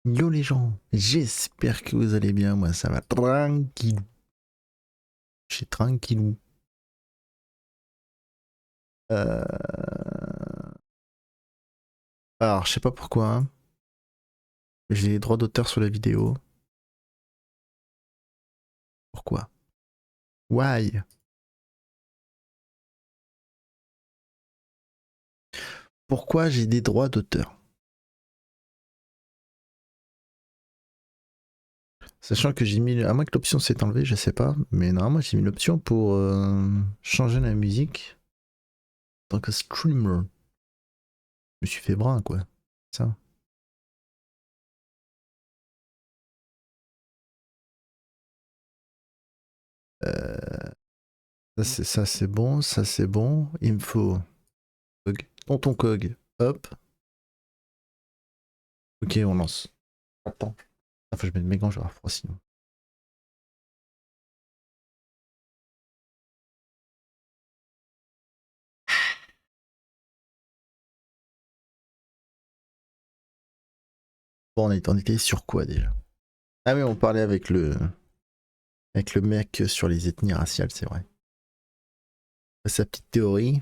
Yo les gens, j'espère que vous allez bien, moi ça va tranquille. Je suis tranquillou. Alors je sais pas pourquoi, hein, j'ai les droits d'auteur sur la vidéo. Pourquoi? Why? Pourquoi j'ai des droits d'auteur? Sachant que j'ai mis, à moins que l'option s'est enlevée, je sais pas, mais normalement j'ai mis l'option pour changer la musique en tant que streamer. Je me suis fait brun quoi, ça. Euh, ça c'est bon, ça c'est bon. Il me faut tonton Cog, hop. Ok, on lance. Attends. Ah, faut que je mette mes gants, je vais avoir froid sinon. Bon, on était sur quoi déjà? Ah oui, on parlait avec le mec sur les ethnies raciales, c'est vrai. Sa petite théorie.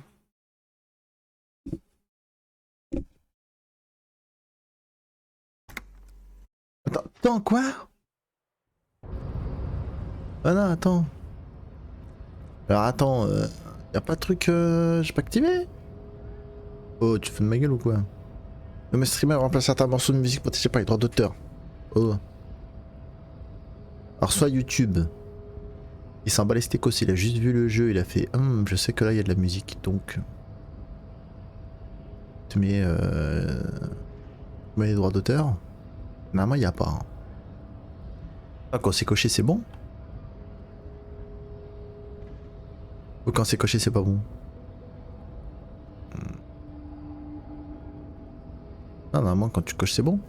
Attends, quoi? Ah non, attends. Alors attends, y a pas de truc, j'ai pas activé? Oh, tu fais de ma gueule ou quoi? Le streamer remplace certains morceaux de musique protégés par les droits d'auteur. Oh. Alors soit YouTube. Il s'en bat les steakos, il a juste vu le jeu, il a fait je sais que là il y a de la musique, donc tu mets les droits d'auteur. Normalement il y a pas. Hein. Ah, quand c'est coché c'est bon? Ou quand c'est coché c'est pas bon? Ah, normalement quand tu coches c'est bon.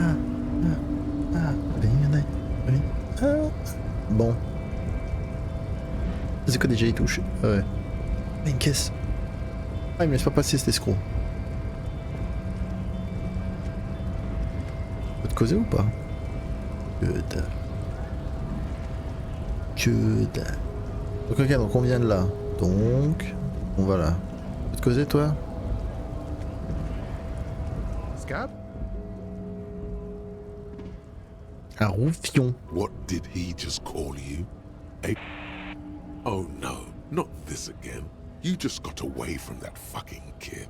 Ah, bon. C'est quoi déjà les touches? Ouais. Mais une caisse. Ah, il me laisse pas passer cet escroc. Faut te causer ou pas? Que dalle. Que dalle. Donc ok, donc on vient de là. Donc, on va là. Faut te causer toi? Scab? Un roufion. What did he just call you? Oh no, not this again. You just got away from that fucking kid.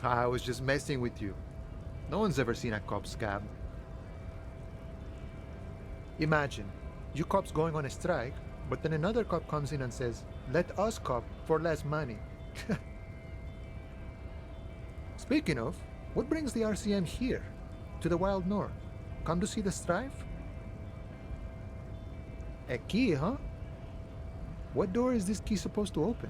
I was just messing with you. No one's ever seen a cop, Scab. Imagine, you cops going on a strike, but then another cop comes in and says, let us cop for less money. Speaking of, what brings the RCM here? To the wild north? Come to see the strife? A key, huh? What door is this key supposed to open?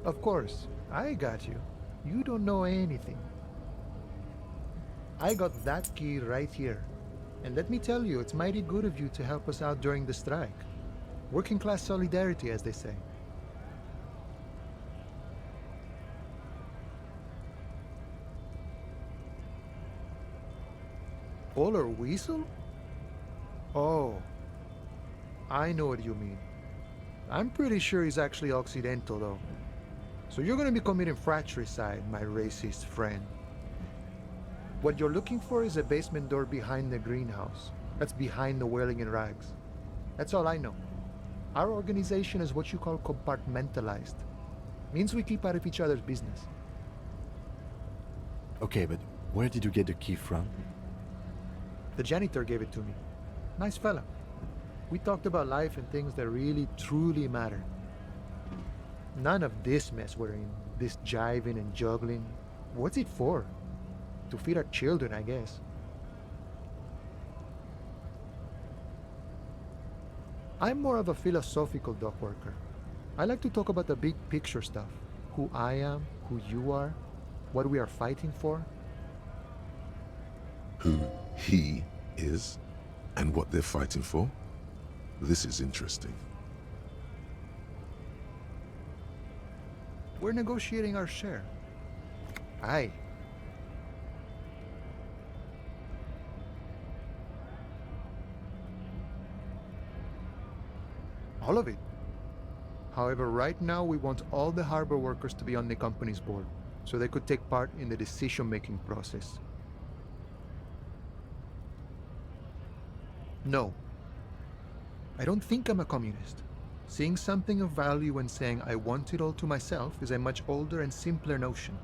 Of course, I got you. You don't know anything. I got that key right here. And let me tell you, it's mighty good of you to help us out during the strike. Working class solidarity, as they say. Polar weasel? Oh, I know what you mean. I'm pretty sure he's actually Occidental, though. So you're gonna be committing fratricide, my racist friend. What you're looking for is a basement door behind the greenhouse. That's behind the wailing in rags. That's all I know. Our organization is what you call compartmentalized. Means we keep out of each other's business. Okay, but where did you get the key from? The janitor gave it to me. Nice fella. We talked about life and things that really, truly matter. None of this mess we're in, this jiving and juggling. What's it for? To feed our children, I guess. I'm more of a philosophical dock worker. I like to talk about the big picture stuff. Who I am, who you are, what we are fighting for. Who he is and what they're fighting for? This is interesting. We're negotiating our share. Aye. All of it. However, right now we want all the harbor workers to be on the company's board, so they could take part in the decision-making process. No. I don't think I'm a communist. Seeing something of value and saying I want it all to myself is a much older and simpler notion.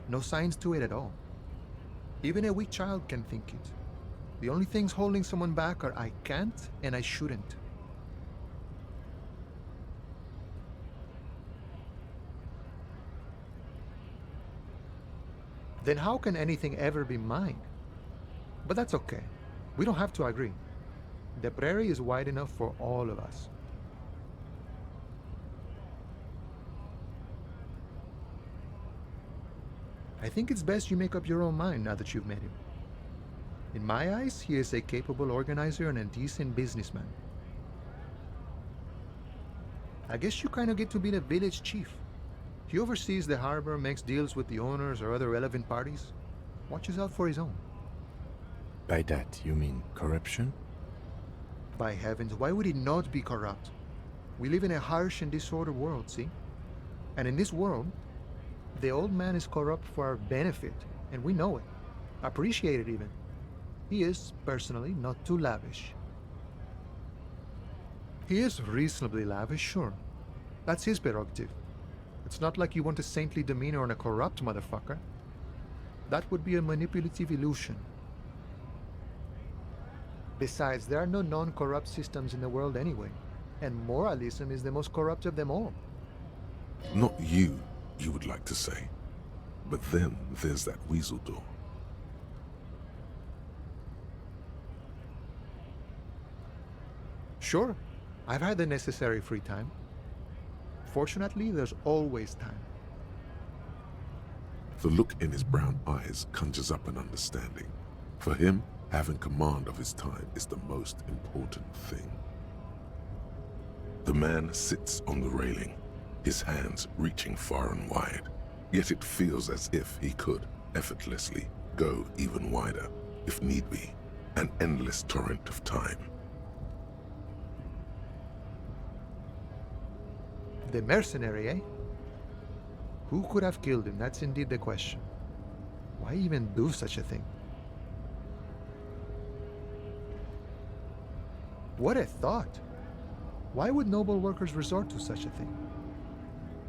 No science to it at all. Even a weak child can think it. The only things holding someone back are I can't and I shouldn't. Then how can anything ever be mine? But that's okay. We don't have to agree. The prairie is wide enough for all of us. I think it's best you make up your own mind now that you've met him. In my eyes, he is a capable organizer and a decent businessman. I guess you kind of get to be the village chief. He oversees the harbor, makes deals with the owners or other relevant parties, watches out for his own. By that, you mean corruption? By heavens, why would he not be corrupt? We live in a harsh and disordered world, see? And in this world, the old man is corrupt for our benefit, and we know it. Appreciate it even. He is, personally, not too lavish. He is reasonably lavish, sure. That's his prerogative. It's not like you want a saintly demeanor on a corrupt motherfucker. That would be a manipulative illusion. Besides, there are no non-corrupt systems in the world anyway, and moralism is the most corrupt of them all. Not you, you would like to say. But then there's that weasel door. Sure, I've had the necessary free time. Fortunately, there's always time. The look in his brown eyes conjures up an understanding. For him, having command of his time is the most important thing. The man sits on the railing, his hands reaching far and wide. Yet it feels as if he could, effortlessly, go even wider, if need be, an endless torrent of time. The mercenary, eh? Who could have killed him? That's indeed the question. Why even do such a thing? What a thought! Why would noble workers resort to such a thing?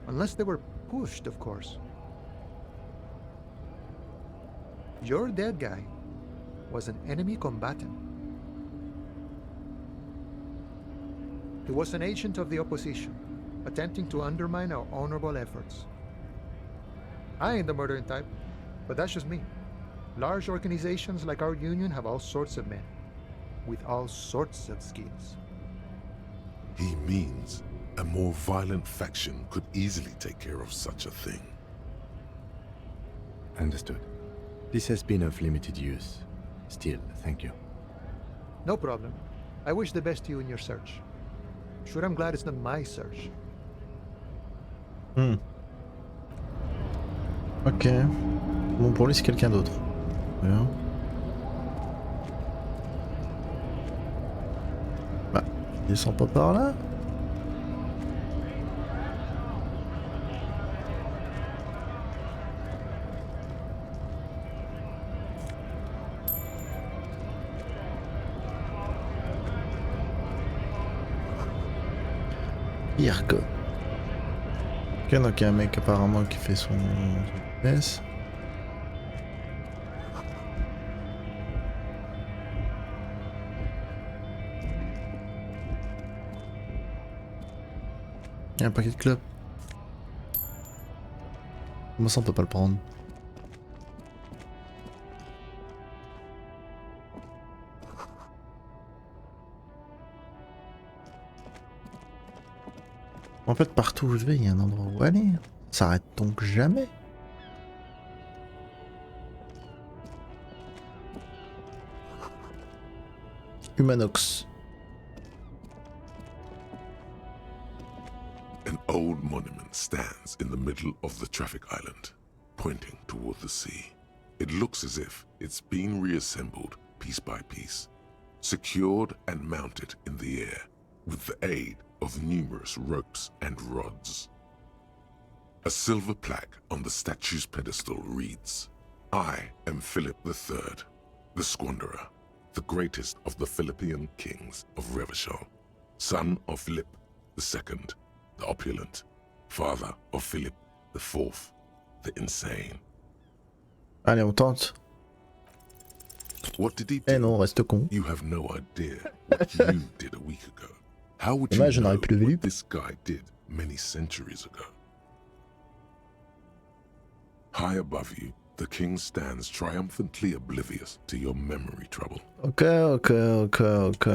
Unless they were pushed, of course. Your dead guy was an enemy combatant. He was an agent of the opposition, attempting to undermine our honorable efforts. I ain't the murdering type, but that's just me. Large organizations like our union have all sorts of men, with all sorts of skills. He means a more violent faction could easily take care of such a thing. Understood. This has been of limited use. Still, thank you. No problem. I wish the best to you in your search. Sure, I'm glad it's not my search. Ok. Bon, pour lui, c'est quelqu'un d'autre. Voilà. Bah, il descend pas par là. Irko. Ok, donc il y a un mec apparemment qui fait son business. Il y a un paquet de clubs. Comment ça on peut pas le prendre? En fait, partout où je vais, il y a un endroit où aller. Ça s'arrête donc jamais. Humanox. An old monument stands in the middle of the traffic island, pointing toward the sea. It looks as if it's been reassembled piece by piece, secured and mounted in the air with the aid of numerous ropes and rods. A silver plaque on the statue's pedestal reads, "I am Philip III, the Squanderer, the greatest of the Philippian kings of Revachol, son of Philip II, the opulent, father of Philip IV, the insane." Allez, on tente. What did he Eh do? non, on reste con. You have no idea what you did a week ago. How would you Dommage, je know n'aurais plus levé what up. this guy did many centuries ago? High above you, the king stands triumphantly oblivious to your memory trouble. Ok, ok, ok, ok.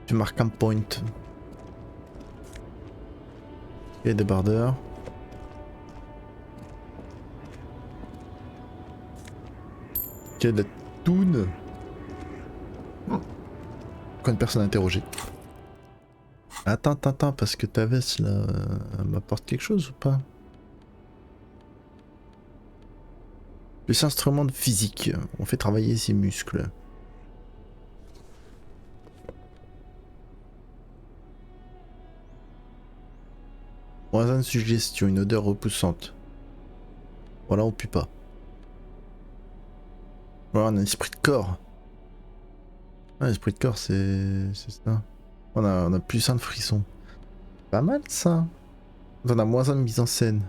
Tu marques un point. Et débardeur. Ok, de la toune. Pourquoi une personne interrogée? Attends, attends, attends, parce que ta veste là, elle m'apporte quelque chose ou pas? Plus instrument de physique, on fait travailler ses muscles. Moins de suggestion, une odeur repoussante. Voilà, on pue pas. Voilà, on a un esprit de corps. Ah, l'esprit de corps, c'est ça. On a plus un de frisson. Pas mal ça. On a moins un de mise en scène.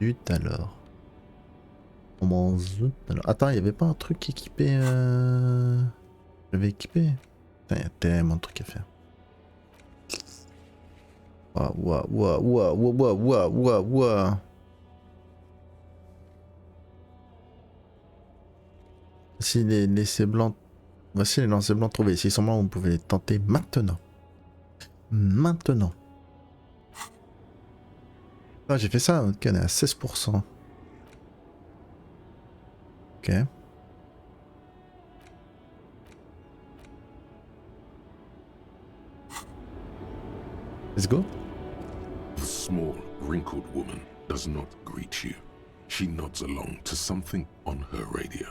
Zut alors. Comment zut alors. Attends, il y avait pas un truc équipé J'avais équipé. Putain, il y a tellement de trucs à faire. Ouah, ouah, ouah, ouah, ouah, ouah, ouah, ouah. Voici les laissés blancs. Voici les lancers blancs trouvés. S'ils sont blancs, vous pouvez les tenter maintenant. Maintenant. Ah, j'ai fait ça, ok, on est à 16%. Ok. Let's go. The small, wrinkled woman does not greet you. She nods along to something on her radio.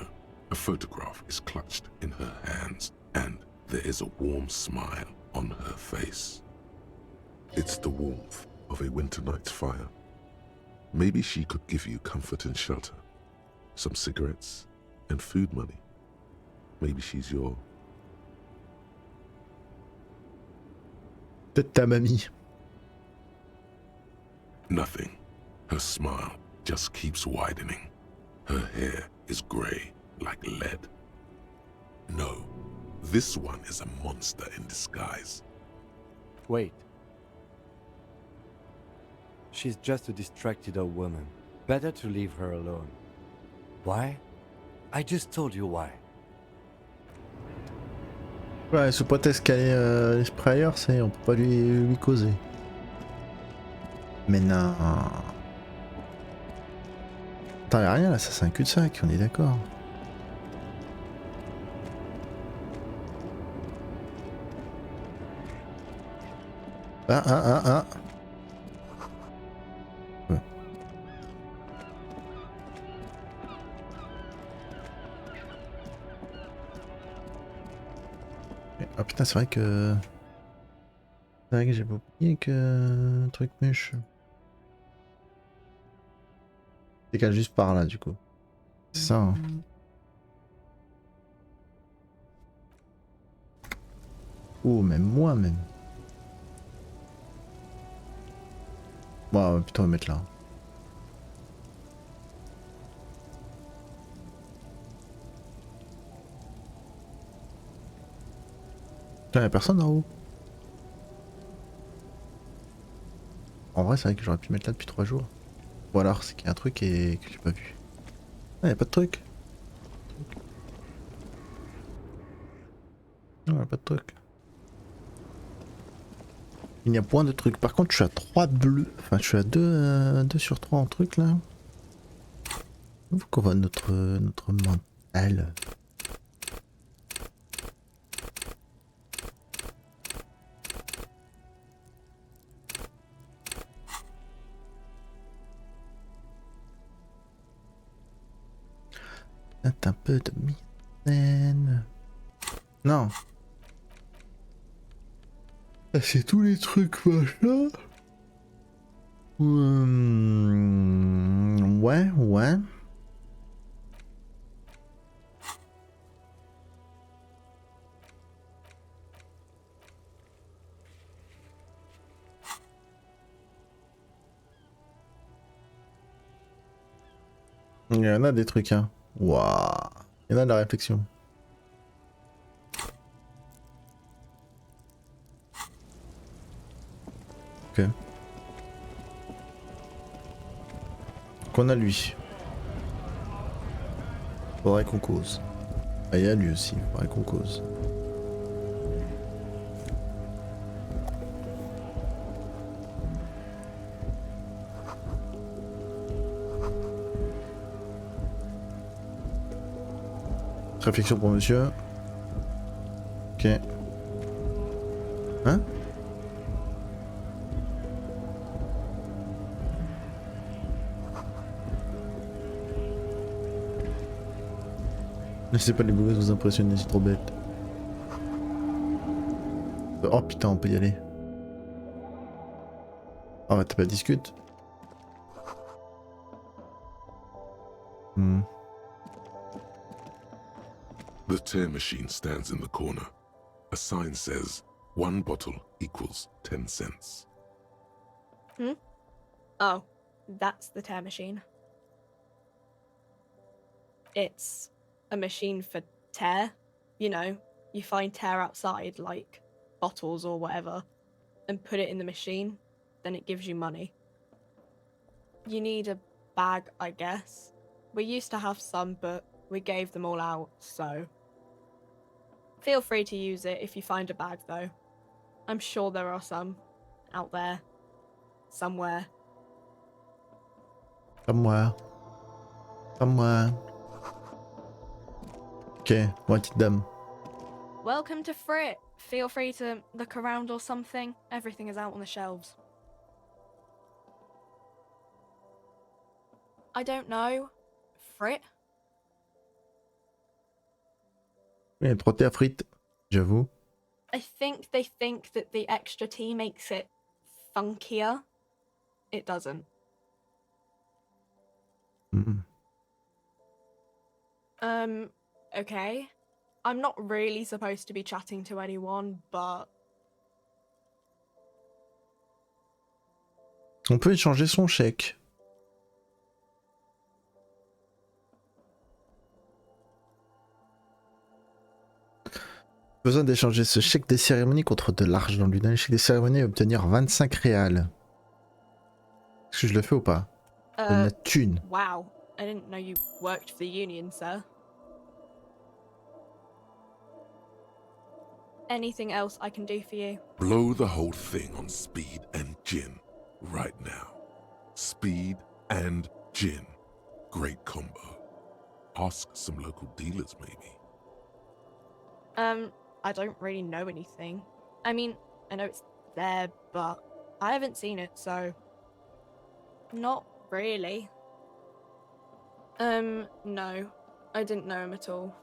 A photograph is clutched in her hands, and there is a warm smile on her face. It's the warmth of a winter night's fire. Maybe she could give you comfort and shelter, some cigarettes and food money. Maybe she's your... Peut-être ta mamie. Nothing. Her smile just keeps widening. Her hair is grey like lead. No, this one is a monster in disguise. Wait. She's just a distracted old woman. Better to leave her alone. Why? I just told you why. Ouais, sous prétexte qu'elle est l'esprit ailleurs, c'est on peut pas lui causer. Mais non. Attends, y'a rien là, ça c'est un cul-de-sac, on est d'accord. Ah. Ouais. Ah putain, c'est vrai que... C'est vrai que j'ai oublié que... Truc mûche. C'est qu'elle juste par là du coup. C'est ça hein. Oh, même moi même. Bon, putain, on va mettre là. Putain, y'a personne en haut. En vrai, c'est vrai que j'aurais pu mettre là depuis 3 jours. Ou alors, c'est qu'il y a un truc et que j'ai pas vu. Ah, y'a pas de truc. Non, y'a pas de truc. Il y a point de trucs. Par contre, je suis à 3 bleus. Enfin, je suis à 2 sur 3 en truc là. Où qu'on voit notre mental? Un peu de mitaine. Non. Ah, c'est tous les trucs machin. Ouais, ouais. Il y en a des trucs, hein. Waouh. Il y en a de la réflexion. Ok. Qu'on a lui. Faudrait qu'on cause. Ah, il y a lui aussi, faudrait qu'on cause. Réflexion pour monsieur. Ok. Hein? Laissez pas les beaux gosses vous impressionner, c'est trop bête. Oh putain, on peut y aller. Oh, t'as pas discute. The tear machine stands in the corner. A sign says, 1 bottle equals 10 cents. Oh, that's the tear machine. It's a machine for tear. You know, you find tear outside, like bottles or whatever, and put it in the machine, then it gives you money. You need a bag, I guess. We used to have some, but we gave them all out, so... Feel free to use it if you find a bag, though. I'm sure there are some out there. Somewhere. Somewhere. Somewhere. Ok, moi petite dame. Welcome to Frit. Feel free to look around or something. Everything is out on the shelves. I don't know. Frit? Il y a 3 thés à frites, j'avoue. I think they think that the extra tea makes it funkier. It doesn't. Okay. I'm not really supposed to be chatting to anyone, but... On peut échanger son chèque. Besoin d'échanger ce chèque des cérémonies contre de l'argent. Lui donner le chèque des cérémonies et obtenir 25 réals. Est-ce que je le fais ou pas? De la thune. Wow. I didn't know you worked for the union, sir. Anything else I can do for you? Blow the whole thing on speed and gin right now. Speed and gin. Great combo. Ask some local dealers, maybe. I don't really know anything. I mean, I know it's there, but I haven't seen it, so... Not really. No. I didn't know him at all.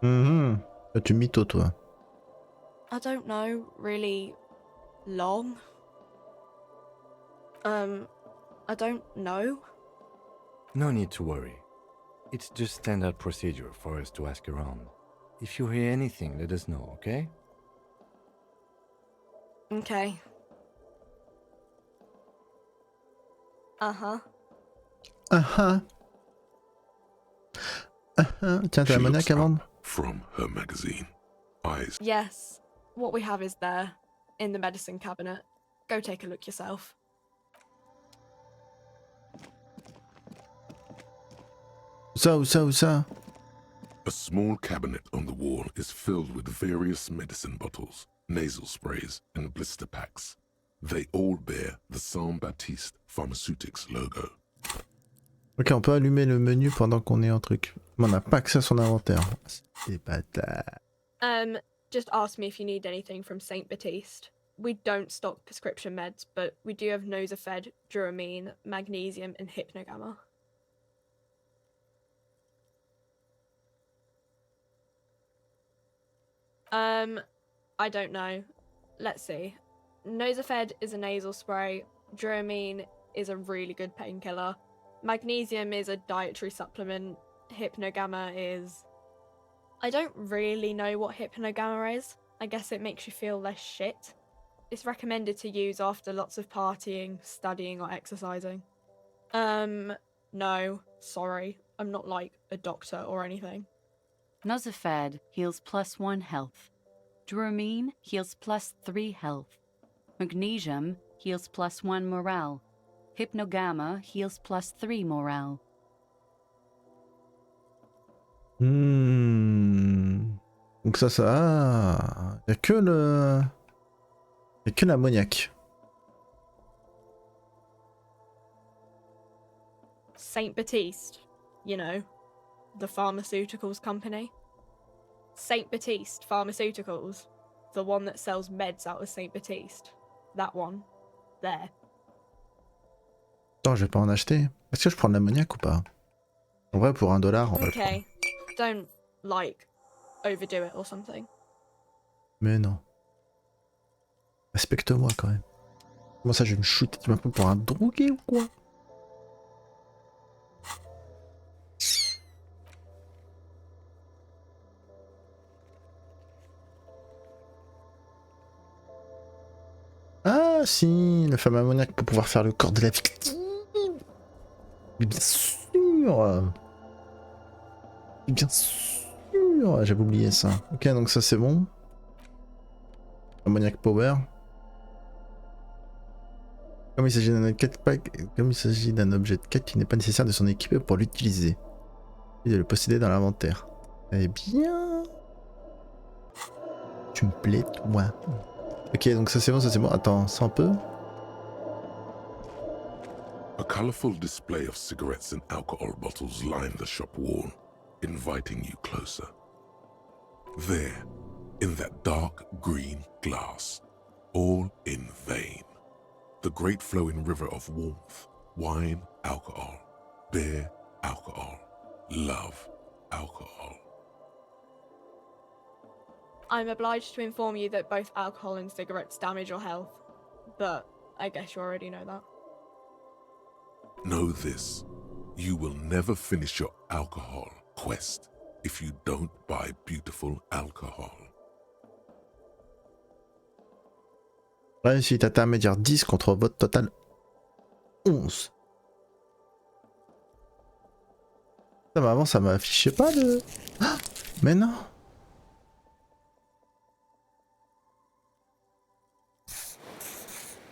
Tu mytho, toi. I don't know, really long. I don't know. No need to worry. It's just standard procedure for us to ask around. If you hear anything, let us know, okay? Okay. Uh-huh. Uh-huh. Uh-huh. Tiens, t'as la She monnaie looks à vendre? up from her magazine. Eyes Yes. What we have is there, in the medicine cabinet. Go take a look yourself. Où ça? A small cabinet on the wall is filled with various medicine bottles, nasal sprays, and blister packs. They all bear the Saint Baptiste Pharmaceutics logo. Ok, on peut allumer le menu pendant qu'on est en truc. Mais on n'a pas accès à son inventaire. C'est bâtard. Just ask me if you need anything from Saint Baptiste. We don't stock prescription meds, but we do have Nosafed, Duramine, Magnesium, and Hypnogamma. I don't know. Let's see. Nosafed is a nasal spray. Duramine is a really good painkiller. Magnesium is a dietary supplement. Hypnogamma is... I don't really know what Hypnogamma is. I guess it makes you feel less shit. It's recommended to use after lots of partying, studying, or exercising. No, sorry. I'm not like a doctor or anything. Nosafed heals +1 health. Duramine heals +3 health. Magnesium heals +1 morale. Hypnogamma heals +3 morale. Donc ça... Il n'y a que le... Il n'y a que l'ammoniaque. Saint Baptiste, you know, the pharmaceuticals company. Saint Baptiste Pharmaceuticals, the one that sells meds out of Saint Baptiste. That one. There. Attends, je vais pas en acheter. Est-ce que je prends de l'ammoniaque ou pas? En vrai, pour $1, on va le prendre. Okay. Don't, like, overdo it or something. Mais non. Respecte-moi quand même. Comment ça, je vais me shooter? Tu m'appelles pour un drogué ou quoi? Ah si, le fameux ammoniaque pour pouvoir faire le corps de la victime. Mais bien sûr. Bien sûr. J'avais oublié ça. Ok, donc ça c'est bon. Ammoniac Power. Comme il s'agit d'un objet de quête, il n'est pas nécessaire de s'en équiper pour l'utiliser. Et de le posséder dans l'inventaire. Eh bien... Tu me plais, toi. Ok, donc ça c'est bon, ça c'est bon. Attends, ça un peu. A colorful display of cigarettes and alcohol bottles line the shop wall, inviting you closer. There, in that dark green glass, all in vain, the great flowing river of warmth, wine, alcohol, beer, alcohol, love, alcohol. I'm obliged to inform you that both alcohol and cigarettes damage your health, but I guess you already know that. Know this, you will never finish your alcohol quest if you don't buy beautiful alcohol. Réussite intermédiaire 10 contre vote total 11. Ça, mais avant ça m'affichait pas le... Ah, mais non.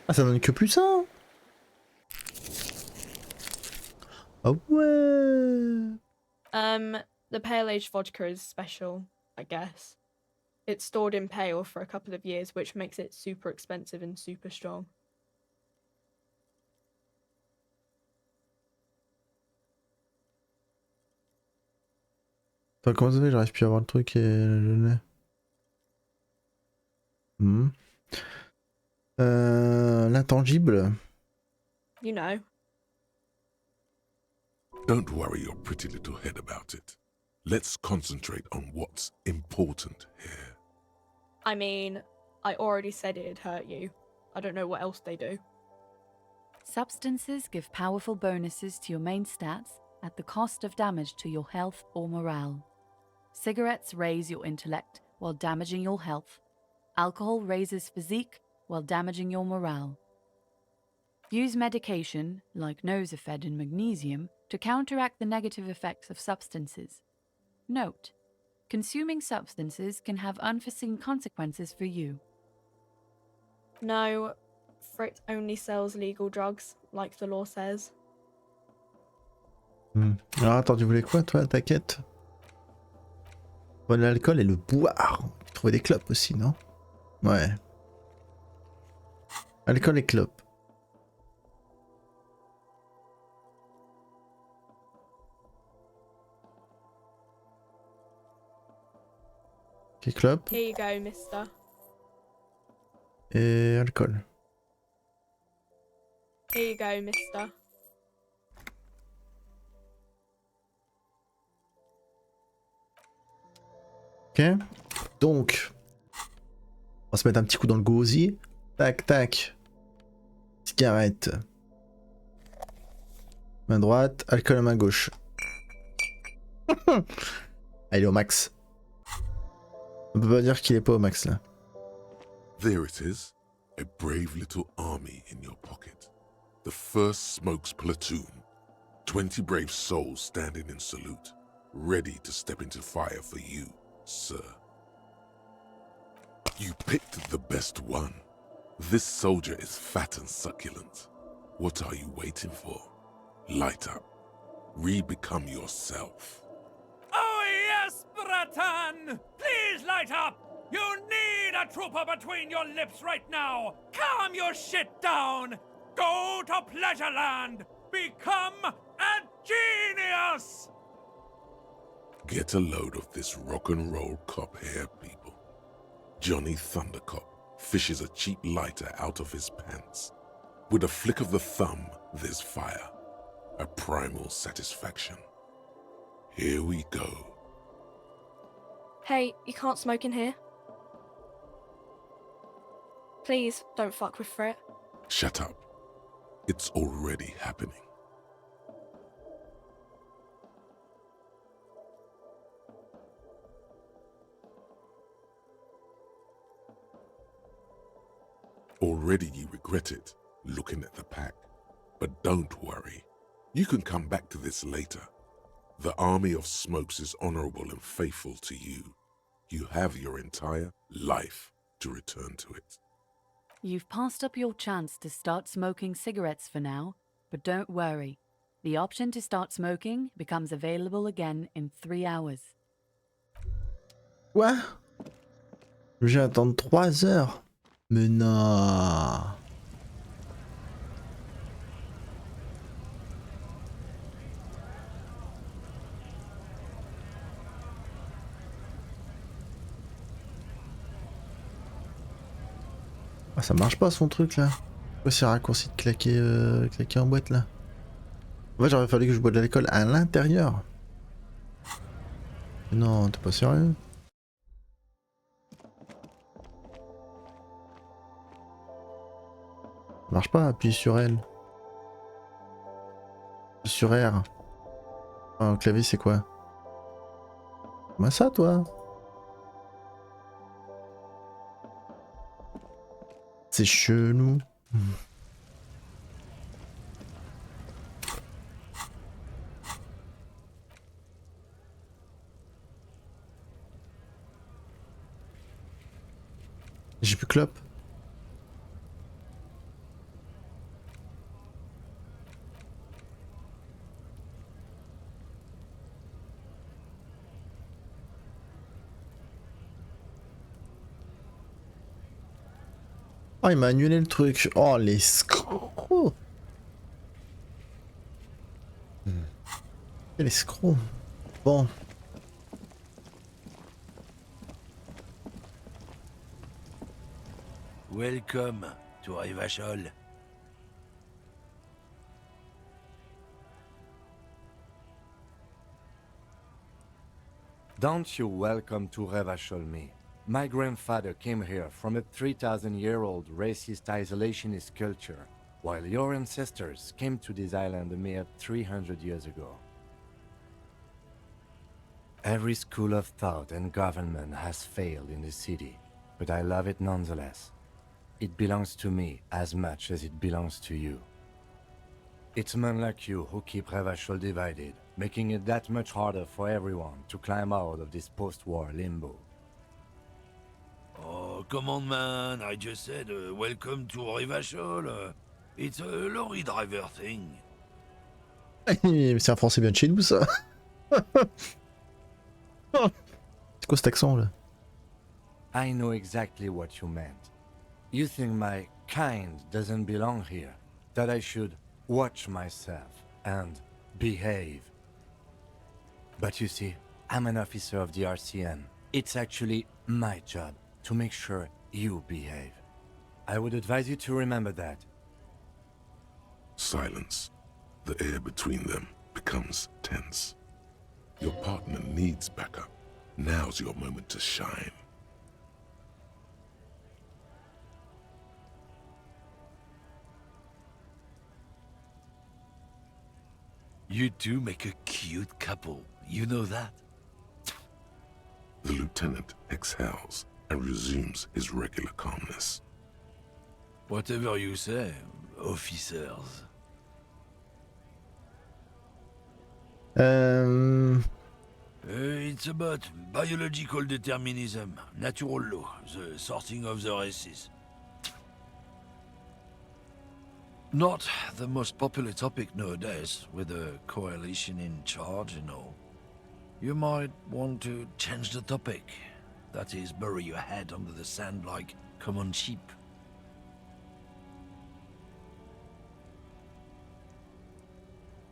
Ah, ça donne que plus ça. Ah ouais. The pale age vodka is special, I guess. It's stored in pale for a couple of years, which makes it super expensive and super strong. Attends, comment ça fait que j'arrive plus à voir le truc et le nez? L'intangible. You know. Don't worry your pretty little head about it. Let's concentrate on what's important here. I mean, I already said it'd hurt you. I don't know what else they do. Substances give powerful bonuses to your main stats at the cost of damage to your health or morale. Cigarettes raise your intellect while damaging your health. Alcohol raises physique while damaging your morale. Use medication, like Nosafed and Magnesium, to counteract the negative effects of substances. Note: consuming substances can have unforeseen consequences for you. No, Frit only sells legal drugs, like the law says. Alors attends, tu voulais quoi toi, ta quête? Bon, l'alcool et le boire. Trouver des clopes aussi, non? Ouais. Alcool et clope. Ok, clope Here you go, mister. et alcool. Here you go, mister. Ok. Donc, on va se mettre un petit coup dans le gosier. Tac, tac. Cigarette. Main droite, alcool à main gauche. Allez, au max. On peut pas dire qu'il est pas au max là. There it is, a brave little army in your pocket. The first Smokes platoon. 20 brave souls standing in salute, ready to step into fire for you, sir. You picked the best one. This soldier is fat and succulent. What are you waiting for? Light up. Re-become yourself. Oh yes, Bratan! Please light up! You need a trooper between your lips right now! Calm your shit down! Go to Pleasureland! Become a genius! Get a load of this rock and roll cop here, people. Johnny Thundercop fishes a cheap lighter out of his pants. With a flick of the thumb, there's fire. A primal satisfaction. Here we go. Hey, you can't smoke in here. Please, don't fuck with Frit. Shut up. It's already happening. Already you regret it, looking at the pack. But don't worry. You can come back to this later. The army of Smokes is honorable and faithful to you. You have your entire life to return to it. You've passed up your chance to start smoking cigarettes for now, but don't worry. The option to start smoking becomes available again in 3 hours. Quoi? Je vais attendre 3 heures. Mais non. Ah, ça marche pas son truc là. Pourquoi c'est raccourci de claquer en boîte là? En fait j'aurais fallu que je bois de l'alcool à l'intérieur. Non, t'es pas sérieux? Ça marche pas, appuie sur L. Sur R. Ah, au clavier c'est quoi? Bah ça toi? C'est chelou. J'ai plus clope. Oh, il m'a annulé le truc. Oh, l'escroc. Quel escroc. Bon. Welcome to Révachol. Don't you welcome to Révachol me. My grandfather came here from a 3,000-year-old racist isolationist culture, while your ancestors came to this island a mere 300 years ago. Every school of thought and government has failed in this city, but I love it nonetheless. It belongs to me as much as it belongs to you. It's men like you who keep Révachol divided, making it that much harder for everyone to climb out of this post-war limbo. Oh, come on, man. I just said welcome to Révachol. It's a lorry driver thing. C'est un français bien de chez nous ça. C'est quoi cet accent là? I know exactly what you meant. You think my kind doesn't belong here, that I should watch myself and behave. But you see, I'm an officer of the RCM. It's actually my job to make sure you behave. I would advise you to remember that. Silence. The air between them becomes tense. Your partner needs backup. Now's your moment to shine. You two make a cute couple. You know that? The lieutenant exhales and resumes his regular calmness. Whatever you say, officers. It's about biological determinism, natural law, the sorting of the races. Not the most popular topic nowadays, with a coalition in charge and all. You might want to change the topic. That is, bury your head under the sand like common sheep.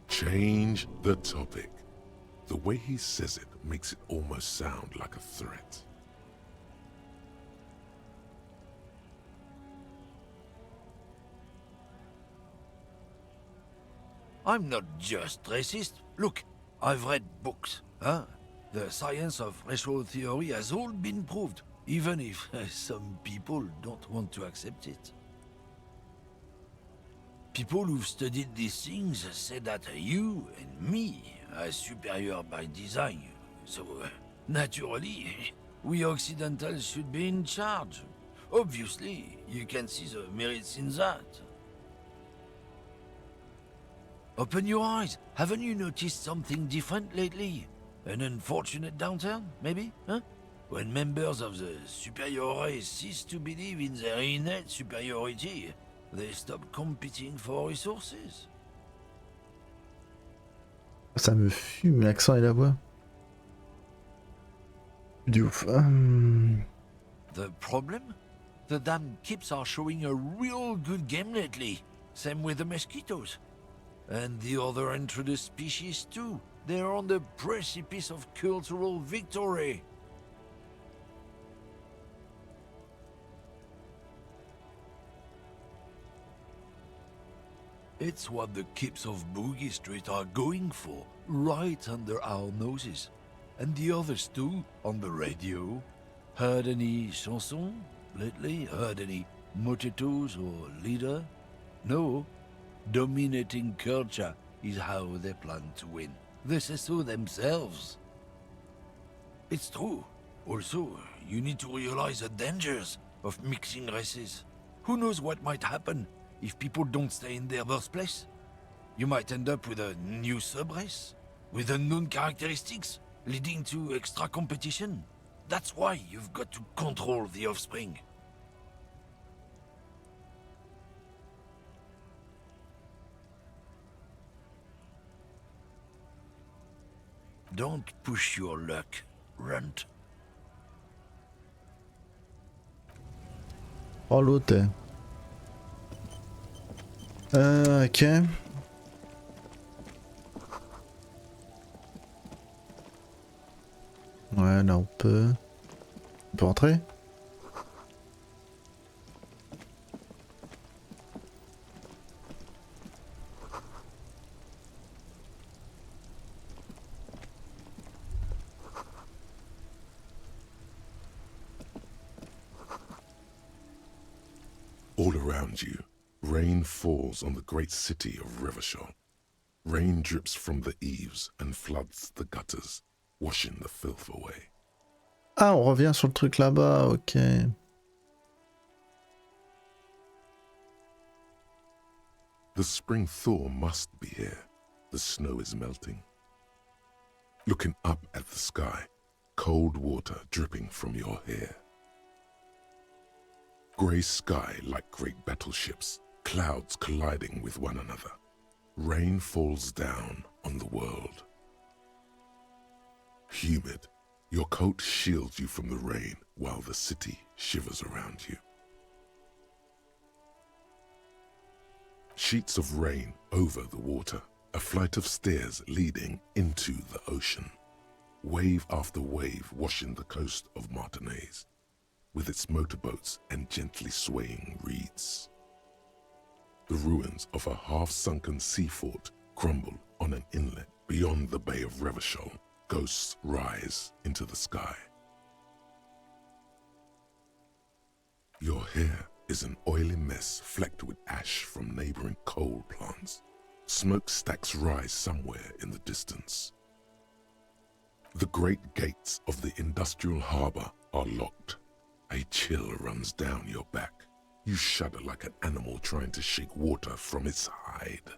Change the topic. The way he says it makes it almost sound like a threat. I'm not just racist. Look, I've read books, huh? The science of racial theory has all been proved, even if some people don't want to accept it. People who've studied these things say that you and me are superior by design, so naturally, we Occidentals should be in charge. Obviously, you can see the merits in that. Open your eyes. Haven't you noticed something different lately? An unfortunate downturn, maybe? Huh? When members of the superior race cease to believe in their innate superiority, they stop competing for resources. Ça me fume l'accent et la voix. Du ouf. The problem? The damn kips are showing a real good game lately. Same with the mosquitoes. And the other introduced species too. They're on the precipice of cultural victory. It's what the kips of Boogie Street are going for, right under our noses. And the others too, on the radio. Heard any chansons lately? Heard any mojitos or leader? No. Dominating culture is how they plan to win. They say so themselves. It's true. Also, you need to realize the dangers of mixing races. Who knows what might happen if people don't stay in their birthplace? You might end up with a new sub-race, with unknown characteristics, leading to extra competition. That's why you've got to control the offspring. Don't push your luck, Runt. Oh l'autre. Ok. Ouais, là on peut... On peut rentrer? All around you, rain falls on the great city of Réveillon. Rain drips from the eaves and floods the gutters, washing the filth away. Ah, on revient sur le truc là-bas, ok. The spring thaw must be here. The snow is melting. Looking up at the sky, cold water dripping from your hair. Grey sky like great battleships, clouds colliding with one another. Rain falls down on the world. Humid, your coat shields you from the rain while the city shivers around you. Sheets of rain over the water, a flight of stairs leading into the ocean. Wave after wave washing the coast of Martinaise, with its motorboats and gently swaying reeds. The ruins of a half-sunken sea fort crumble on an inlet beyond the Bay of Revachol. Ghosts rise into the sky. Your hair is an oily mess flecked with ash from neighboring coal plants. Smokestacks rise somewhere in the distance. The great gates of the industrial harbor are locked. A chill runs down your back. You shudder like an animal trying to shake water from its hide.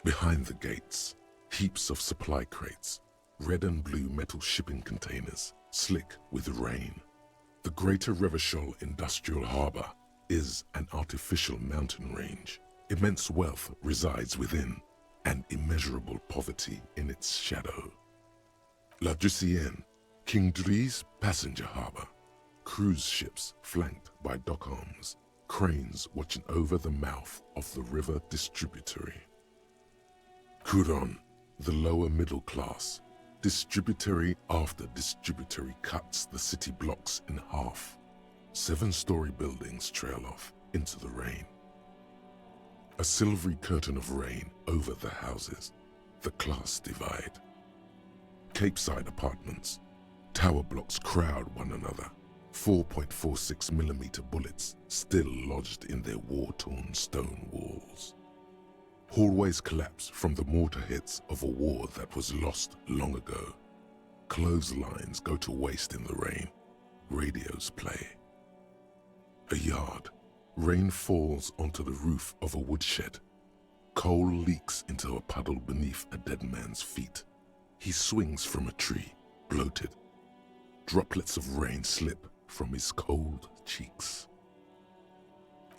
Behind the gates, heaps of supply crates, red and blue metal shipping containers, slick with rain. The Greater Revachol Industrial Harbor is an artificial mountain range. Immense wealth resides within, and immeasurable poverty in its shadow. La Ducienne, King Dries passenger harbor. Cruise ships flanked by dock arms, cranes watching over the mouth of the river distributary. Couronne, the lower middle class. Distributary after distributary cuts the city blocks in half. 7-story buildings trail off into the rain. A silvery curtain of rain over the houses, the class divide. Capeside apartments, tower blocks crowd one another. 4.46mm bullets still lodged in their war-torn stone walls. Hallways collapse from the mortar hits of a war that was lost long ago. Clotheslines go to waste in the rain. Radios play. A yard. Rain falls onto the roof of a woodshed. Coal leaks into a puddle beneath a dead man's feet. He swings from a tree, bloated. Droplets of rain slip from his cold cheeks.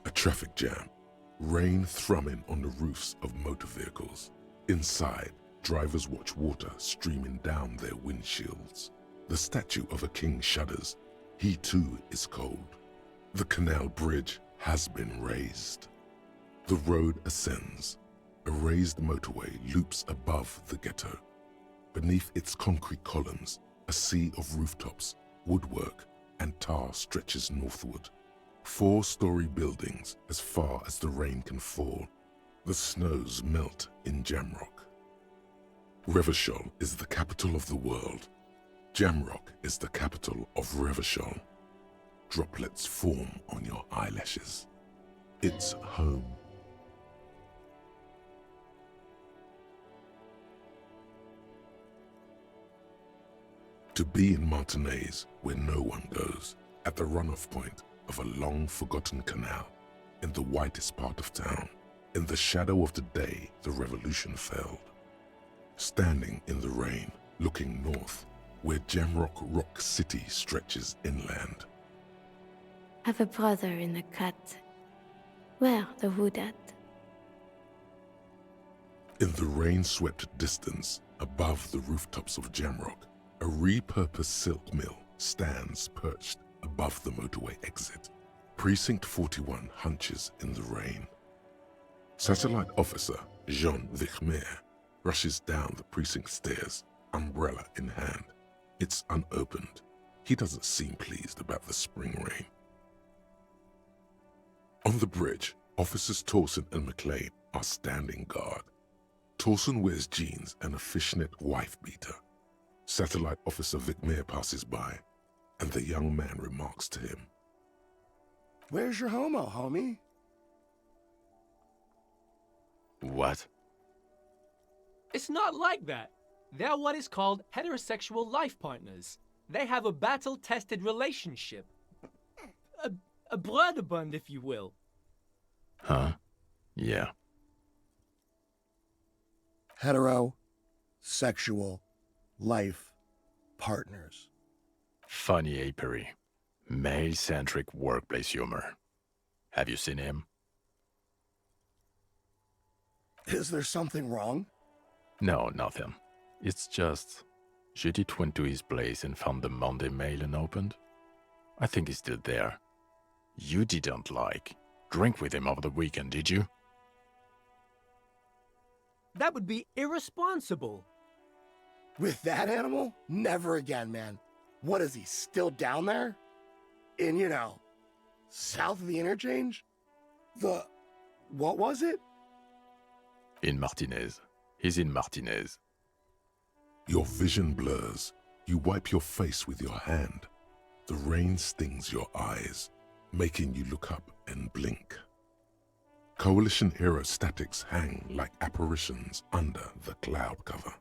A traffic jam. Rain thrumming on the roofs of motor vehicles. Inside, drivers watch water streaming down their windshields. The statue of a king shudders. He too is cold. The canal bridge has been raised. The road ascends. A raised motorway loops above the ghetto. Beneath its concrete columns, a sea of rooftops, woodwork, and tar stretches northward. 4-story buildings as far as the rain can fall. The snows melt in Jamrock. Revachol is the capital of the world. Jamrock is the capital of Revachol. Droplets form on your eyelashes. It's home. To be in Martinaise, where no one goes, at the runoff point of a long-forgotten canal, in the whitest part of town, in the shadow of the day the revolution failed. Standing in the rain, looking north, where Jamrock Rock City stretches inland. Have a brother in the cut. Where the wood at? In the rain-swept distance, above the rooftops of Jamrock, a repurposed silk mill stands perched above the motorway exit. Precinct 41 hunches in the rain. Satellite officer Jean Vichmer rushes down the precinct stairs, umbrella in hand. It's unopened. He doesn't seem pleased about the spring rain. On the bridge, officers Torsen and McLean are standing guard. Torsen wears jeans and a fishnet wife-beater. Satellite officer Vichmer passes by, and the young man remarks to him, "Where's your homo, homie?" What? It's not like that. They're what is called heterosexual life partners. They have a battle-tested relationship. A brother-bond, if you will. Huh? Yeah. Heterosexual life partners. Funny apery. Male-centric workplace humor. Have you seen him? Is there something wrong? No, nothing. It's just... Judith went to his place and found the Monday mail unopened. I think he's still there. You didn't drink with him over the weekend, did you? That would be irresponsible. With that animal? Never again, man. What is he, still down there? In, south of the interchange? What was it? In Martinez. He's in Martinez. Your vision blurs. You wipe your face with your hand. The rain stings your eyes, making you look up and blink. Coalition-era statics hang like apparitions under the cloud cover.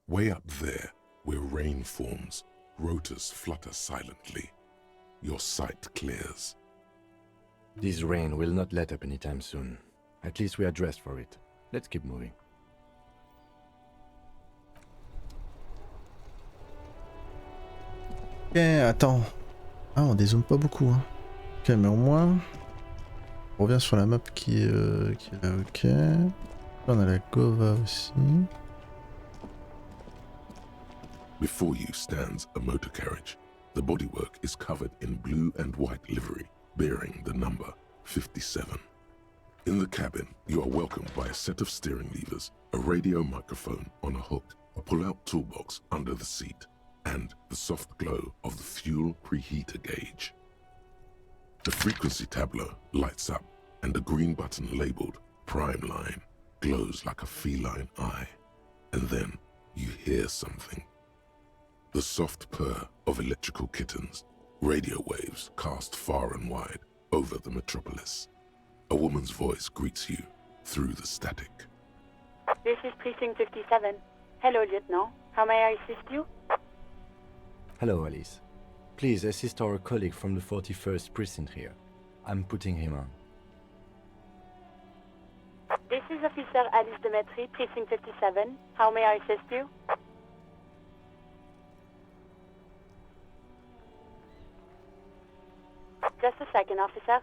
Way up there, where rain forms, rotors flutter silently. Your sight clears. This rain will not let up anytime soon. At least we are dressed for it. Let's keep moving. Ok, attends. Ah, on dézoome pas beaucoup. Hein. Ok, mais au moins, on revient sur la map qui est là. Ok. Là, on a la Gova aussi. Before you stands a motor carriage. The bodywork is covered in blue and white livery, bearing the number 57. In the cabin, you are welcomed by a set of steering levers, a radio microphone on a hook, a pull-out toolbox under the seat, and the soft glow of the fuel preheater gauge. The frequency tableau lights up, and the green button labeled Prime Line glows like a feline eye. And then you hear something. The soft purr of electrical kittens, radio waves cast far and wide over the metropolis. A woman's voice greets you through the static. This is Precinct 57. Hello, Lieutenant. How may I assist you? Hello, Alice. Please assist our colleague from the 41st Precinct here. I'm putting him on. This is Officer Alice Demetri, Precinct 57. How may I assist you? Just a second, officer.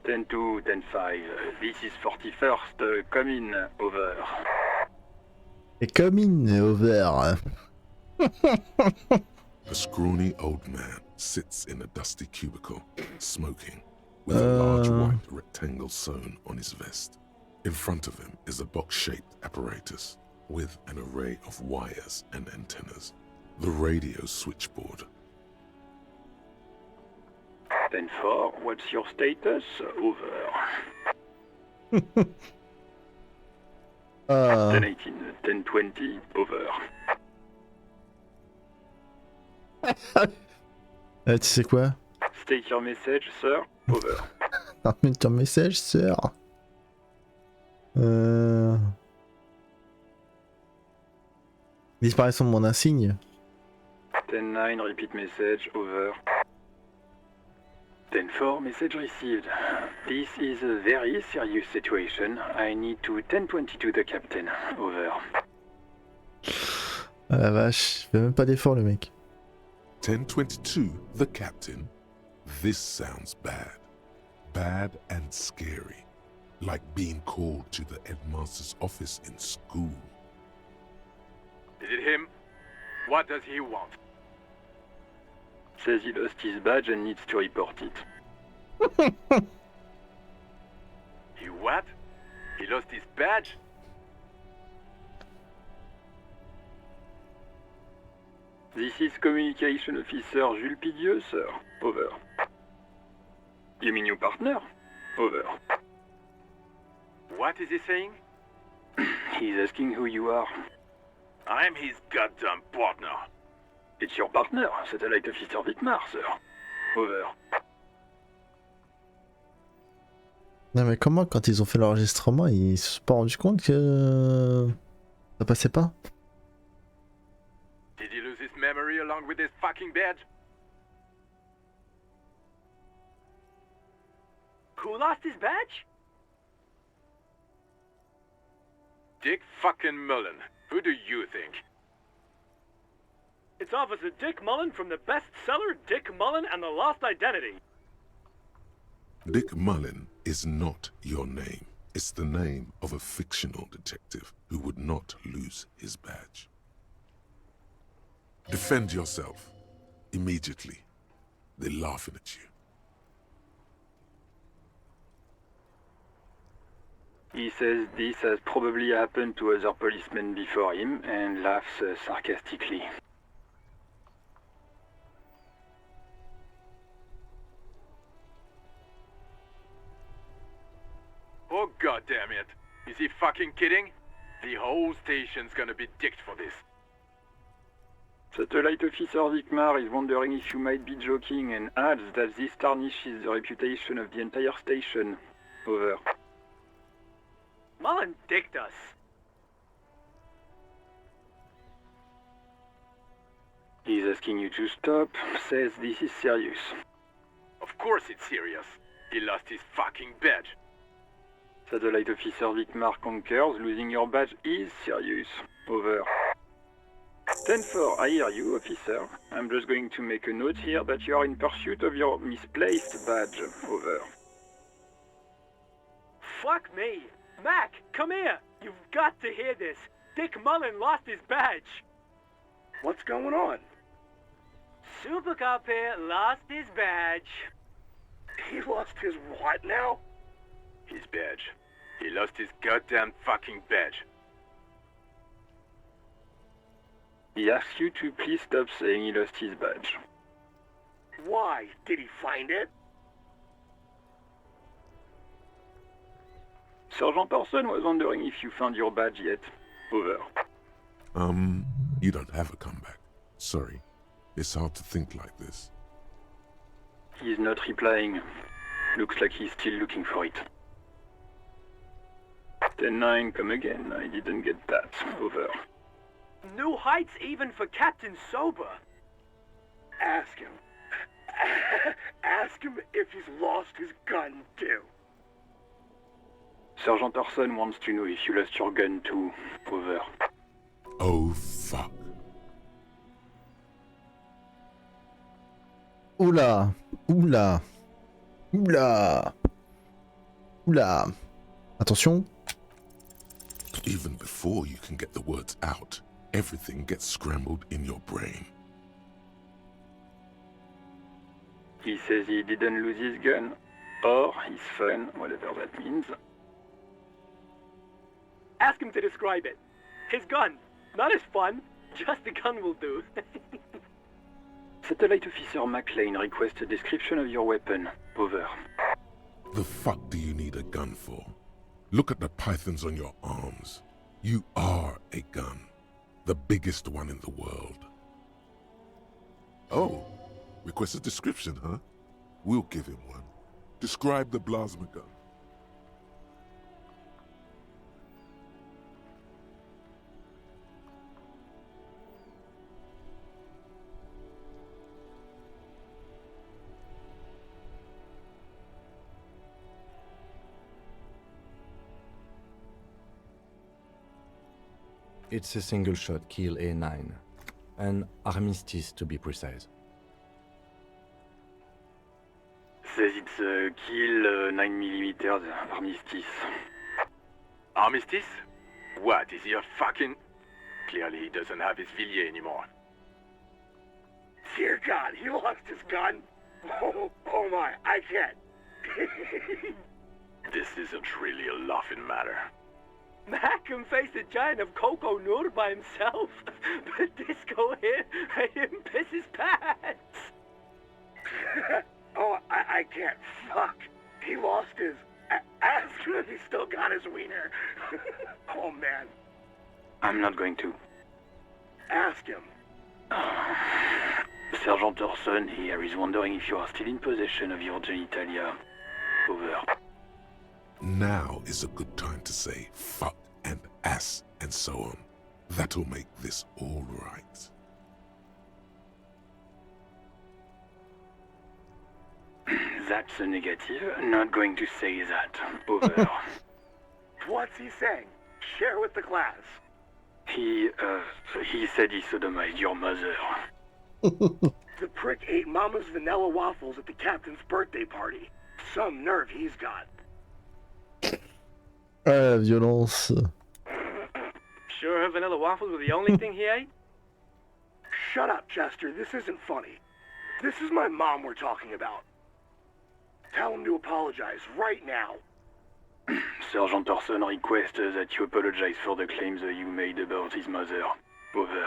Ten 2, 10-5. This is 41st. Come in, over. Et come in, over. A scrawny old man sits in a dusty cubicle, smoking, with a large white rectangle sewn on his vest. In front of him is a box-shaped apparatus with an array of wires and antennas. The radio switchboard. 10-4, what's your status? Over. 10-18, 10-20, over. Tu sais quoi? State your message, sir. Over. Ramène ton message, sœur. Disparition de mon insigne. 10-9, repeat message, over. 10-4, message received. This is a very serious situation. I need to 10-22 the captain. Over. Ah la vache, il fait même pas d'effort le mec. 10-22, the captain. This sounds bad. Bad and scary. Like being called to the headmaster's office in school. Is it him? What does he want? Says he lost his badge and needs to report it. He what? He lost his badge? This is Communication Officer Jules Pidieux, sir. Over. You mean your partner? Over. What is he saying? He's asking who you are. I'm his goddamn partner. It's your partner, Satellite Officer Wittmar, sir. Over. Non mais comment quand ils ont fait l'enregistrement, ils se sont pas rendus compte que ça passait pas? Did he lose his memory along with his fucking badge? Who lost his badge? Dick fucking Mullen. Who do you think? It's Officer Dick Mullen from the bestseller Dick Mullen and the Lost Identity. Dick Mullen is not your name. It's the name of a fictional detective who would not lose his badge. Defend yourself. Immediately. They're laughing at you. He says this has probably happened to other policemen before him and laughs sarcastically. Oh god damn it. Is he fucking kidding? The whole station's gonna be dicked for this. Satellite Officer Vikmar is wondering if you might be joking and adds that this tarnishes the reputation of the entire station. Over. Mullen dicked us. He's asking you to stop, says this is serious. Of course it's serious. He lost his fucking badge. Satellite Officer Vikmar concurs, losing your badge is serious. Over. 10-4, I hear you, officer. I'm just going to make a note here that you are in pursuit of your misplaced badge. Over. Fuck me. Mac, come here. You've got to hear this. Dick Mullen lost his badge. What's going on? Super Cop here lost his badge. He lost his what now? His badge. He lost his goddamn fucking badge. He asks you to please stop saying he lost his badge. Why? Did he find it? Sergeant Person was wondering if you found your badge yet. Over. You don't have a comeback. Sorry. It's hard to think like this. He's not replying. Looks like he's still looking for it. 10-9, come again. I didn't get that. Over. New heights even for Captain Sober. Ask him. Ask him if he's lost his gun too. Sergeant Orson wants to know if you lost your gun too. Over. Oh, fuck. Oula. Oula. Oula. Oula. Attention. Even before you can get the words out, everything gets scrambled in your brain. He says he didn't lose his gun, or his phone, whatever that means. Ask him to describe it. His gun. Not his fun. Just the gun will do. Satellite Officer McLean requests a description of your weapon. Over. The fuck do you need a gun for? Look at the pythons on your arms. You are a gun. The biggest one in the world. Oh, request a description, huh? We'll give him one. Describe the plasma gun. It's a single-shot kill A9. An armistice, to be precise. Says it's a kill 9mm armistice. Armistice? What, is he a fucking... Clearly he doesn't have his Villiers anymore. Dear God, he lost his gun. Oh my, I can't. This isn't really a laughing matter. Mac can face a giant of Coco Nur by himself, but Disco here made him piss his pants. Oh, I can't. Fuck. He lost his... Ask him if he still got his wiener. Oh, man. I'm not going to. Ask him. Sergeant Orson here is wondering if you are still in possession of your genitalia. Over. Now is a good time to say fuck and ass and so on. That'll make this all right. That's a negative. Not going to say that. Over. What's he saying? Share with the class. He said he sodomized your mother. The prick ate Mama's vanilla waffles at the captain's birthday party. Some nerve he's got. Violence. Sure her vanilla waffles were the only thing he ate? Shut up, Chester. This isn't funny. This is my mom we're talking about. Tell him to apologize right now. Sergeant Orson requests that you apologize for the claims you made about his mother. Over.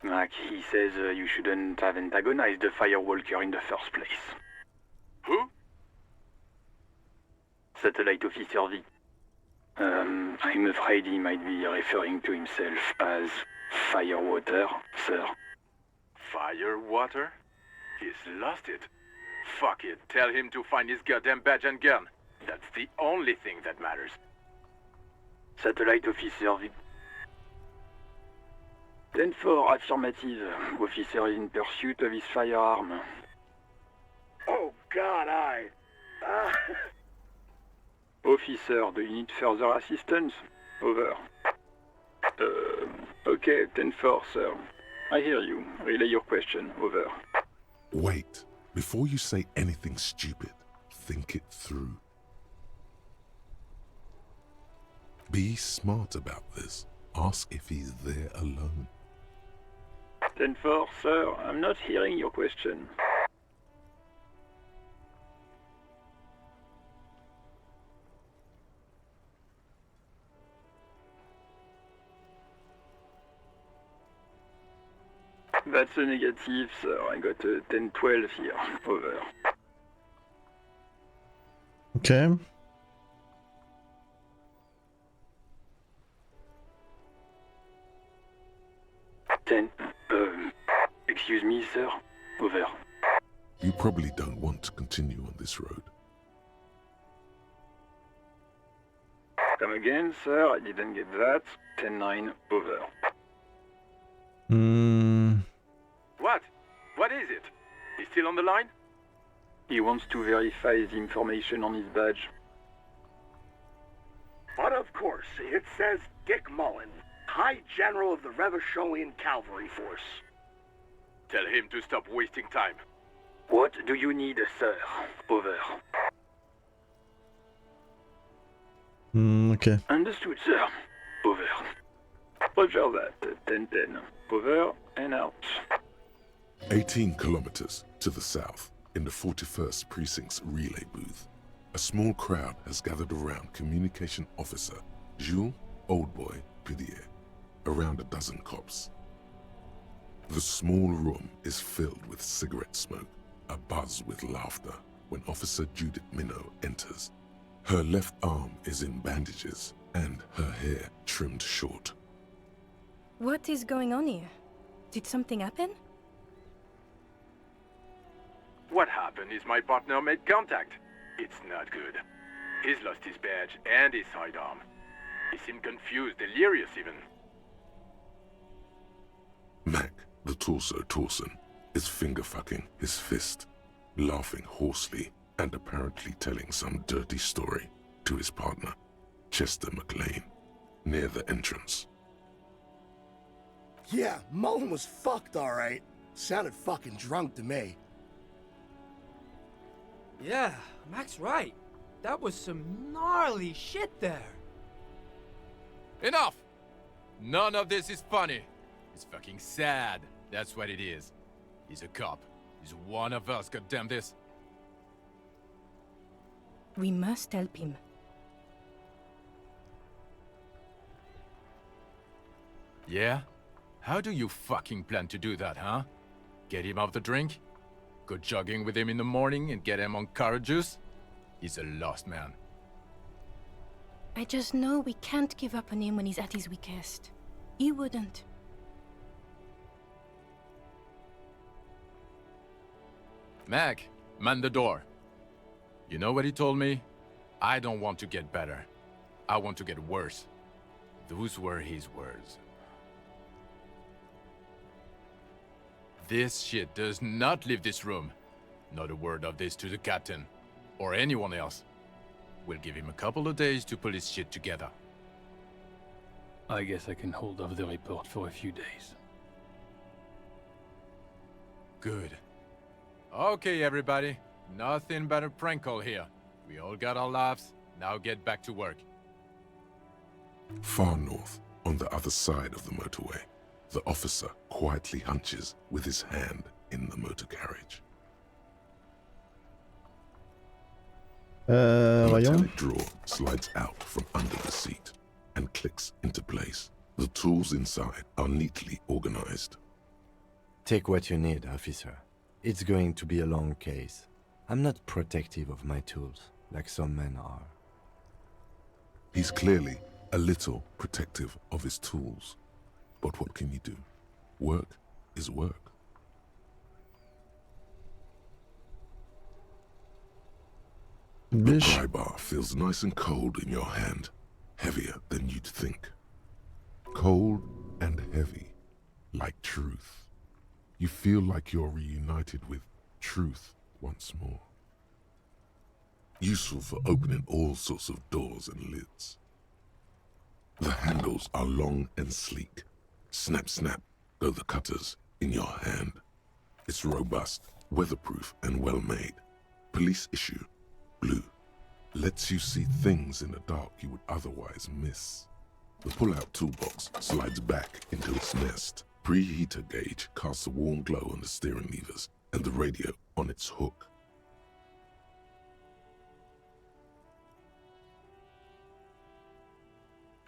Mac, he says you shouldn't have antagonized the Firewalker in the first place. Who? Satellite Officer V. I'm afraid he might be referring to himself as Firewater, sir. Firewater? He's lost it. Fuck it, tell him to find his goddamn badge and gun. That's the only thing that matters. Satellite Officer V. 10-4, affirmative. Officer is in pursuit of his firearm. Oh God, Officer, do you need further assistance? Over. Okay, 10-4, sir. I hear you. Relay your question. Over. Wait. Before you say anything stupid, think it through. Be smart about this. Ask if he's there alone. 10-4, sir. I'm not hearing your question. That's a negative, sir. I got a 10-12 here. Over. Okay. Excuse me, sir. Over. You probably don't want to continue on this road. Come again, sir. I didn't get that. 10-9. Over. What? What is it? He's still on the line? He wants to verify the information on his badge. But of course, it says Dick Mullen, High General of the Revacholian Cavalry Force. Tell him to stop wasting time. What do you need, sir? Over. Okay. Understood, sir. Over. Roger that. 10-10. Over and out. 18 kilometers to the south, in the 41st Precinct's relay booth, a small crowd has gathered around Communication Officer Jules Oldboy Pidier, around a dozen cops. The small room is filled with cigarette smoke, abuzz with laughter, when Officer Judith Minot enters. Her left arm is in bandages, and her hair trimmed short. What is going on here? Did something happen? What happened is my partner made contact. It's not good. He's lost his badge and his sidearm. He seemed confused, delirious even. Mac, the torso Torson, is finger-fucking his fist, laughing hoarsely and apparently telling some dirty story to his partner, Chester McLean, near the entrance. Yeah, Mullen was fucked, alright. Sounded fucking drunk to me. Yeah, Mac's right. That was some gnarly shit there. Enough! None of this is funny. It's fucking sad. That's what it is. He's a cop. He's one of us, goddamn this. We must help him. Yeah? How do you fucking plan to do that, huh? Get him off the drink? Go jogging with him in the morning and get him on carrot juice? He's a lost man. I just know we can't give up on him when he's at his weakest. He wouldn't. Mac, man the door. You know what he told me? I don't want to get better. I want to get worse. Those were his words. This shit does not leave this room. Not a word of this to the captain, or anyone else. We'll give him a couple of days to pull his shit together. I guess I can hold off the report for a few days. Good. Okay, everybody. Nothing but a prank call here. We all got our laughs. Now get back to work. Far north, on the other side of the motorway, the officer quietly hunches with his hand in the motor carriage. A Voyons. metallic drawer slides out from under the seat and clicks into place. The tools inside are neatly organized. Take what you need, officer. It's going to be a long case. I'm not protective of my tools, like some men are. He's clearly a little protective of his tools. But what can you do? Work is work. The pry bar feels nice and cold in your hand, heavier than you'd think. Cold and heavy, like truth. You feel like you're reunited with truth once more. Useful for opening all sorts of doors and lids. The handles are long and sleek. Snap, snap, go the cutters in your hand. It's robust, weatherproof, and well-made. Police issue, blue. Lets you see things in the dark you would otherwise miss. The pull-out toolbox slides back into its nest. Preheater gauge casts a warm glow on the steering levers and the radio on its hook.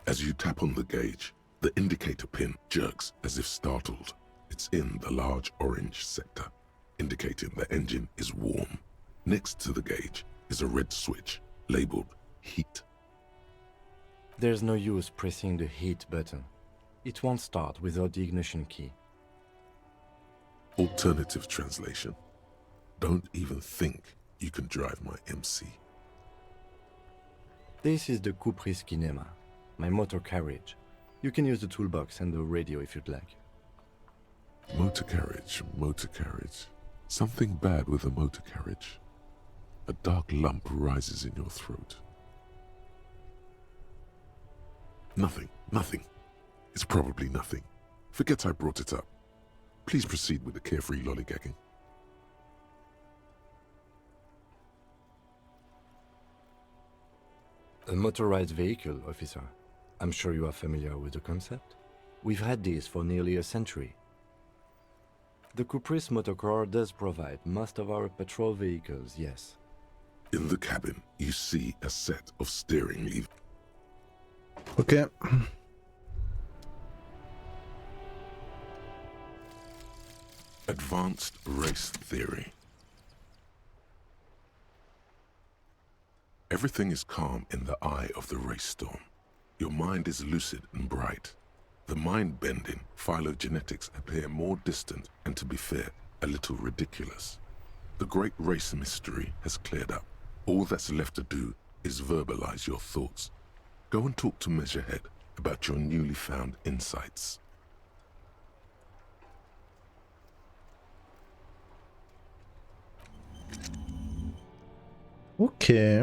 As you tap on the gauge, the indicator pin jerks as if startled. It's in the large orange sector, indicating the engine is warm. Next to the gauge is a red switch labeled heat. There's no use pressing the heat button. It won't start without the ignition key. Alternative translation. Don't even think you can drive my MC. This is the coupé cinema, my motor carriage. You can use the toolbox and the radio if you'd like. Motor carriage, motor carriage. Something bad with a motor carriage. A dark lump rises in your throat. Nothing, nothing. It's probably nothing. Forget I brought it up. Please proceed with the carefree lollygagging. A motorized vehicle, officer. I'm sure you are familiar with the concept. We've had these for nearly a century. The Caprice motorcar does provide most of our patrol vehicles, yes. In the cabin, you see a set of steering levers. Okay. Advanced race theory. Everything is calm in the eye of the race storm. Your mind is lucid and bright. The mind-bending phylogenetics appear more distant and, to be fair, a little ridiculous. The great race mystery has cleared up. All that's left to do is verbalize your thoughts. Go and talk to Measurehead about your newly found insights. Ok.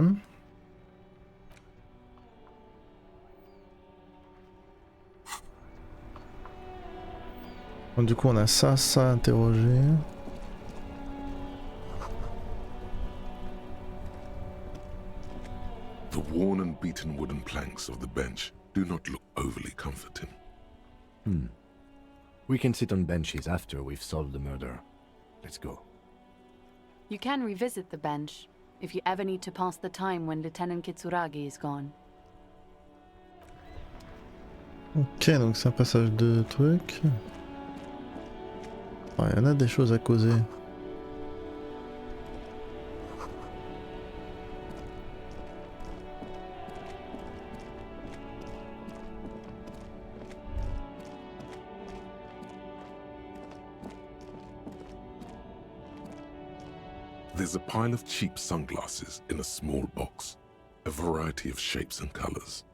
Bon, du coup on a ça à interroger. The worn and beaten wooden planks of the bench do not look overly comforting. We can sit on benches after we've solved the murder. Let's go. You can revisit the bench if you ever need to pass the time when Lieutenant Kitsuragi is gone. Ok, donc c'est un passage de trucs. Il y en a des choses à causer. There's a pile of cheap sunglasses in a small box, a variety of shapes and colors.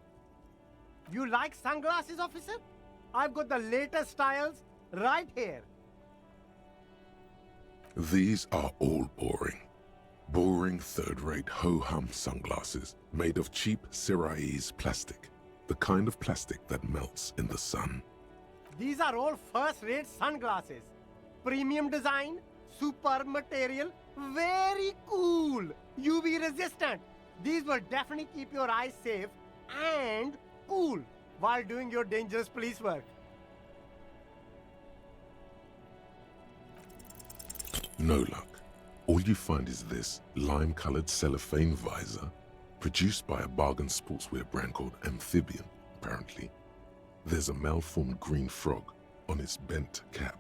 You like sunglasses, officer? I've got the latest styles right here. These are all boring. Boring third-rate ho-hum sunglasses made of cheap Syrahese plastic, the kind of plastic that melts in the sun. These are all first-rate sunglasses. Premium design, superb material, very cool. UV resistant. These will definitely keep your eyes safe and cool while doing your dangerous police work. No luck. All you find is this lime-colored cellophane visor, produced by a bargain sportswear brand called Amphibian, apparently. There's a malformed green frog on its bent cap.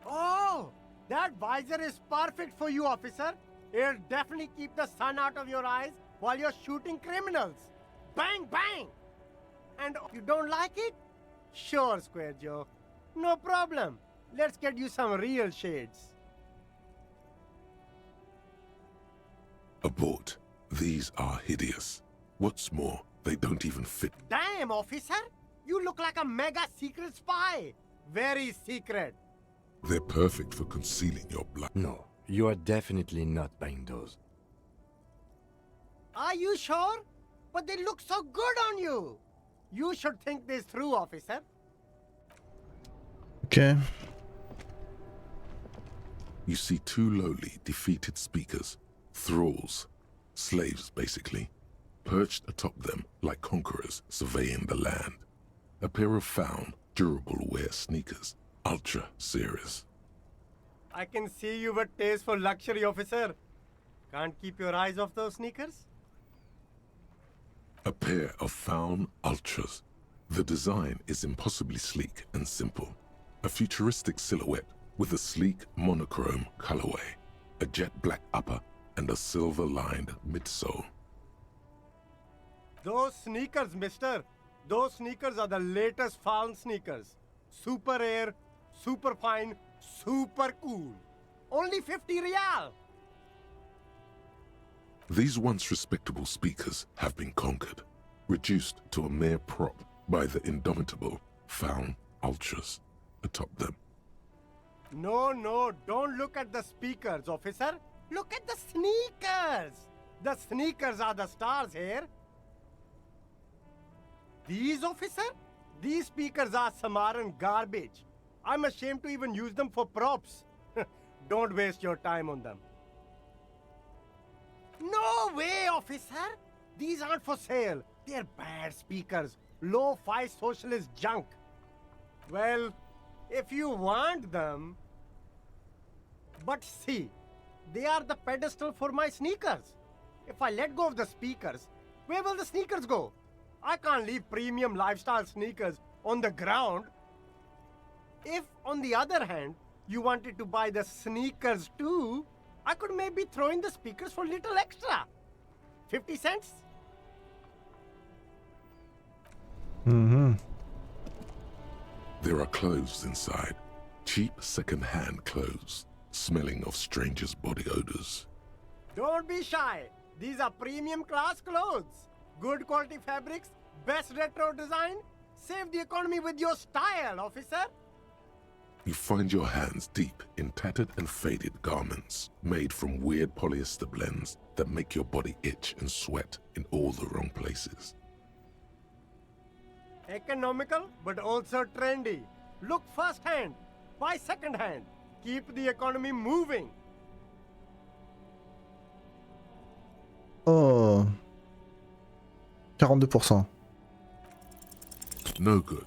Oh, that visor is perfect for you, officer. It'll definitely keep the sun out of your eyes while you're shooting criminals. Bang, bang! And you don't like it? Sure, Square Joe. No problem. Let's get you some real shades. Abort. These are hideous. What's more, they don't even fit. Damn, officer! You look like a mega secret spy. Very secret. They're perfect for concealing your blood. No, you are definitely not buying those. Are you sure? But they look so good on you. You should think this through, officer. Ok. You see two lowly, defeated speakers, thralls, slaves basically, perched atop them like conquerors surveying the land. A pair of found, durable wear sneakers, ultra series. I can see you with taste for luxury, officer. Can't keep your eyes off those sneakers? A pair of found ultras. The design is impossibly sleek and simple. A futuristic silhouette with a sleek monochrome colorway, a jet black upper, and a silver-lined midsole. Those sneakers, mister. Those sneakers are the latest found sneakers. Super air, super fine, super cool. Only 50 real. These once respectable speakers have been conquered, reduced to a mere prop by the indomitable found ultras atop them. No, don't look at the speakers, officer. Look at the sneakers. The sneakers are the stars here. These, officer? These speakers are Samaran garbage. I'm ashamed to even use them for props. Don't waste your time on them. No way, officer! These aren't for sale. They're bad speakers. Low-fi socialist junk. Well, if you want them... But see, they are the pedestal for my sneakers. If I let go of the speakers, where will the sneakers go? I can't leave premium lifestyle sneakers on the ground. If, on the other hand, you wanted to buy the sneakers too, I could maybe throw in the speakers for little extra. 50 cents? Mhm. There are clothes inside. Cheap second-hand clothes, smelling of strangers' body odors. Don't be shy. These are premium class clothes. Good quality fabrics, best retro design. Save the economy with your style, officer. You find your hands deep in tattered and faded garments made from weird polyester blends that make your body itch and sweat in all the wrong places. Economical, but also trendy. Look first-hand, buy second-hand. Keep the economy moving. Oh. 42%. No good.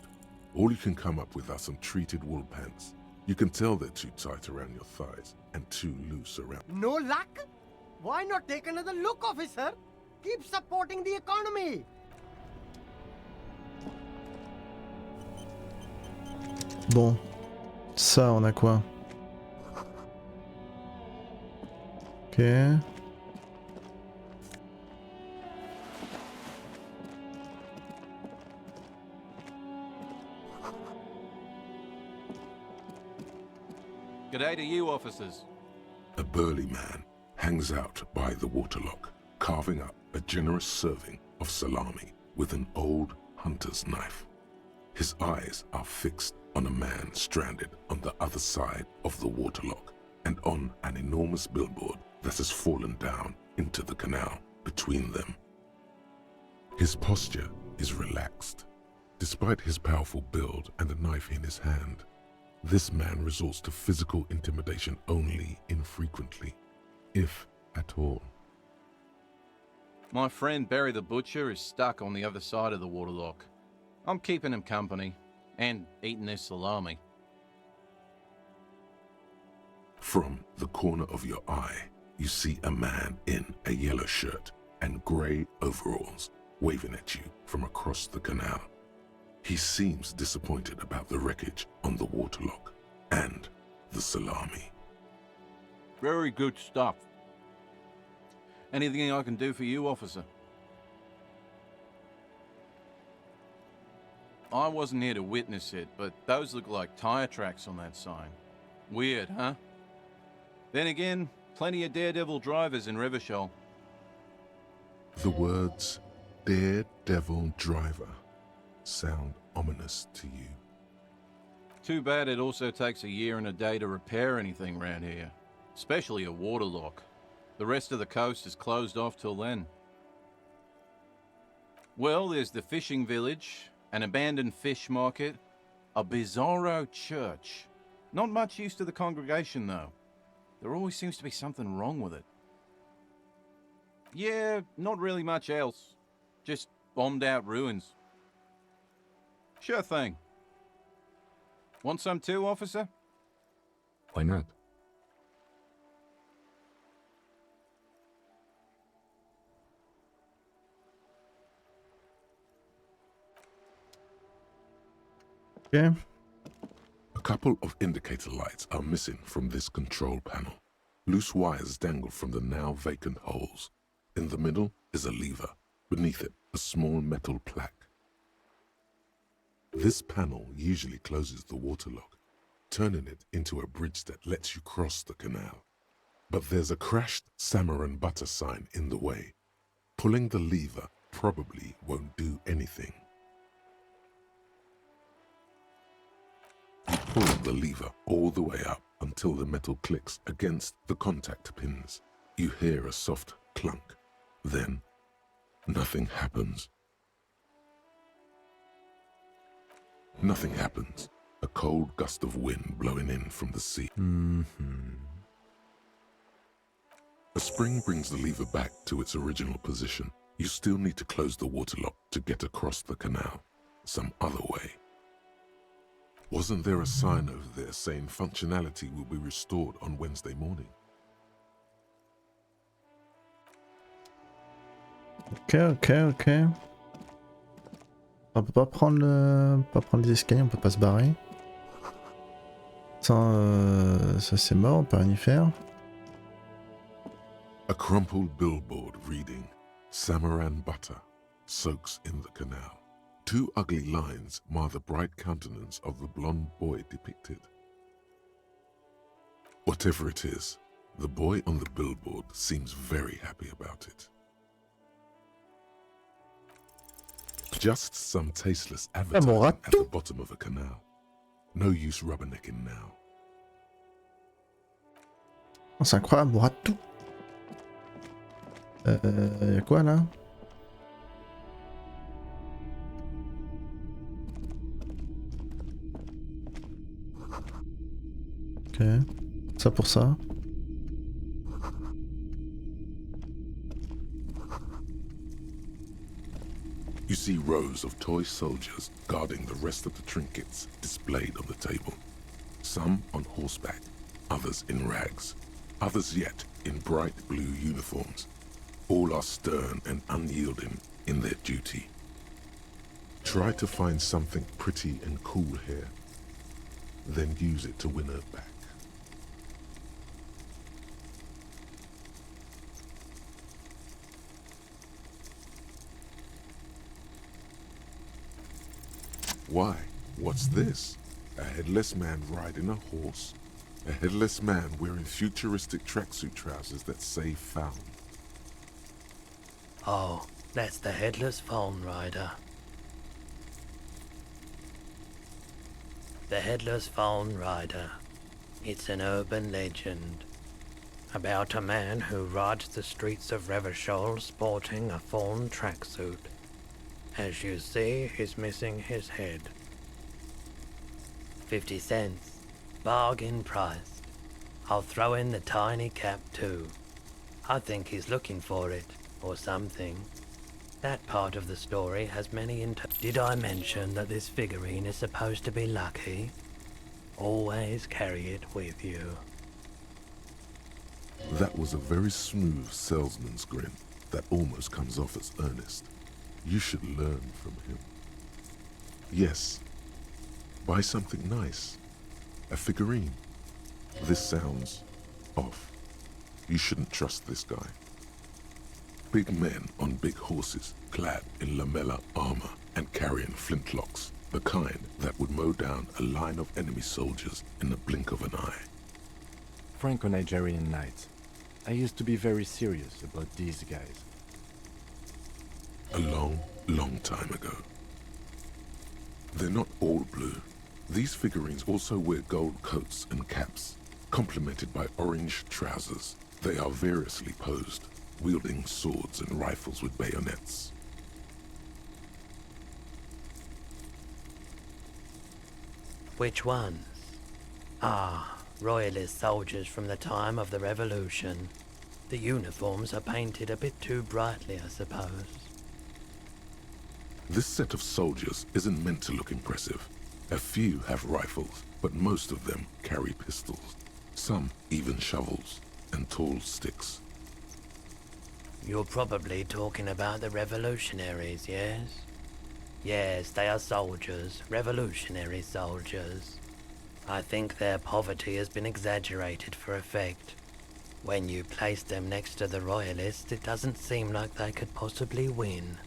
All you can come up with are some treated wool pants. You can tell they're too tight around your thighs and too loose around. No luck? Why not take another look, officer? Keep supporting the economy. Bon. Ça, on a quoi? Ok. G'day to you, officers. A burly man hangs out by the waterlock, carving up a generous serving of salami with an old hunter's knife. His eyes are fixed on a man stranded on the other side of the waterlock and on an enormous billboard that has fallen down into the canal between them. His posture is relaxed. Despite his powerful build and a knife in his hand, this man resorts to physical intimidation only infrequently, if at all. My friend Barry the Butcher is stuck on the other side of the waterlock. I'm keeping him company and eating his salami. From the corner of your eye, you see a man in a yellow shirt and grey overalls waving at you from across the canal. He seems disappointed about the wreckage on the waterlock and the salami. Very good stuff. Anything I can do for you, officer? I wasn't here to witness it, but those look like tire tracks on that sign. Weird, huh? Then again, plenty of daredevil drivers in Revachol. The words daredevil driver sound ominous to you. Too bad it also takes a year and a day to repair anything around here, especially a waterlock. The rest of the coast is closed off till then. Well, there's the fishing village, an abandoned fish market, a bizarro church. Not much use to the congregation, though. There always seems to be something wrong with it. Yeah, not really much else. Just bombed out ruins. Sure thing. Want some too, officer? Why not? Okay. A couple of indicator lights are missing from this control panel. Loose wires dangle from the now vacant holes. In the middle is a lever. Beneath it, a small metal plaque. This panel usually closes the waterlock, turning it into a bridge that lets you cross the canal. But there's a crashed salmon and butter sign in the way. Pulling the lever probably won't do anything. You pull the lever all the way up until the metal clicks against the contact pins. You hear a soft clunk. Then, nothing happens. Nothing happens. A cold gust of wind blowing in from the sea. A spring brings the lever back to its original position. You still need to close the waterlock to get across the canal. Some other way. Wasn't there a sign over there saying functionality will be restored on Wednesday morning? Ok. On peut pas prendre les escaliers, on peut pas se barrer. Ça c'est mort, on peut rien y faire. A crumpled billboard reading, Samaran butter soaks in the canal. Two ugly lines mar the bright countenance of the blonde boy depicted. Whatever it is, the boy on the billboard seems very happy about it. Just some tasteless advertising at the bottom of a canal. No use rubbernecking now. Oh, c'est incroyable, on rate tout. Y'a quoi là? Ok, ça pour ça. You see rows of toy soldiers guarding the rest of the trinkets displayed on the table. Some on horseback, others in rags, others yet in bright blue uniforms. All are stern and unyielding in their duty. Try to find something pretty and cool here, then use it to win her back. Why? What's this? A headless man riding a horse? A headless man wearing futuristic tracksuit trousers that say found? Oh, that's the headless phone rider. The headless phone rider. It's an urban legend about a man who rides the streets of Revachol sporting a fawn tracksuit. As you see, he's missing his head. 50 cents. Bargain price. I'll throw in the tiny cap too. I think he's looking for it, or something. That part of the story has many Did I mention that this figurine is supposed to be lucky? Always carry it with you. That was a very smooth salesman's grin that almost comes off as earnest. You should learn from him. Yes, buy something nice. A figurine. This sounds off. You shouldn't trust this guy. Big men on big horses, clad in lamella armor and carrying flintlocks, the kind that would mow down a line of enemy soldiers in the blink of an eye. Franco-Nigerian knights. I used to be very serious about these guys. A long, long time ago. They're not all blue. These figurines also wear gold coats and caps, complemented by orange trousers. They are variously posed, wielding swords and rifles with bayonets. Which ones? Ah, royalist soldiers from the time of the Revolution. The uniforms are painted a bit too brightly, I suppose. This set of soldiers isn't meant to look impressive. A few have rifles, but most of them carry pistols. Some even shovels and tall sticks. You're probably talking about the revolutionaries, yes? Yes, they are soldiers, revolutionary soldiers. I think their poverty has been exaggerated for effect. When you place them next to the royalists, it doesn't seem like they could possibly win.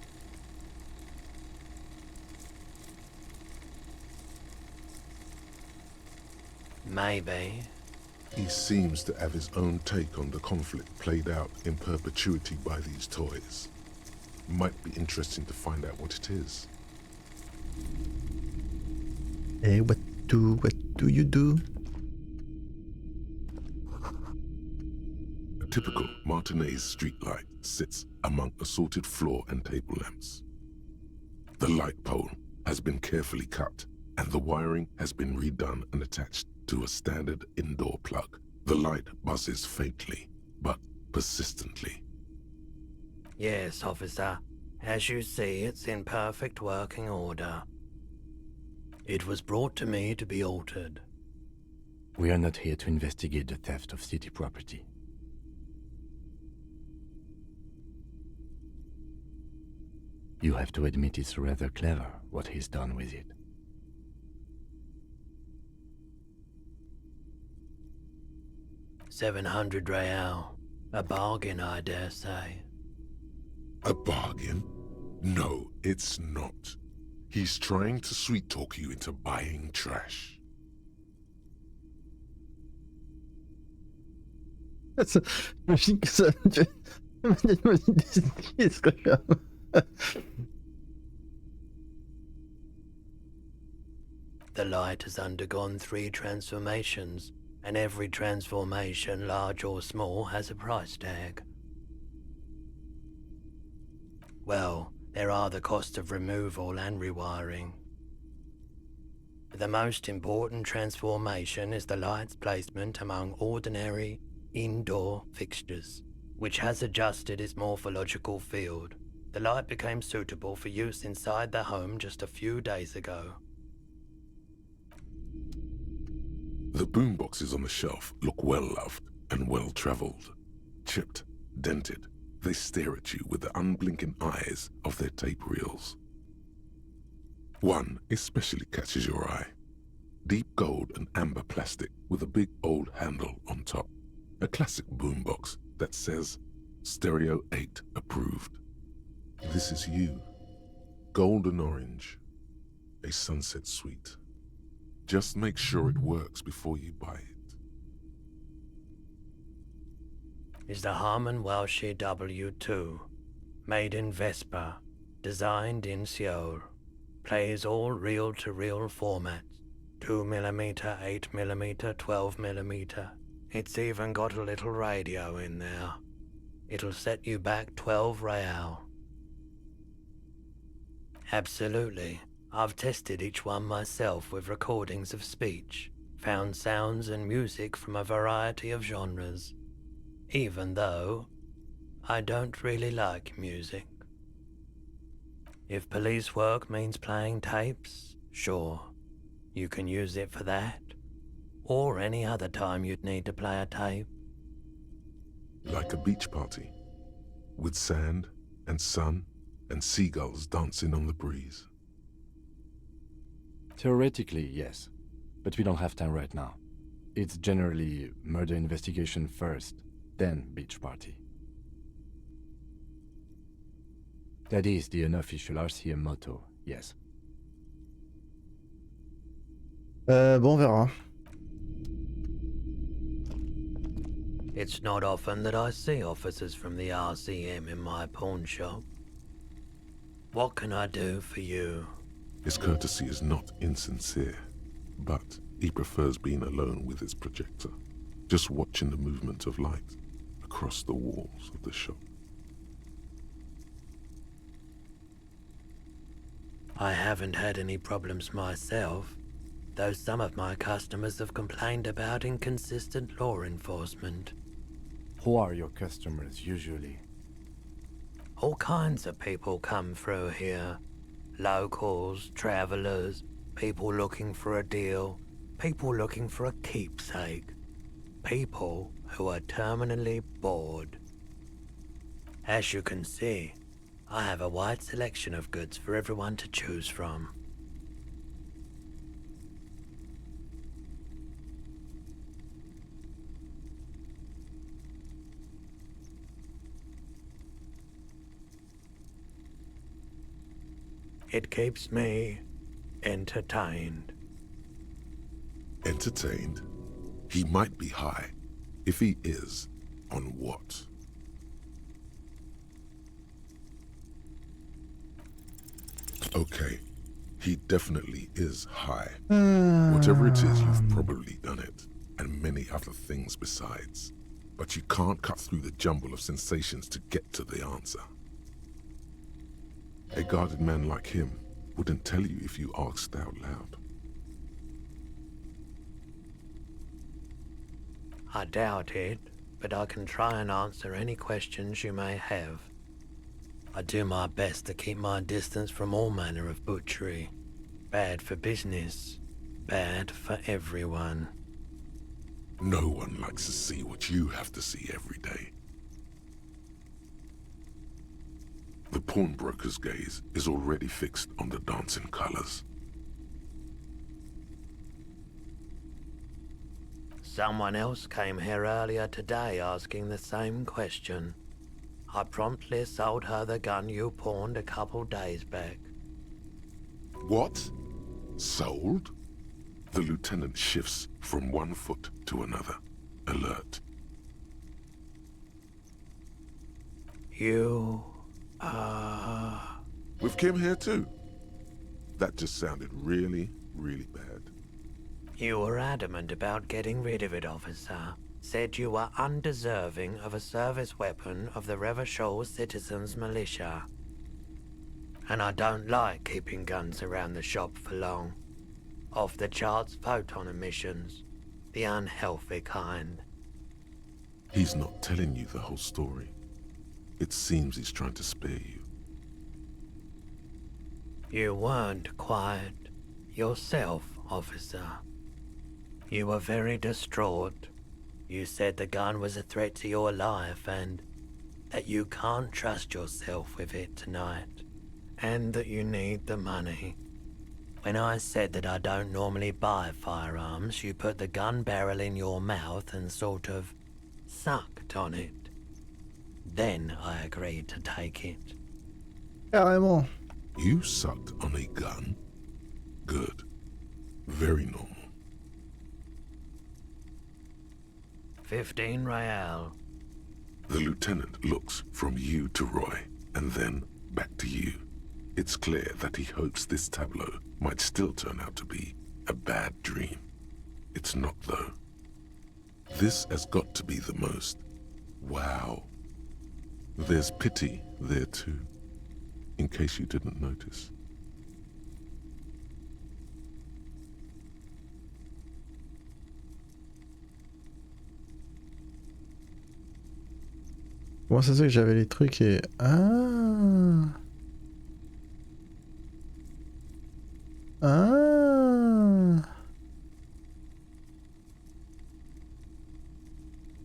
Maybe. He seems to have his own take on the conflict played out in perpetuity by these toys. Might be interesting to find out what it is. Hey, what do you do? A typical Martinez streetlight sits among assorted floor and table lamps. The light pole has been carefully cut, and the wiring has been redone and attached to a standard indoor plug. The light buzzes faintly, but persistently. Yes, officer. As you see, it's in perfect working order. It was brought to me to be altered. We are not here to investigate the theft of city property. You have to admit it's rather clever what he's done with it. $700 real. A bargain, I dare say. A bargain? No, it's not. He's trying to sweet-talk you into buying trash. J'imagine que ça ce que The light has undergone 3 transformations, and every transformation, large or small, has a price tag. Well, there are the costs of removal and rewiring. The most important transformation is the light's placement among ordinary indoor fixtures, which has adjusted its morphological field. The light became suitable for use inside the home just a few days ago. The boomboxes on the shelf look well-loved and well-traveled. Chipped, dented, they stare at you with the unblinking eyes of their tape reels. One especially catches your eye. Deep gold and amber plastic with a big old handle on top. A classic boombox that says, Stereo 8 approved. This is you. Golden orange. A sunset suite. Just make sure it works before you buy it. Is the Harman Welshie W2, made in Vespa, designed in Seoul, plays all reel-to-reel formats, 2mm, 8mm, 12mm. It's even got a little radio in there. It'll set you back 12 real. Absolutely. I've tested each one myself with recordings of speech, found sounds and music from a variety of genres, even though I don't really like music. If police work means playing tapes, sure, you can use it for that, or any other time you'd need to play a tape. Like a beach party, with sand and sun and seagulls dancing on the breeze. Theoretically, yes, but we don't have time right now. It's generally murder investigation first, then beach party. That is the unofficial RCM motto, yes. Bon, on verra. It's not often that I see officers from the RCM in my pawn shop. What can I do for you? His courtesy is not insincere, but he prefers being alone with his projector, just watching the movement of light across the walls of the shop. I haven't had any problems myself, though some of my customers have complained about inconsistent law enforcement. Who are your customers usually? All kinds of people come through here. Locals, travelers, people looking for a deal, people looking for a keepsake, people who are terminally bored. As you can see, I have a wide selection of goods for everyone to choose from. It keeps me entertained. Entertained? He might be high. If he is, on what? Okay, he definitely is high. Whatever it is, you've probably done it, and many other things besides. But you can't cut through the jumble of sensations to get to the answer. A guarded man like him wouldn't tell you if you asked out loud. I doubt it, but I can try and answer any questions you may have. I do my best to keep my distance from all manner of butchery. Bad for business, bad for everyone. No one likes to see what you have to see every day. The pawnbroker's gaze is already fixed on the dancing colors. Someone else came here earlier today asking the same question. I promptly sold her the gun you pawned a couple days back. What? Sold? The lieutenant shifts from one foot to another, alert. You... With Kim here too? That just sounded really, really bad. You were adamant about getting rid of it, officer. Said you were undeserving of a service weapon of the Réseaux Citizens Militia. And I don't like keeping guns around the shop for long. Off the charts photon emissions. The unhealthy kind. He's not telling you the whole story. It seems he's trying to spare you. You weren't quiet yourself, officer. You were very distraught. You said the gun was a threat to your life and that you can't trust yourself with it tonight, and that you need the money. When I said that I don't normally buy firearms, you put the gun barrel in your mouth and sort of sucked on it. Then I agreed to take it. Carrément. You sucked on a gun? Good. Very normal. 15 real. The lieutenant looks from you to Roy, and then back to you. It's clear that he hopes this tableau might still turn out to be a bad dream. It's not, though. This has got to be the most. Wow. There's pity there too, in case you didn't notice. Comment ça se fait que j'avais les trucs et... Ah. Ah.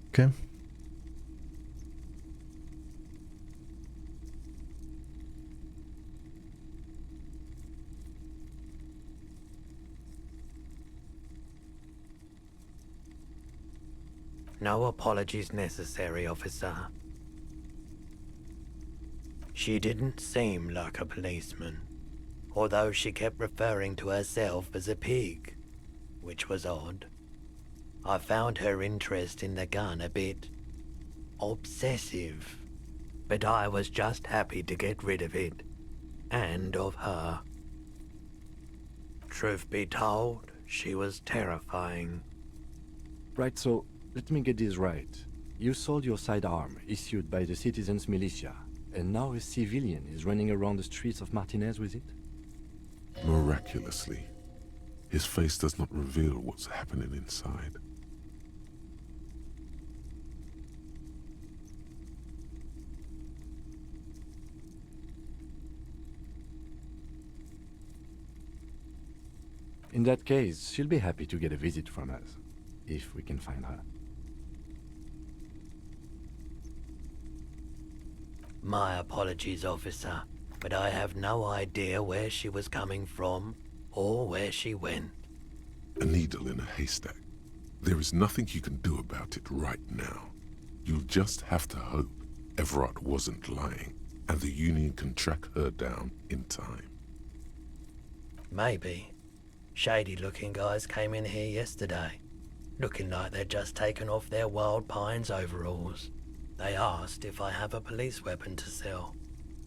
Ok. No apologies necessary, officer. She didn't seem like a policeman, although she kept referring to herself as a pig, which was odd. I found her interest in the gun a bit obsessive, but I was just happy to get rid of it, and of her. Truth be told, she was terrifying. Right, so let me get this right. You sold your sidearm, issued by the citizens' militia, and now a civilian is running around the streets of Martinez with it? Miraculously, his face does not reveal what's happening inside. In that case, she'll be happy to get a visit from us, if we can find her. My apologies, officer, but I have no idea where she was coming from or where she went. A needle in a haystack. There is nothing you can do about it right now. You'll just have to hope Everett wasn't lying, and the Union can track her down in time. Maybe. Shady-looking guys came in here yesterday, looking like they'd just taken off their Wild Pines overalls. They asked if I have a police weapon to sell.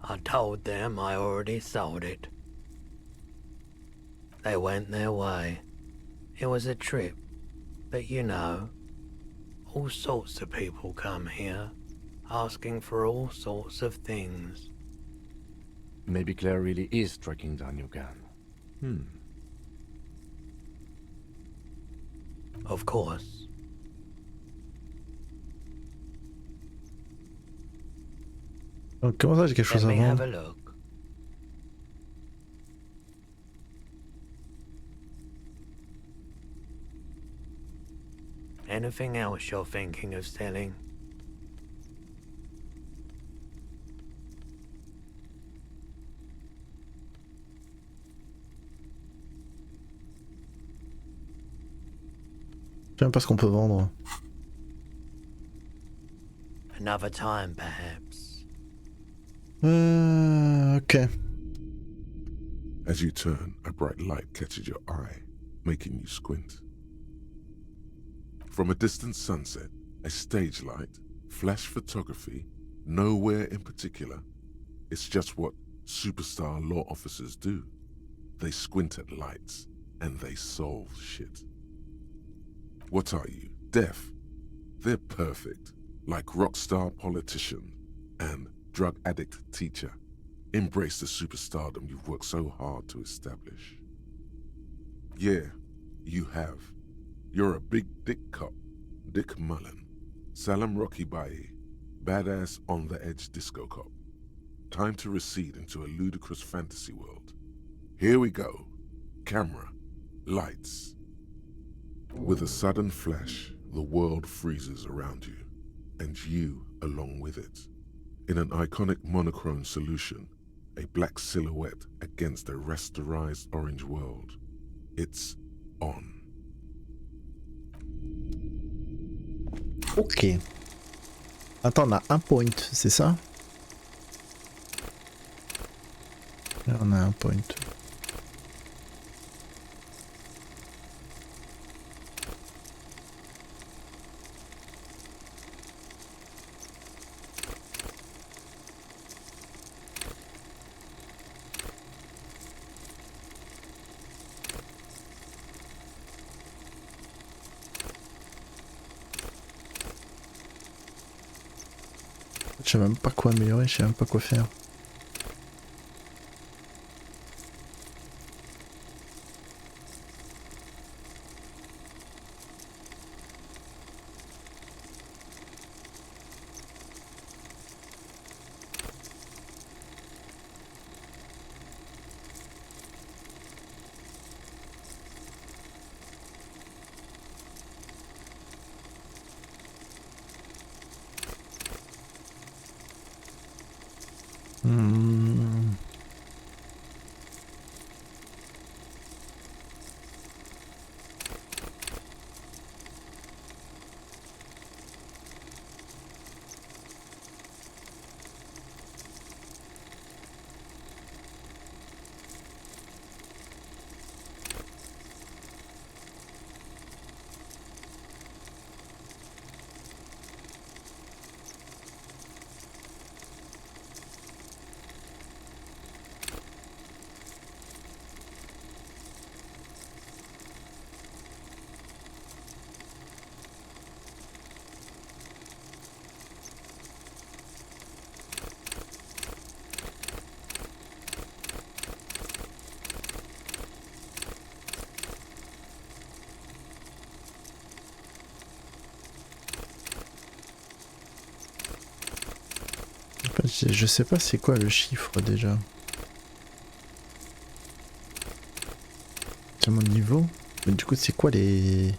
I told them I already sold it. They went their way. It was a trip, but you know, all sorts of people come here, asking for all sorts of things. Maybe Claire really is tracking down your gun. Of course. Donc, comment ça, j'ai quelque chose à Let me have vendre? a look. Anything else you're thinking of selling? Je sais même pas ce qu'on peut vendre. Another time, perhaps. Ok. As you turn, a bright light catches your eye, making you squint. From a distant sunset, a stage light, flash photography, nowhere in particular. It's just what superstar law officers do. They squint at lights, and they solve shit. What are you, deaf? They're perfect, like rock star politician and drug addict teacher. Embrace the superstardom you've worked so hard to establish. Yeah, you have. You're a big dick cop, Dick Mullen, Salam Rocky Bayi, badass on-the-edge disco cop. Time to recede into a ludicrous fantasy world. Here we go. Camera, lights. With a sudden flash, the world freezes around you, and you along with it. In an iconic monochrome solution, a black silhouette against a rasterized orange world. It's on. Ok. Attends, on a un point, c'est ça? Là, on a un point. Je sais même pas quoi améliorer, je sais même pas quoi faire. Je sais pas c'est quoi le chiffre déjà. C'est mon niveau. Mais du coup c'est quoi les...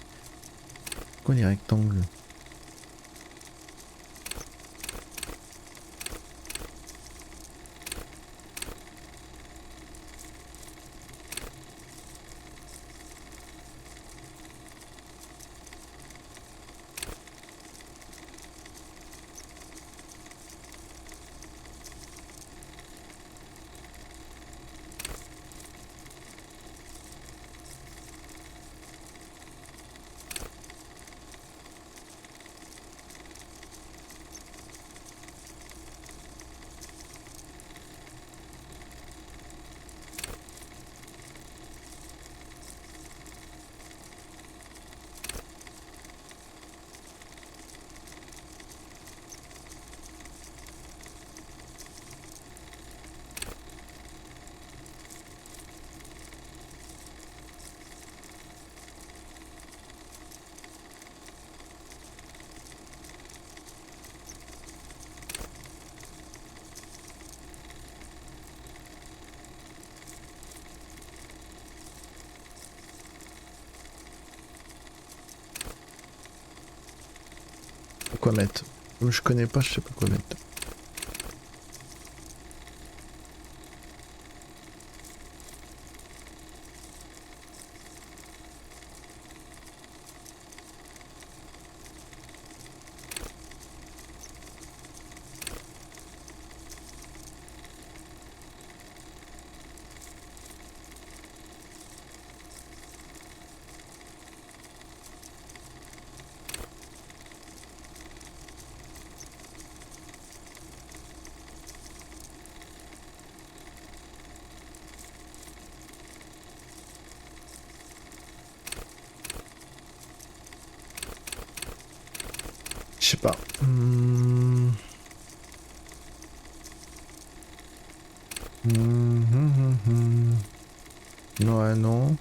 Quoi les rectangles? Quoi mettre? Comme je connais pas, je sais pas quoi mettre. Je sais pas. Ouais, non.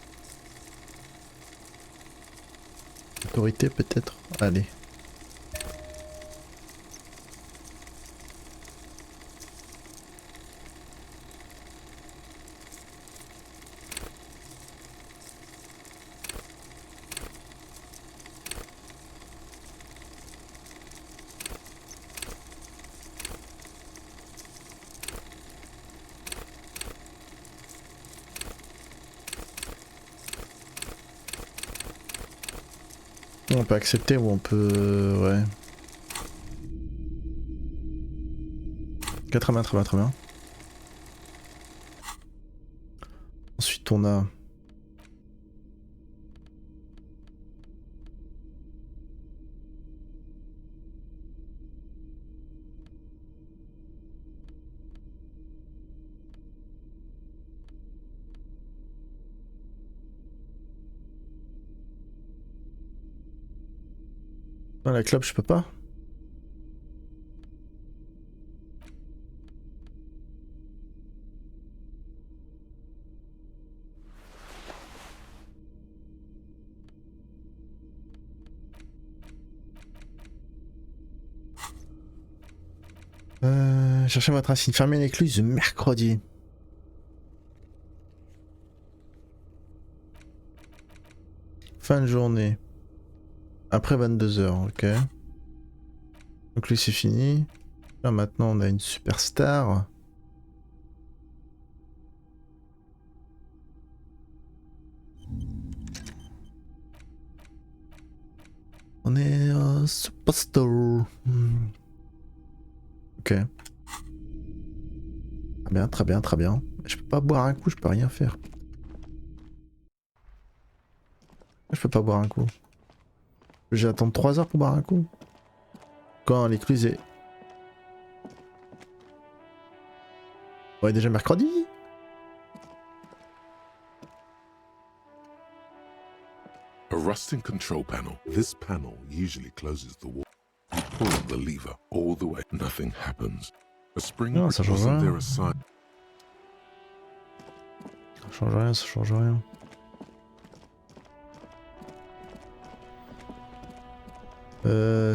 Autorité peut-être. Allez. On peut accepter ou on peut... ouais. Très bien, très bien, très bien. Ensuite on a... Dans la clope je peux pas. Cherchez votre insigne fermée l'écluse mercredi. Fin de journée. Après 22 h, ok. Donc lui c'est fini. Là maintenant on a une superstar. On est superstar. Ok. Très bien, très bien, très bien. Je peux pas boire un coup, je peux rien faire. Je peux pas boire un coup. Je vais attendre 3 heures pour boire un coup. Quand l'écluse est... On est déjà mercredi. A rusting control panel. This panel usually closes the wall. You pull the lever all the way. Nothing happens. A spring Non, ça change wasn't rien. there a sign? Ça change rien, ça change rien.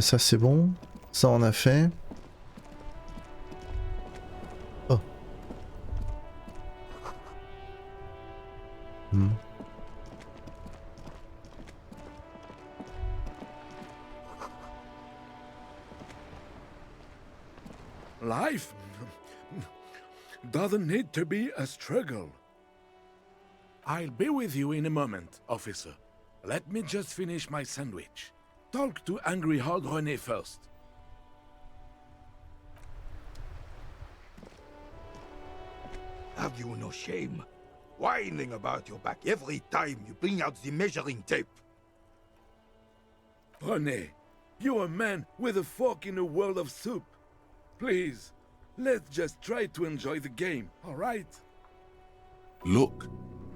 Ça c'est bon. Ça on a fait. Life doesn't need to be a struggle. I'll be with you in a moment, officer. Let me just finish my sandwich. Talk to angry old René first. Have you no shame? Whining about your back every time you bring out the measuring tape. René, you're a man with a fork in a world of soup. Please, let's just try to enjoy the game, all right? Look,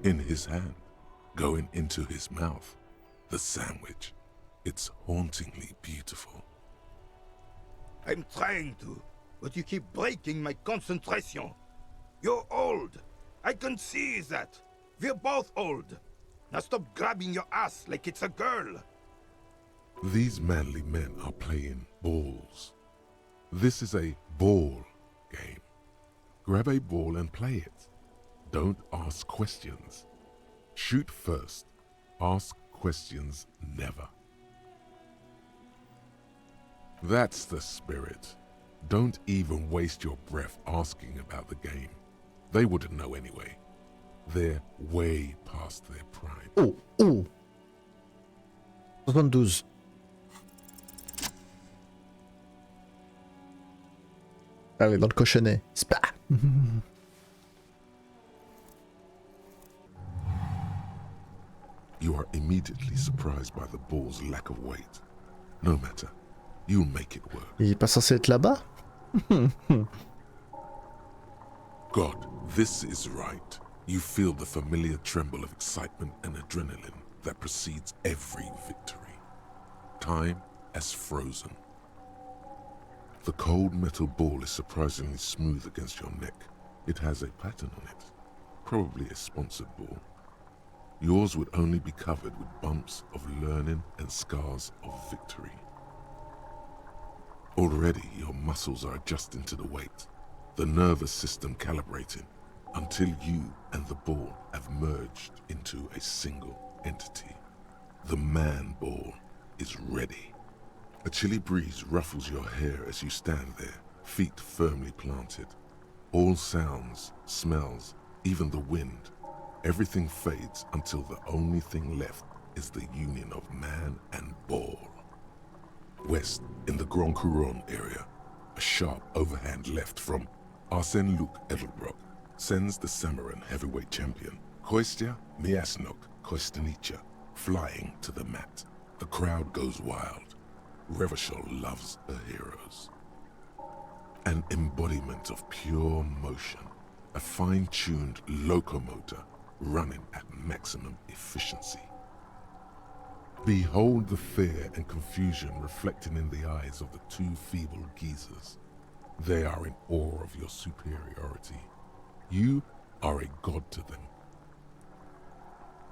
in his hand, going into his mouth, the sandwich. It's hauntingly beautiful. I'm trying to, but you keep breaking my concentration. You're old. I can see that. We're both old. Now stop grabbing your ass like it's a girl. These manly men are playing balls. This is a ball game. Grab a ball and play it. Don't ask questions. Shoot first. Ask questions never. That's the spirit. Don't even waste your breath asking about the game. They wouldn't know anyway. They're way past their prime. Oh, oh 72. Allez, dans le cochonnet. Spa. You are immediately surprised by the ball's lack of weight. No matter, you'll make it work. Il est pas censé être là-bas? God, this is right. You feel the familiar tremble of excitement and adrenaline that precedes every victory. Time has frozen. The cold metal ball is surprisingly smooth against your neck. It has a pattern on it, probably a sponsored ball. Yours would only be covered with bumps of learning and scars of victory. Already your muscles are adjusting to the weight, the nervous system calibrating, until you and the ball have merged into a single entity. The man ball is ready. A chilly breeze ruffles your hair as you stand there, feet firmly planted. All sounds, smells, even the wind, everything fades until the only thing left is the union of man and ball. West, in the Grand Couronne area, a sharp overhand left from Arsène-Luc Edelbrock sends the Samarin heavyweight champion, Kostya Miasnok Kostanica, flying to the mat. The crowd goes wild. Revachol loves her heroes. An embodiment of pure motion, a fine-tuned locomotor running at maximum efficiency. Behold the fear and confusion reflecting in the eyes of the two feeble geezers. They are in awe of your superiority. You are a god to them.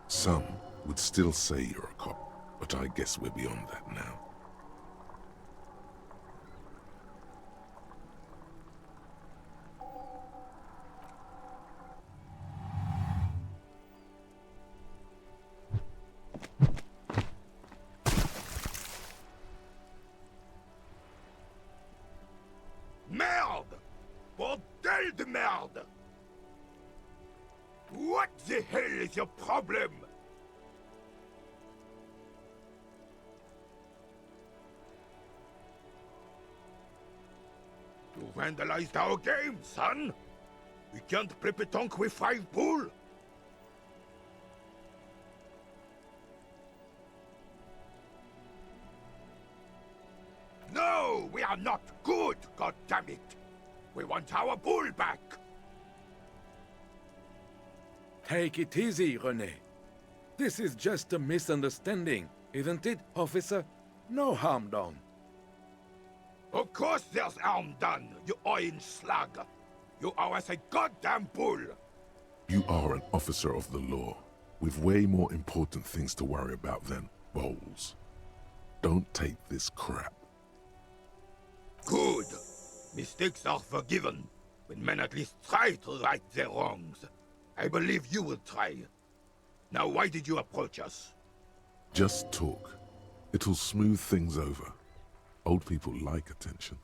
Some would still say you're a cop, but I guess we're beyond that now. Merde! Bordel de merde! What the hell is your problem? You vandalized our game, son! We can't play pétanque with 5 bull! No, we are not good, goddammit! We want our bull back! Take it easy, René. This is just a misunderstanding, isn't it, officer? No harm done. Of course there's harm done, you orange slug! You owe us a goddamn bull! You are an officer of the law, with way more important things to worry about than bowls. Don't take this crap. Good. Mistakes are forgiven, when men at least try to right their wrongs. I believe you will try. Now why did you approach us? Just talk. It'll smooth things over. Old people like attention.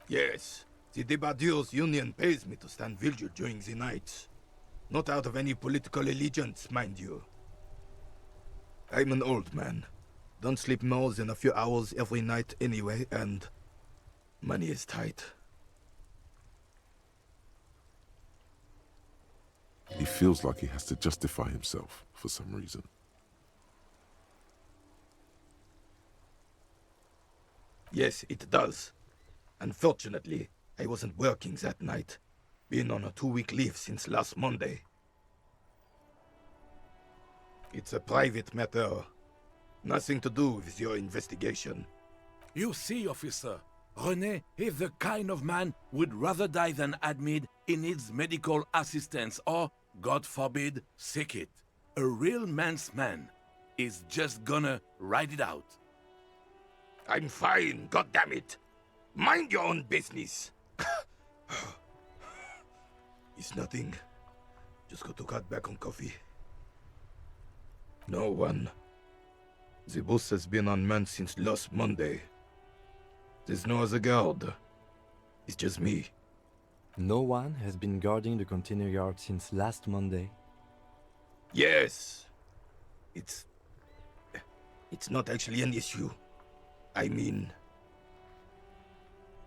Yes, the Debardeurs Union pays me to stand vigil during the nights. Not out of any political allegiance, mind you. I'm an old man. Don't sleep more than a few hours every night anyway, and money is tight. He feels like he has to justify himself for some reason. Yes, it does. Unfortunately, I wasn't working that night. Been on a 2-week leave since last Monday. It's a private matter. Nothing to do with your investigation. You see, officer, René is the kind of man would rather die than admit he needs medical assistance or, God forbid, sick it. A real man's man is just gonna ride it out. I'm fine, goddammit. Mind your own business. It's nothing. Just got to cut back on coffee. No one. The bus has been unmanned since last Monday. There's no other guard. It's just me. No one has been guarding the container yard since last Monday. Yes. It's not actually an issue. I mean...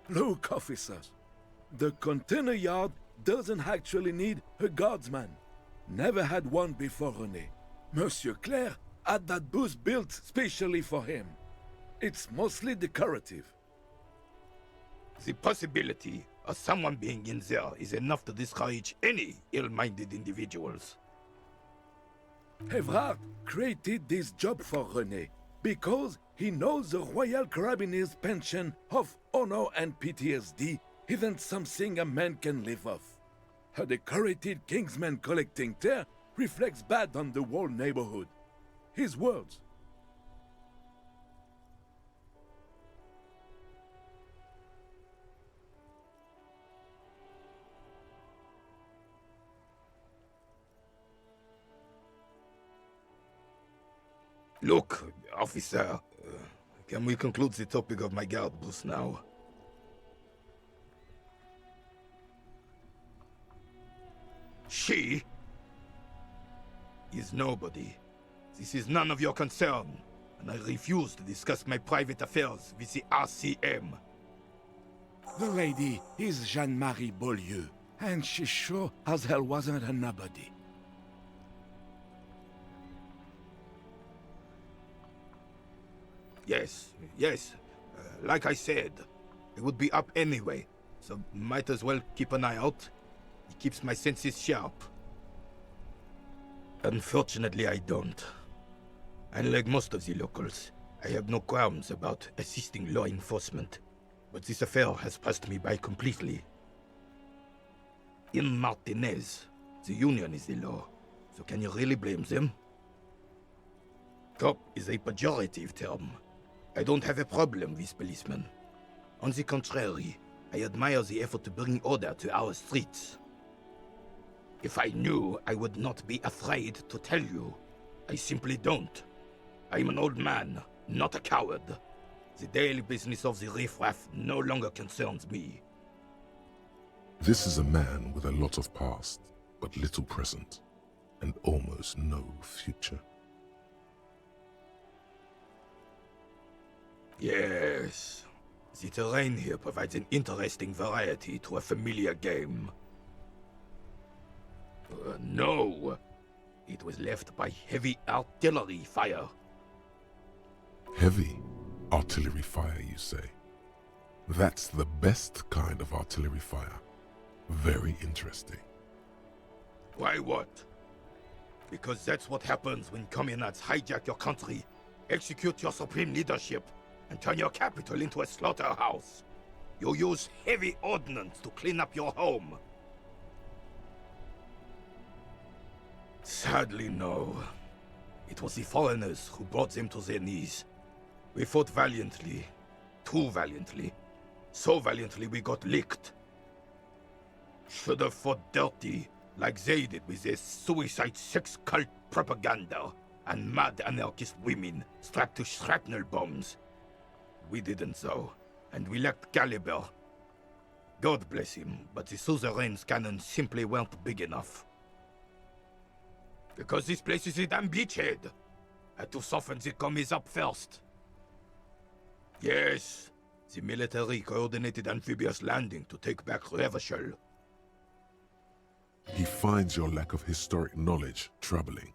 Look, officers. The container yard doesn't actually need a guardsman. Never had one before René. Monsieur Claire had that booth built specially for him. It's mostly decorative. The possibility of someone being in there is enough to discourage any ill-minded individuals. Evrard created this job for René because he knows the Royal Carabiniers' pension of honor and PTSD isn't something a man can live off. A decorated Kingsman collecting tear reflects bad on the whole neighborhood. His words. Look, officer, can we conclude the topic of my guard booth now? She is nobody. This is none of your concern, and I refuse to discuss my private affairs with the RCM. The lady is Jeanne-Marie Beaulieu, and she sure as hell wasn't a nobody. Yes, like I said, I would be up anyway, so might as well keep an eye out. It keeps my senses sharp. Unfortunately, I don't. Unlike most of the locals, I have no qualms about assisting law enforcement, but this affair has passed me by completely. In Martinez, the Union is the law, so can you really blame them? Cop is a pejorative term. I don't have a problem with policemen. On the contrary, I admire the effort to bring order to our streets. If I knew, I would not be afraid to tell you. I simply don't. I'm an old man, not a coward. The daily business of the riffraff no longer concerns me. This is a man with a lot of past, but little present, and almost no future. Yes. The terrain here provides an interesting variety to a familiar game. No. It was left by heavy artillery fire. Heavy artillery fire, you say? That's the best kind of artillery fire. Very interesting. Why what? Because that's what happens when communards hijack your country, execute your supreme leadership, and turn your capital into a slaughterhouse. You use heavy ordnance to clean up your home. Sadly, no. It was the foreigners who brought them to their knees. We fought valiantly. Too valiantly. So valiantly we got licked. Should have fought dirty, like they did with their suicide sex cult propaganda and mad anarchist women strapped to shrapnel bombs. We didn't though, and we lacked caliber. God bless him, but the suzerain's cannons simply weren't big enough. Because this place is a damn beachhead. Had to soften the commies up first. Yes, the military coordinated amphibious landing to take back Revachol. He finds your lack of historic knowledge troubling,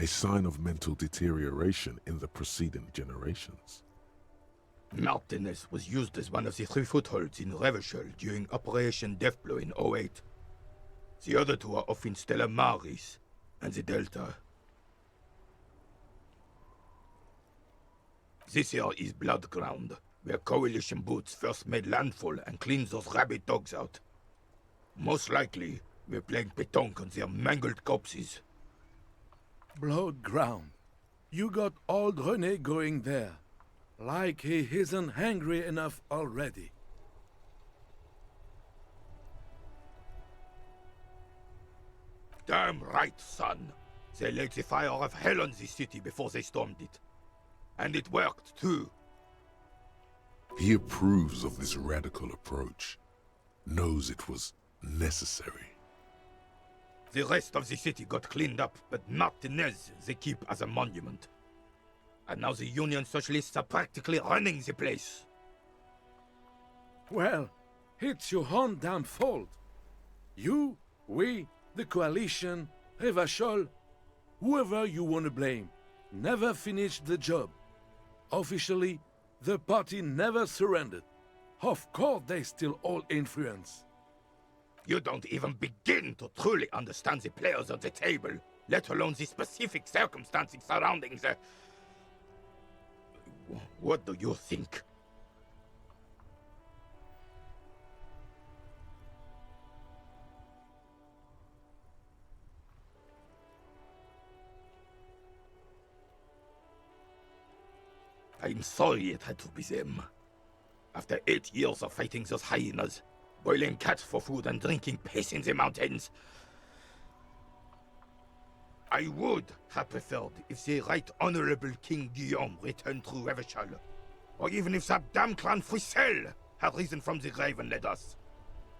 a sign of mental deterioration in the preceding generations. Martinez was used as one of the 3 footholds in Revachol during Operation Deathblow in 08. The other 2 are off in Stella Maris and the Delta. This here is Blood Ground, where Coalition boots first made landfall and cleaned those rabid dogs out. Most likely, we're playing pétanque on their mangled corpses. Blood Ground. You got old René going there. Like he isn't hungry enough already. Damn right, son. They laid the fire of hell on this city before they stormed it. And it worked, too. He approves of this radical approach, knows it was necessary. The rest of the city got cleaned up, but Martinez they keep as a monument. And now the Union Socialists are practically running the place. Well, it's your own damn fault. You, we, the Coalition, Revachol, whoever you want to blame, never finished the job. Officially, the party never surrendered. Of course they still hold influence. You don't even begin to truly understand the players at the table, let alone the specific circumstances surrounding the... What do you think? I'm sorry it had to be them. After 8 years of fighting those hyenas, boiling cats for food and drinking piss in the mountains, I would have preferred if the Right Honorable King Guillaume returned through Revachol, or even if that damn clan Frisell had risen from the grave and led us.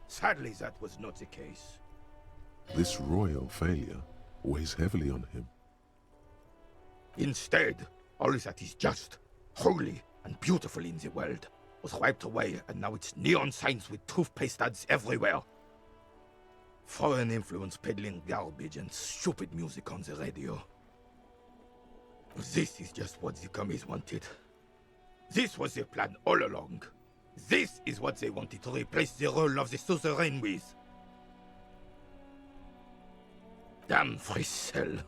Sadly, that was not the case. This royal failure weighs heavily on him. Instead, all that is just, holy, and beautiful in the world was wiped away, and now it's neon signs with toothpaste ads everywhere. Foreign influence peddling garbage and stupid music on the radio. This is just what the commies wanted. This was their plan all along. This is what they wanted to replace the role of the suzerain with. Damn Frisell.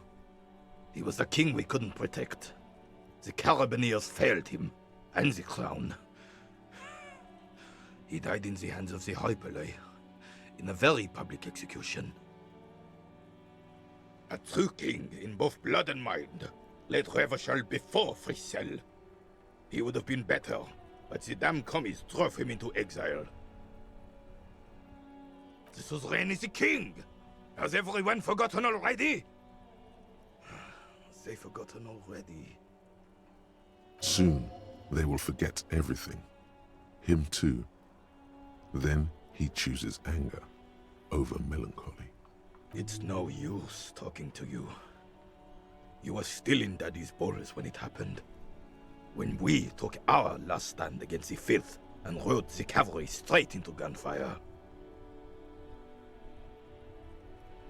He was the king we couldn't protect. The Carabineers failed him, and the crown. He died in the hands of the Hyperlay, in a very public execution. A true king in both blood and mind led Revachol before Frisell. He would have been better, but the damn commies drove him into exile. The suzerain is the king! Has everyone forgotten already? They've forgotten already. Soon, they will forget everything. Him too. Then he chooses anger over melancholy. It's no use talking to you. You were still in Daddy's balls when it happened. When we took our last stand against the filth and rode the cavalry straight into gunfire.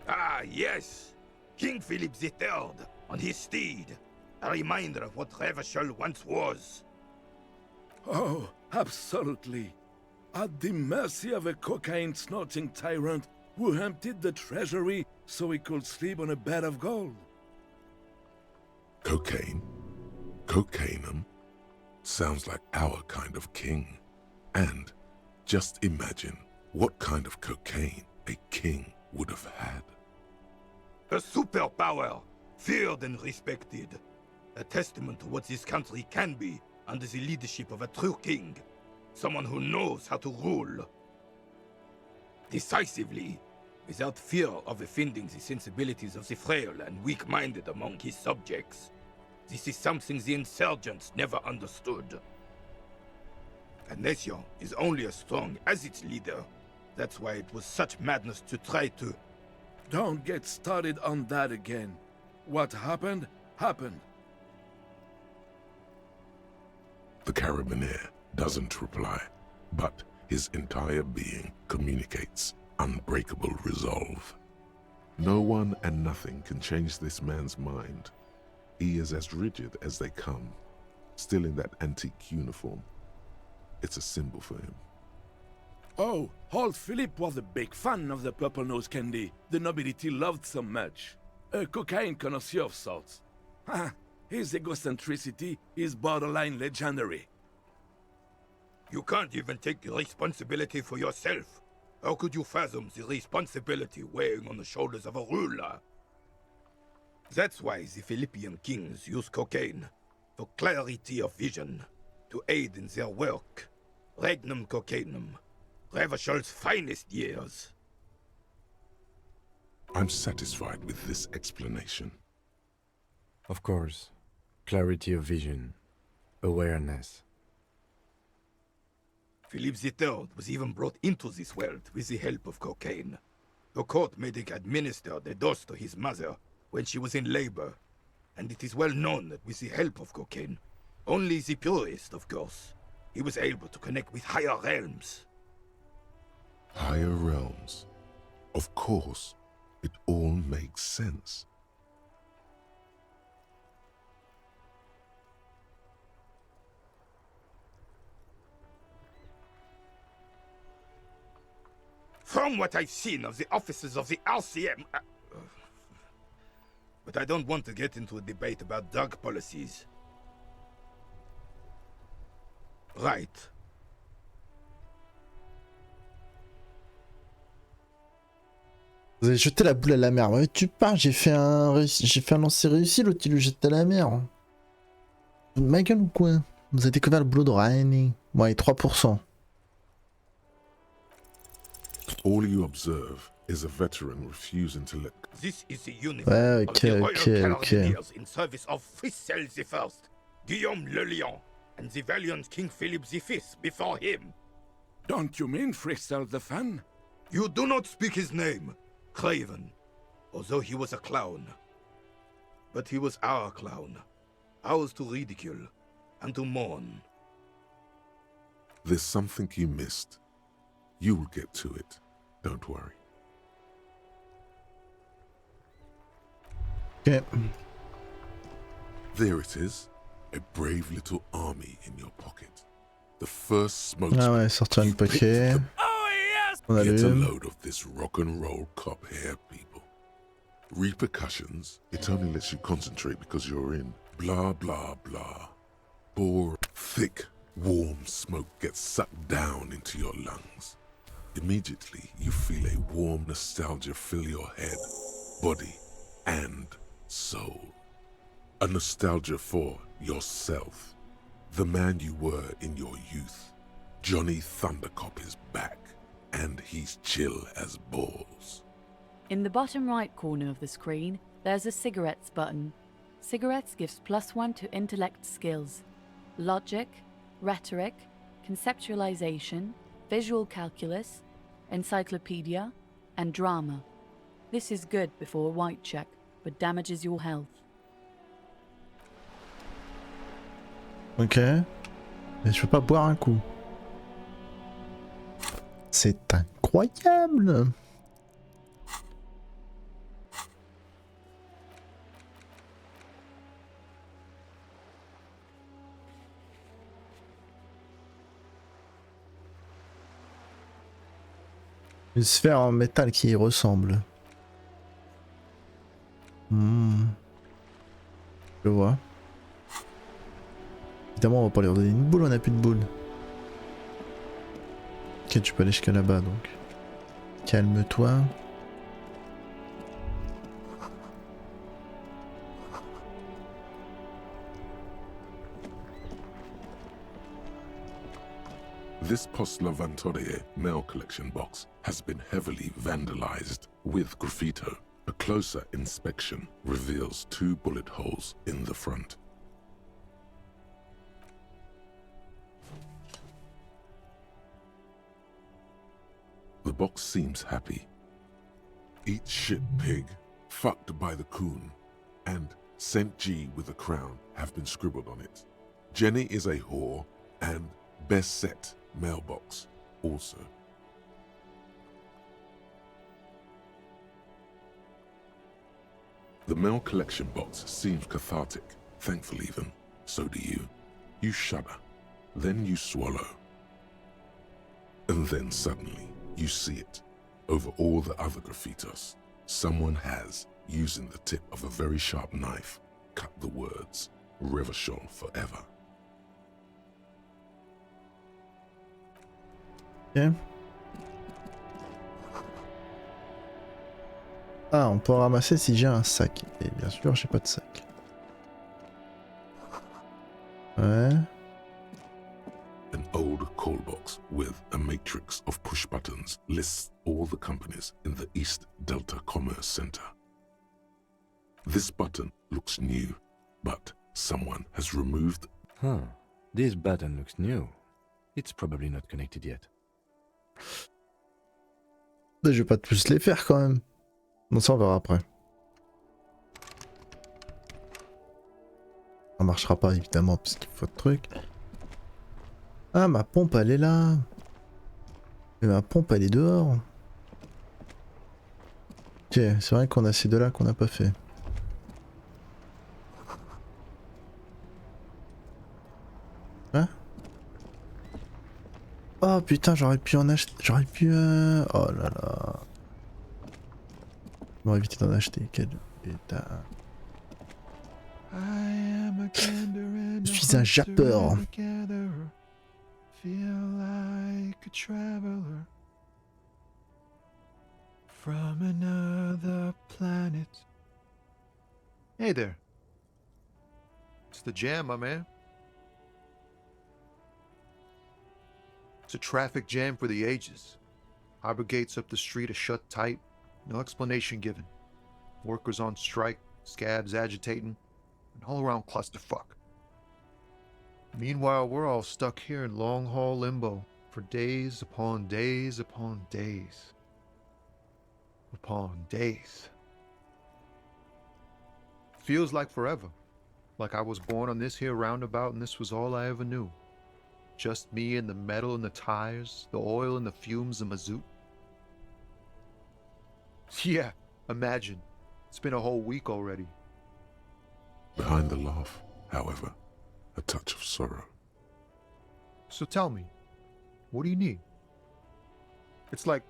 Ah, yes! King Philip III, on his steed. A reminder of what Revachol once was. Oh, absolutely. At the mercy of a cocaine-snorting tyrant who emptied the treasury so he could sleep on a bed of gold. Cocaine? Cocainum? Sounds like our kind of king. And just imagine what kind of cocaine a king would have had. A superpower, feared and respected. A testament to what this country can be under the leadership of a true king. Someone who knows how to rule. Decisively, without fear of offending the sensibilities of the frail and weak-minded among his subjects. This is something the insurgents never understood. A nation is only as strong as its leader, That's why it was such madness to try to... Don't get started on that again. What happened, happened. The Carabiner doesn't reply, but his entire being communicates unbreakable resolve. No one and nothing can change this man's mind. He is as rigid as they come, still in that antique uniform. It's a symbol for him. Oh, old Philip was a big fan of the purple nose candy the nobility loved so much. A cocaine connoisseur of sorts. His egocentricity is borderline legendary. You can't even take responsibility for yourself. How could you fathom the responsibility weighing on the shoulders of a ruler? That's why the Philippian kings use cocaine, for clarity of vision, to aid in their work. Regnum cocainum, Revachol's finest years. I'm satisfied with this explanation. Of course. Clarity of vision. Awareness. Philip III was even brought into this world with the help of cocaine. The court medic administered a dose to his mother when she was in labor, and it is well known that with the help of cocaine, only the purest, of course, he was able to connect with higher realms. Higher realms. Of course, it all makes sense. From what I've seen of the officers of the RCM... But I don't want to get into a debate about drug policies. Right. Vous avez jeté la boule à la mer. Ouais, tu parles, j'ai fait un lancer réussi, l'autre il le jette à la mer. Ma gueule ou quoi? Vous avez découvert le boulot de Ryan. Ouais, 3%. All you observe is a veteran refusing to let... This is the uniform Ouais, of the Royal ok. Carabiniers in service of Friesel I, Guillaume le Lion, and the valiant King Philip V before him. Don't you mean Friesel the fan? You do not speak his name, Craven, although he was a clown. But he was our clown, ours to ridicule and to mourn. There's something you missed. You'll get to it. Don't worry. Okay. There it is. A brave little army in your pocket. The first smoke. Ah ouais, sortir une paquet. On Get a allume. load of this rock and roll cop hair, people. Repercussions, it only lets you concentrate because you're in. Blah, blah, blah. Boring. Thick, warm smoke gets sucked down into your lungs. Immediately, you feel a warm nostalgia fill your head, body, and soul. A nostalgia for yourself. The man you were in your youth. Johnny Thundercop is back, and he's chill as balls. In the bottom right corner of the screen, there's a cigarettes button. Cigarettes gives +1 to intellect skills. Logic, rhetoric, conceptualization, visual calculus, encyclopedia, and drama. This is good before a white check, but damages your health. Ok. Mais je peux pas boire un coup. C'est incroyable. Une sphère en métal qui y ressemble. Je vois. Évidemment, on va pas leur donner une boule, on a plus de boule. Ok, tu peux aller jusqu'à là-bas donc. Calme-toi. This Postlovantorie mail collection box has been heavily vandalized with graffito. A closer inspection reveals 2 bullet holes in the front. The box seems happy. Eat shit, pig, fucked by the coon, and St. G with a crown have been scribbled on it. Jenny is a whore, and best set mailbox also. The mail collection box seems cathartic, thankful even. So do you. You shudder, then you swallow. And then suddenly, you see it. Over all the other graffitos, someone has, using the tip of a very sharp knife, cut the words, Révachol forever. Ok. Ah, on peut ramasser si j'ai un sac. Et bien sûr, j'ai pas de sac. Ouais. An old call box with a matrix of push buttons lists all the companies in the East Delta Commerce Center. This button looks new, but someone has removed... Huh. This button looks new. It's probably not connected yet. Je vais pas tous les faire quand même. Bon, ça on verra après. Ça marchera pas évidemment parce qu'il faut de trucs. Ah, ma pompe elle est là. Mais ma pompe elle est dehors. Ok, c'est vrai qu'on a ces deux là qu'on n'a pas fait. Hein? Oh putain, j'aurais pu en acheter. J'aurais pu... Oh là là. On va éviter d'en acheter. Quel putain. Je suis un jappeur. Feel like a traveler from another planet. Hey there. It's the jam, my man. It's a traffic jam for the ages. Harbor gates up the street are shut tight. No explanation given. Workers on strike, scabs agitating, an all-around clusterfuck. Meanwhile, we're all stuck here in long-haul limbo for days upon days upon days. Upon days. Feels like forever. Like I was born on this here roundabout and this was all I ever knew. Just me and the metal and the tires, the oil and the fumes and mazout. Yeah, imagine. It's been a whole week already. Behind the laugh, however, a touch of sorrow. So tell me, what do you need? It's like,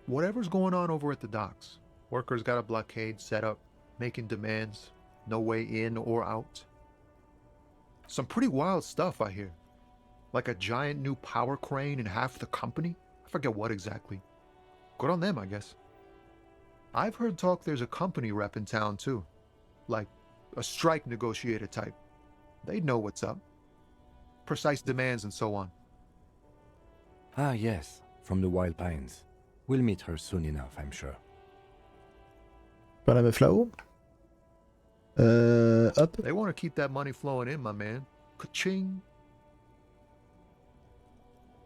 whatever's going on over at the docks. Workers got a blockade set up, making demands, no way in or out. Some pretty wild stuff, I hear. Like a giant new power crane in half the company? I forget what exactly. Good on them, I guess. I've heard talk there's a company rep in town too. Like a strike negotiator type. They'd know what's up. Precise demands and so on. Ah yes, from the Wild Pines. We'll meet her soon enough, I'm sure. Pas la meuf là-haut? Hop. They want to keep that money flowing in, my man. Ka-ching.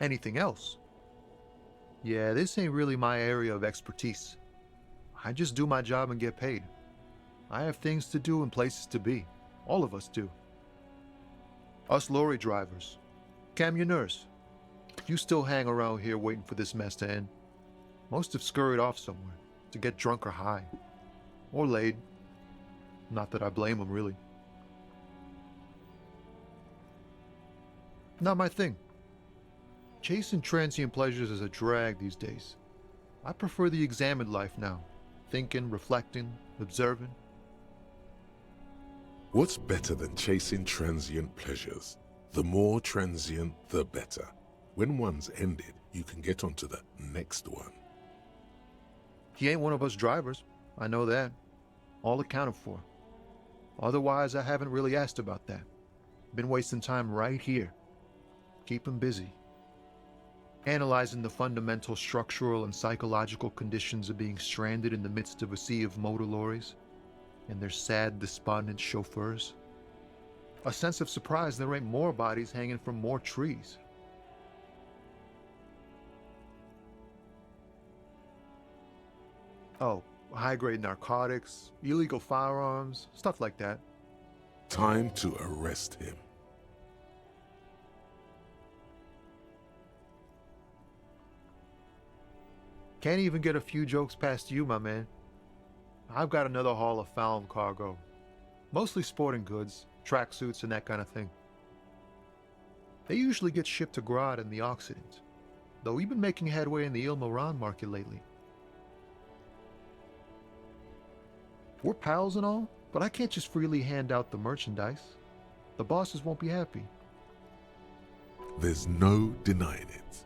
Anything else? Yeah, this ain't really my area of expertise. I just do my job and get paid. I have things to do and places to be. All of us do. Us lorry drivers. Camionneurs. You still hang around here waiting for this mess to end. Most have scurried off somewhere to get drunk or high. Or laid. Not that I blame them, really. Not my thing. Chasing transient pleasures is a drag these days. I prefer the examined life now. Thinking, reflecting, observing. What's better than chasing transient pleasures? The more transient, the better. When one's ended, you can get onto the next one. He ain't one of us drivers. I know that. All accounted for. Otherwise, I haven't really asked about that. Been wasting time right here. Keep him busy. Analyzing the fundamental structural and psychological conditions of being stranded in the midst of a sea of motor lorries and their sad, despondent chauffeurs. A sense of surprise there ain't more bodies hanging from more trees. Oh, high-grade narcotics, illegal firearms, stuff like that. Time to arrest him. Can't even get a few jokes past you, my man. I've got another haul of found cargo. Mostly sporting goods, tracksuits, and that kind of thing. They usually get shipped to Grad in the Occident, though we've been making headway in the Ilmaran market lately. We're pals and all, but I can't just freely hand out the merchandise. The bosses won't be happy. There's no denying it.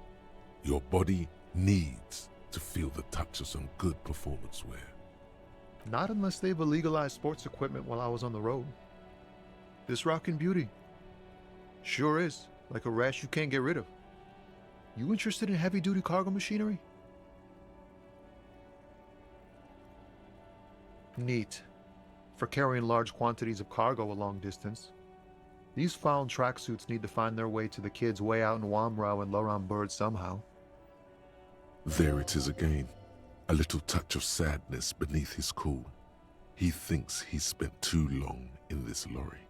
Your body needs to feel the touch of some good performance wear. Not unless they've illegalized sports equipment while I was on the road. This rockin' beauty. Sure is, like a rash you can't get rid of. You interested in heavy-duty cargo machinery? Neat. For carrying large quantities of cargo a long distance. These found tracksuits need to find their way to the kids way out in Wamrau and Loran Bird somehow. There it is again. A little touch of sadness beneath his cool. He thinks he's spent too long in this lorry.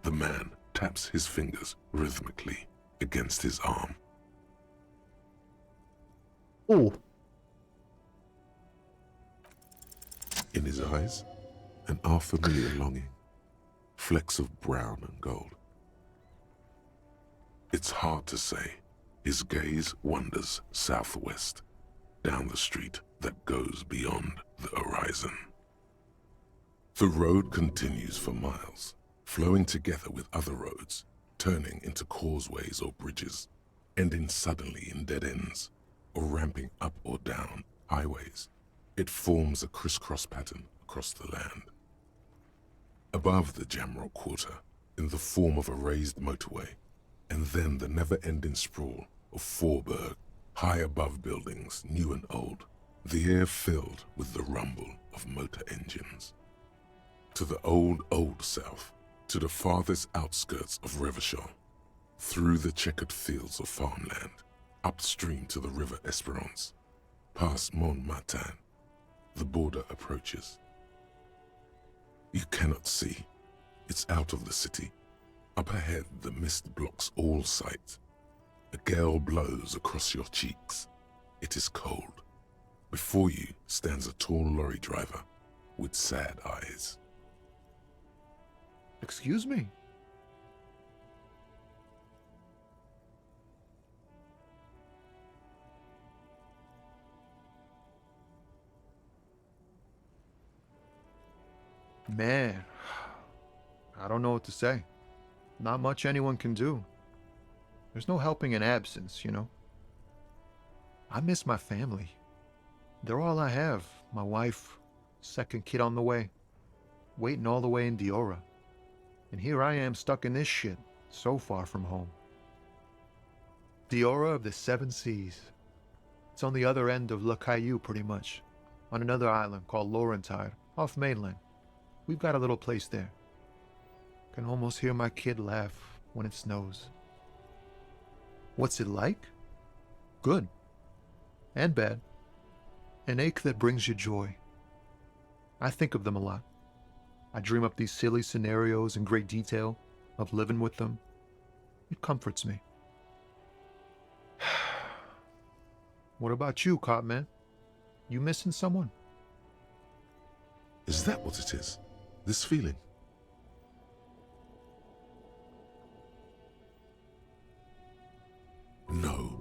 The man taps his fingers rhythmically against his arm. Oh. In his eyes, an unfamiliar longing. Flecks of brown and gold. It's hard to say. His gaze wanders southwest, down the street that goes beyond the horizon. The road continues for miles, flowing together with other roads, turning into causeways or bridges, ending suddenly in dead ends, or ramping up or down highways. It forms a crisscross pattern across the land. Above the Jamrock Quarter, in the form of a raised motorway, and then the never-ending sprawl of Forburg, high above buildings, new and old, the air filled with the rumble of motor engines. To the old south, to the farthest outskirts of Revachol, through the checkered fields of farmland, upstream to the river Esperance, past Montmartin, the border approaches. You cannot see. It's out of the city. Up ahead, the mist blocks all sight. A gale blows across your cheeks. It is cold. Before you stands a tall lorry driver with sad eyes. Excuse me? Man, I don't know what to say. Not much anyone can do. There's no helping in absence, you know. I miss my family. They're all I have. My wife, second kid on the way, waiting all the way in Diora. And here I am stuck in this shit, so far from home. Diora of the Seven Seas. It's on the other end of Le Caillou, pretty much, on another island called Laurentide, off mainland. We've got a little place there. Can almost hear my kid laugh when it snows. What's it like? Good. And bad. An ache that brings you joy. I think of them a lot. I dream up these silly scenarios in great detail of living with them. It comforts me. What about you, Cop Man? You missing someone? Is that what it is? This feeling? No,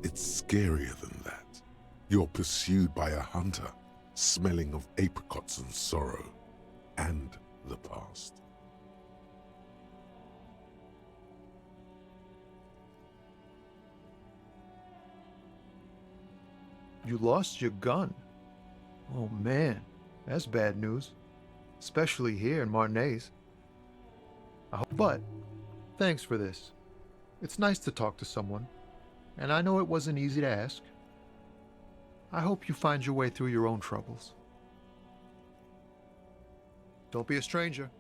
it's scarier than that. You're pursued by a hunter, smelling of apricots and sorrow, and the past. You lost your gun. Oh man, that's bad news. Especially here in Marnez. But, thanks for this. It's nice to talk to someone. And I know it wasn't easy to ask. I hope you find your way through your own troubles. Don't be a stranger.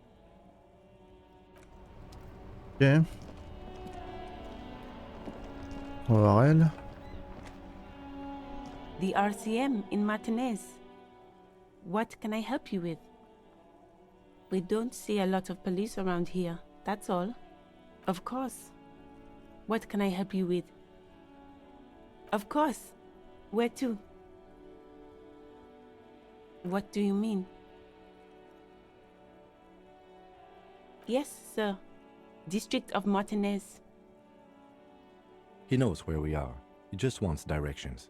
Ok. On va voir elle. The RCM in Martinez. What can I help you with? We don't see a lot of police around here, that's all. Of course. What can I help you with? Of course. Where to? What do you mean? Yes, sir. District of Martinez. He knows where we are. He just wants directions.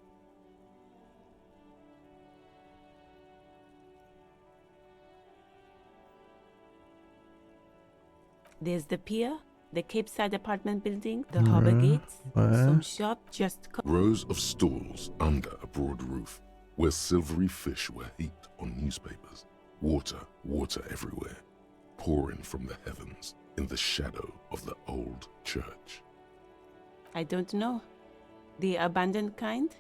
There's the pier, the Cape Side apartment building, the harbor gates, some shop just... Rows of stalls under a broad roof, where silvery fish were heaped on newspapers. Water, water everywhere, pouring from the heavens in the shadow of the old church. I don't know. The abandoned kind?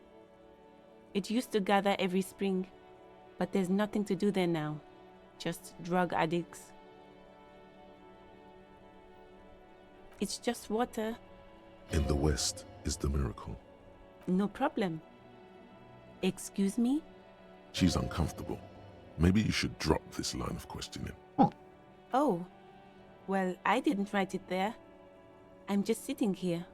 It used to gather every spring, but there's nothing to do there now. Just drug addicts. It's just water. In the west is the miracle. No problem. Excuse me? She's uncomfortable. Maybe you should drop this line of questioning. Oh. Well, I didn't write it there. I'm just sitting here.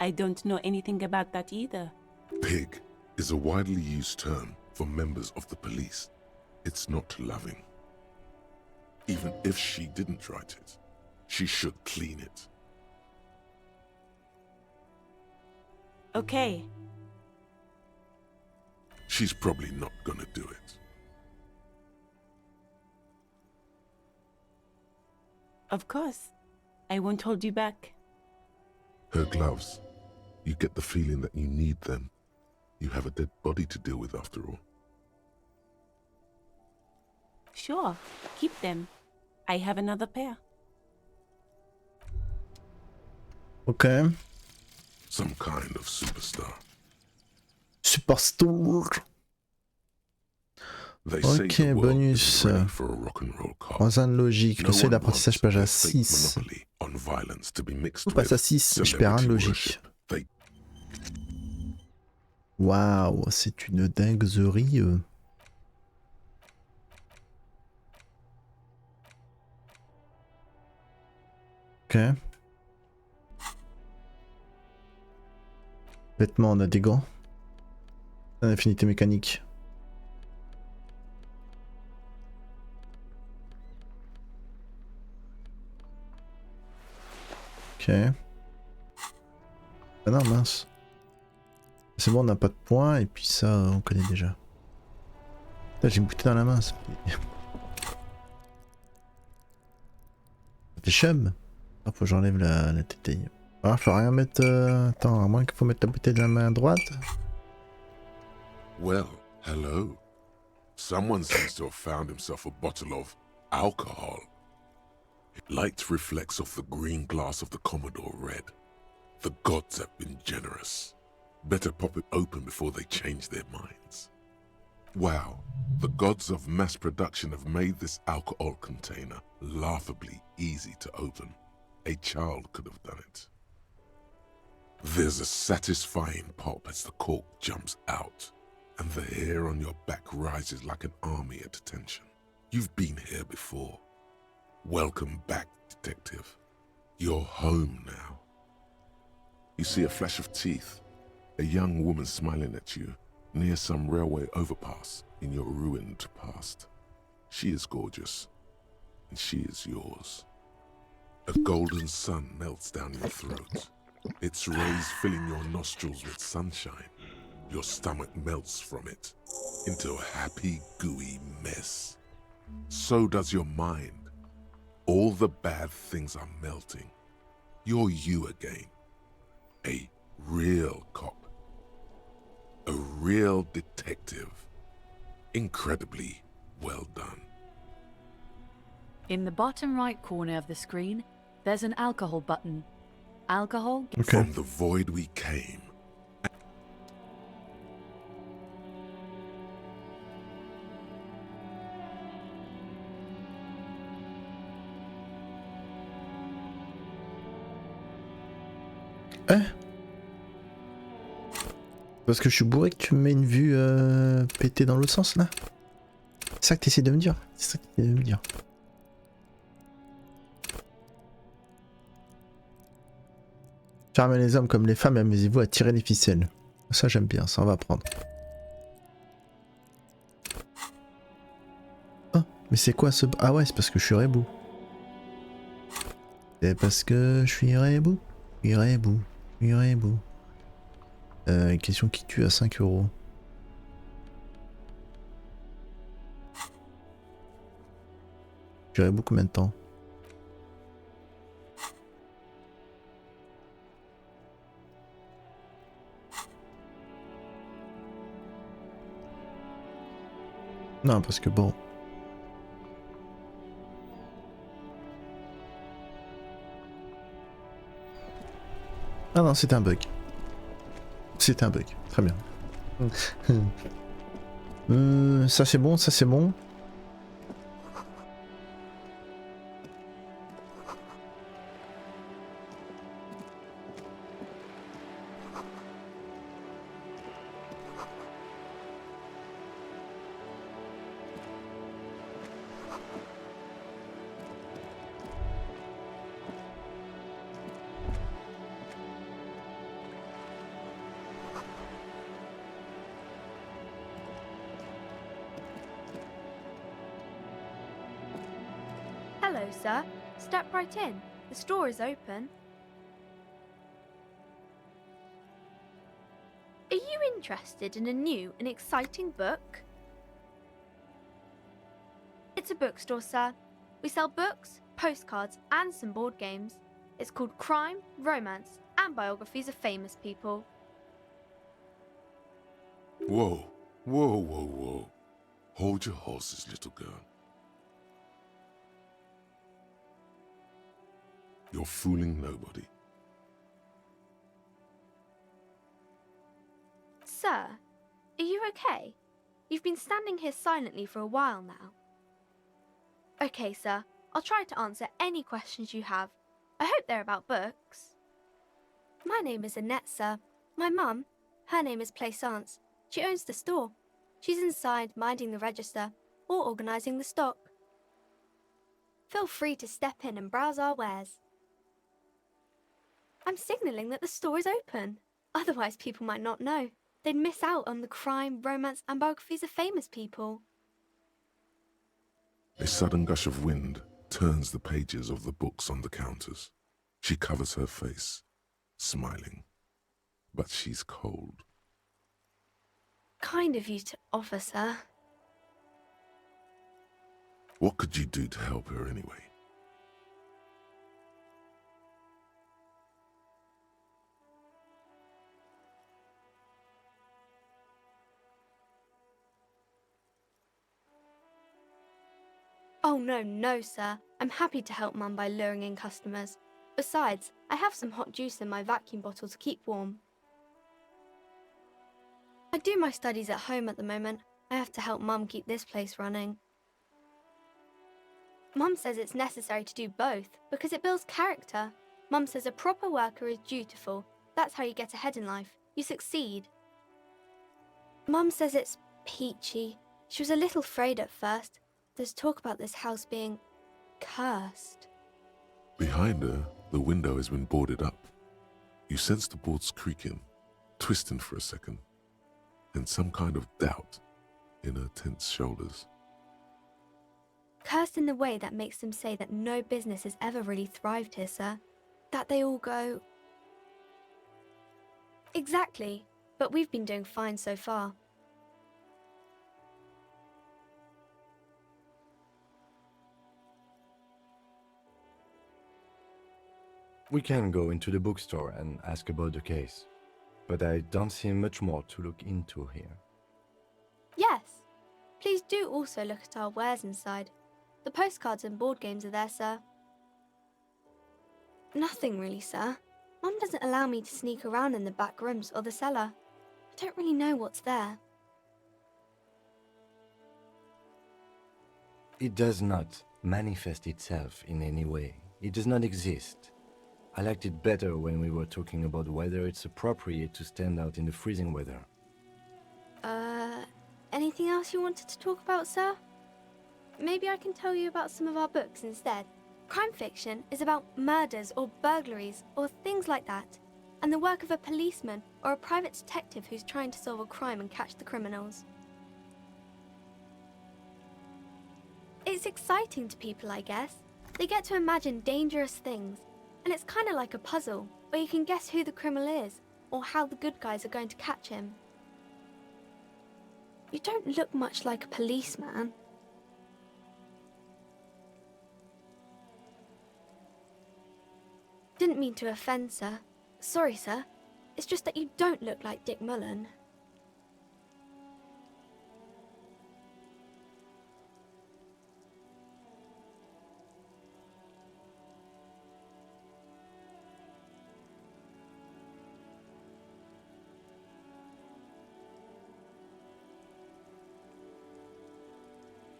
I don't know anything about that either. Pig is a widely used term for members of the police. It's not loving. Even if she didn't write it, she should clean it. Okay. She's probably not gonna do it. Of course. I won't hold you back. Her gloves. You get the feeling that you need them. You have a dead body to deal with after all. Sure, keep them. I have another pair. Okay. Some kind of superstar. Superstar. Ok, bonus. Croisade logique. Le seuil d'apprentissage page à 6. On passe à 6. Je perds un de logique. Waouh, c'est une dinguerie. Ok. Vêtements, on a des gants. Affinité mécanique. Ok. Ah non, mince. C'est bon, on n'a pas de points, et puis ça, on connaît déjà. J'ai une bouteille dans la main, ça fait chum. Ah, faut que j'enlève la tétaille. Ah, faut rien mettre... Attends, à moins qu'il faut mettre la bouteille dans la main droite. Well, hello. Someone seems to have found himself a bottle of alcohol. Light reflects off the green glass of the Commodore red. The gods have been generous. Better pop it open before they change their minds. Wow, the gods of mass production have made this alcohol container laughably easy to open. A child could have done it. There's a satisfying pop as the cork jumps out, and the hair on your back rises like an army at attention. You've been here before. Welcome back, detective. You're home now. You see a flash of teeth, a young woman smiling at you near some railway overpass in your ruined past. She is gorgeous, and she is yours. A golden sun melts down your throat, its rays filling your nostrils with sunshine. Your stomach melts from it into a happy, gooey mess. So does your mind. All the bad things are melting. You're you again. A real cop. A real detective. Incredibly well done. In the bottom right corner of the screen, there's an alcohol button. Alcohol... From the void we came. Parce que je suis bourré que tu me mets une vue pétée dans l'autre sens là. C'est ça que tu essaies de me dire. C'est ça que tu essaies de me dire. Charmez les hommes comme les femmes et amusez-vous à tirer les ficelles. Ça j'aime bien, ça on va prendre. Oh, mais c'est quoi ce... Ah ouais, c'est parce que je suis rebou. C'est parce que je suis rebou. Je suis rebou. Je suis rebou. Question qui tue à 5 €. Je suis rebou combien de temps? Non, parce que bon... Ah non, c'était un bug. C'était un bug, très bien. Ça c'est bon, ça c'est bon. Hello, sir. Step right in. The store is open. Are you interested in a new and exciting book? It's a bookstore, sir. We sell books, postcards, and some board games. It's called Crime, Romance, and Biographies of Famous People. Whoa, whoa, whoa, whoa. Hold your horses, little girl. You're fooling nobody. Sir, are you okay? You've been standing here silently for a while now. Okay, sir. I'll try to answer any questions you have. I hope they're about books. My name is Annette, sir. My mum, her name is Plaisance. She owns the store. She's inside minding the register or organising the stock. Feel free to step in and browse our wares. I'm signalling that the store is open. Otherwise people might not know. They'd miss out on the crime, romance and biographies of famous people. A sudden gush of wind turns the pages of the books on the counters. She covers her face, smiling. But she's cold. Kind of you to offer, sir. What could you do to help her anyway? Oh no, sir. I'm happy to help Mum by luring in customers. Besides, I have some hot juice in my vacuum bottle to keep warm. I do my studies at home at the moment. I have to help Mum keep this place running. Mum says it's necessary to do both because it builds character. Mum says a proper worker is dutiful. That's how you get ahead in life. You succeed. Mum says it's peachy. She was a little afraid at first. There's talk about this house being cursed. Behind her, the window has been boarded up. You sense the boards creaking, twisting for a second, and some kind of doubt in her tense shoulders. Cursed in the way that makes them say that no business has ever really thrived here, sir. That they all go... Exactly, but we've been doing fine so far. We can go into the bookstore and ask about the case, but I don't see much more to look into here. Yes. Please do also look at our wares inside. The postcards and board games are there, sir. Nothing really, sir. Mum doesn't allow me to sneak around in the back rooms or the cellar. I don't really know what's there. It does not manifest itself in any way. It does not exist. I liked it better when we were talking about whether it's appropriate to stand out in the freezing weather, Anything else you wanted to talk about, sir? Maybe I can tell you about some of our books instead. Crime fiction is about murders or burglaries or things like that, and the work of a policeman or a private detective who's trying to solve a crime and catch the criminals. It's exciting to people, I guess. They get to imagine dangerous things, and it's kind of like a puzzle, where you can guess who the criminal is, or how the good guys are going to catch him. You don't look much like a policeman. Didn't mean to offend, sir. Sorry, sir. It's just that you don't look like Dick Mullen.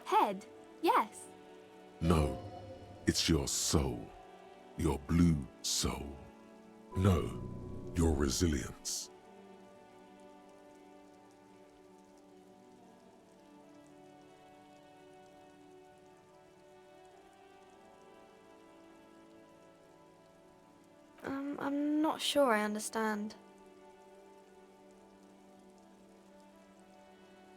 Head, yes. No, it's your soul. Your blue soul. No, your resilience. I'm not sure I understand.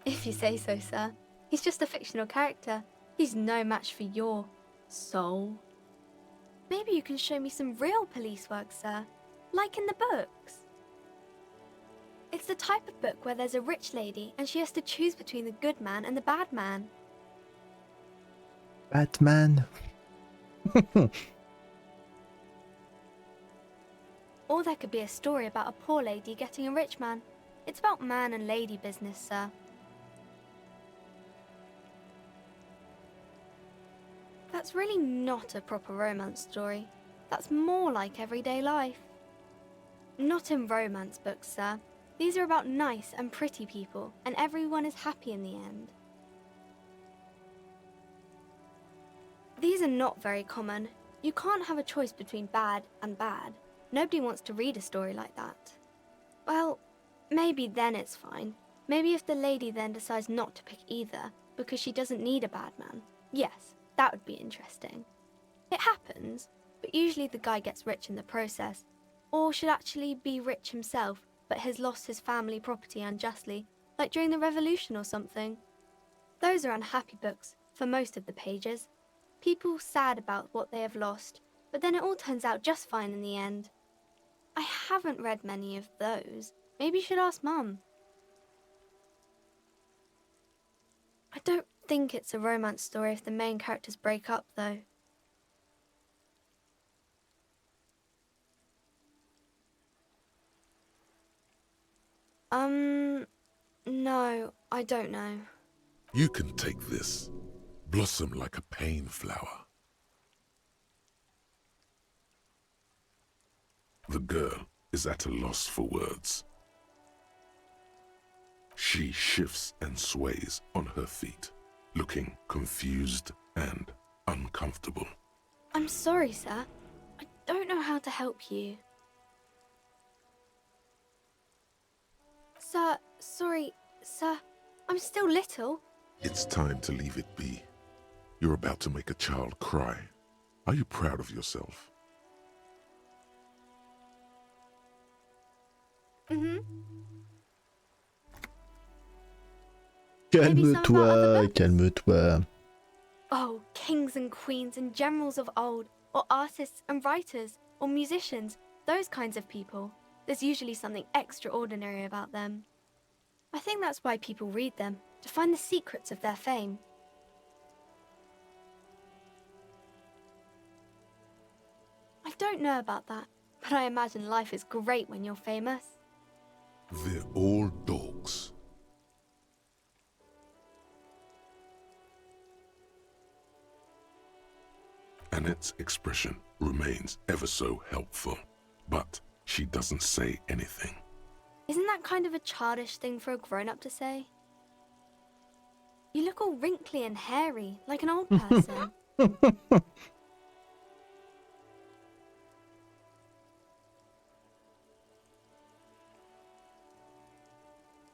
If you say so, sir. He's just a fictional character. He's no match for your soul. Maybe you can show me some real police work, sir. Like in the books. It's the type of book where there's a rich lady and she has to choose between the good man and the bad man. Batman. Or there could be a story about a poor lady getting a rich man. It's about man and lady business, sir. That's really not a proper romance story. That's more like everyday life. Not in romance books, sir. These are about nice and pretty people, and everyone is happy in the end. These are not very common. You can't have a choice between bad and bad. Nobody wants to read a story like that. Well, maybe then it's fine. Maybe if the lady then decides not to pick either, because she doesn't need a bad man. Yes, that would be interesting. It happens, but usually the guy gets rich in the process, or should actually be rich himself, but has lost his family property unjustly, like during the revolution or something. Those are unhappy books, for most of the pages. People sad about what they have lost, but then it all turns out just fine in the end. I haven't read many of those. Maybe you should ask Mum. I don't think it's a romance story if the main characters break up, though. No, I don't know. You can take this. Blossom like a pain flower. The girl is at a loss for words. She shifts and sways on her feet, looking confused and uncomfortable. I'm sorry, sir. I don't know how to help you. Sir, sorry, sir. I'm still little. It's time to leave it be. You're about to make a child cry. Are you proud of yourself? Mm-hmm. Calme-toi, calme-toi. Oh, kings and queens and generals of old, or artists and writers, or musicians, those kinds of people. There's usually something extraordinary about them. I think that's why people read them, to find the secrets of their fame. I don't know about that, but I imagine life is great when you're famous. They're all dogs. Annette's expression remains ever so helpful, but she doesn't say anything. Isn't that kind of a childish thing for a grown-up to say? You look all wrinkly and hairy, like an old person.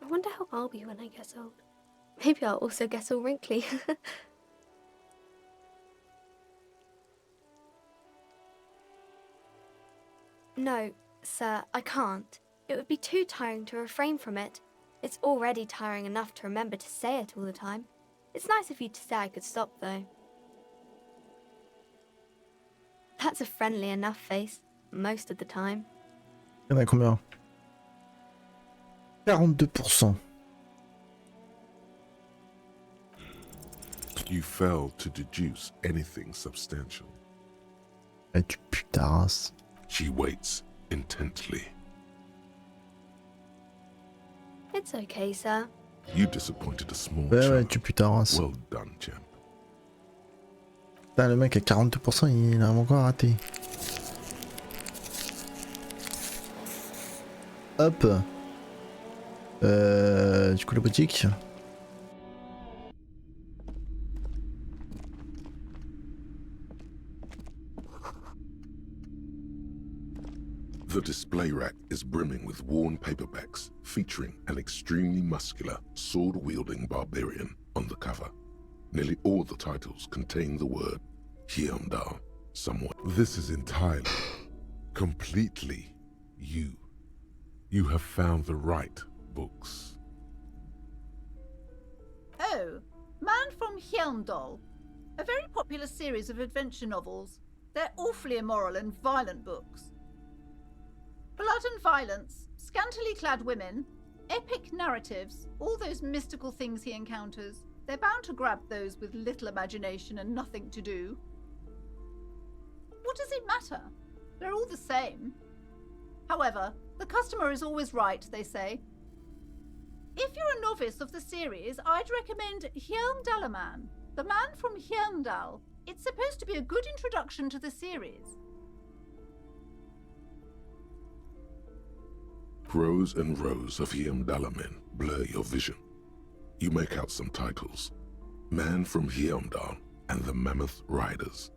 I wonder how I'll be when I get old. Maybe I'll also get all wrinkly. No, sir, I can't. It would be too tiring to refrain from it. It's already tiring enough to remember to say it all the time. It's nice of you to say I could stop, though. That's a friendly enough face, most of the time. Il y en a combien? 42%. You fail to deduce anything substantial. Eh, tu putes ta race. She waits intently. It's okay, sir. You disappointed a small Ouais, child. tu putes ta race. Well done, champ. Putain, le mec à 42%, il a encore raté. Hop. Du coup, la boutique. The display rack is brimming with worn paperbacks featuring an extremely muscular, sword-wielding barbarian on the cover. Nearly all the titles contain the word Hyundai somewhere. This is entirely, completely you. You have found the right books. Oh, Man from Hyundai. A very popular series of adventure novels. They're awfully immoral and violent books. Blood and violence, scantily clad women, epic narratives, all those mystical things he encounters. They're bound to grab those with little imagination and nothing to do. What does it matter? They're all the same. However, the customer is always right, they say. If you're a novice of the series, I'd recommend Hyundalaman, the Man from Hyundal. It's supposed to be a good introduction to the series. Rows and rows of Hyundalamen blur your vision. You make out some titles. Man from Hyundal and the Mammoth Riders.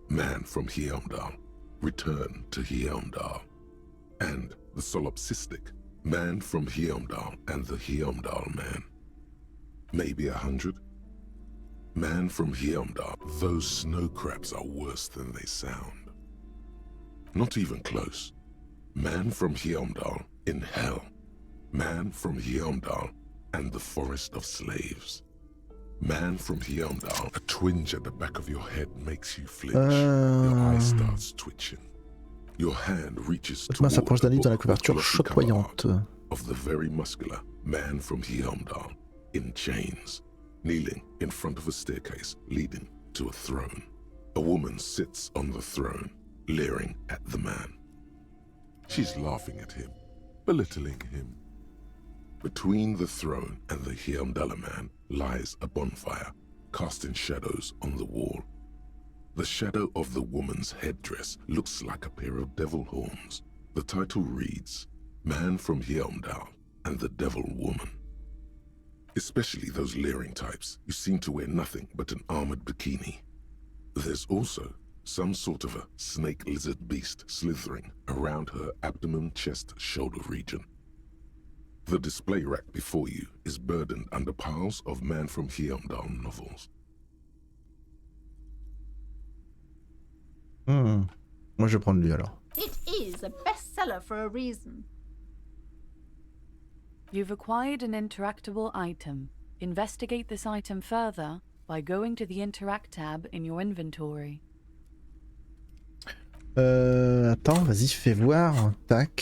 Man from Hyundal, Return to Hyundal. And the solipsistic Man from Hyundal and the Hyundal Man. Maybe 100? Man from Hyundal, those snow crabs are worse than they sound. Not even close. Man from Hyundal in hell. Man from Hyundal and the forest of slaves. Man from Hyundal, a twinge at the back of your head makes you flinch. Your eye starts twitching. Your hand reaches toward s'approche d'un livre dans la couverture glossy chatoyante. cover of the very muscular Man from Hyundal in chains, kneeling in front of a staircase leading to a throne. A woman sits on the throne, leering at the man. She's laughing at him, belittling him. Between the throne and the Hyundala man lies a bonfire, casting shadows on the wall. The shadow of the woman's headdress looks like a pair of devil horns. The title reads, Man from Hyundal and the Devil Woman. Especially those leering types who seem to wear nothing but an armored bikini. There's also some sort of a snake lizard beast slithering around her abdomen, chest, shoulder region. The display rack before you is burdened under piles of Man from Hyundal novels. Moi je vais prendre lui alors. It is a bestseller for a reason. You've acquired an interactable item. Investigate this item further by going to the Interact tab in your inventory. Attends, vas-y, fais voir. Tac.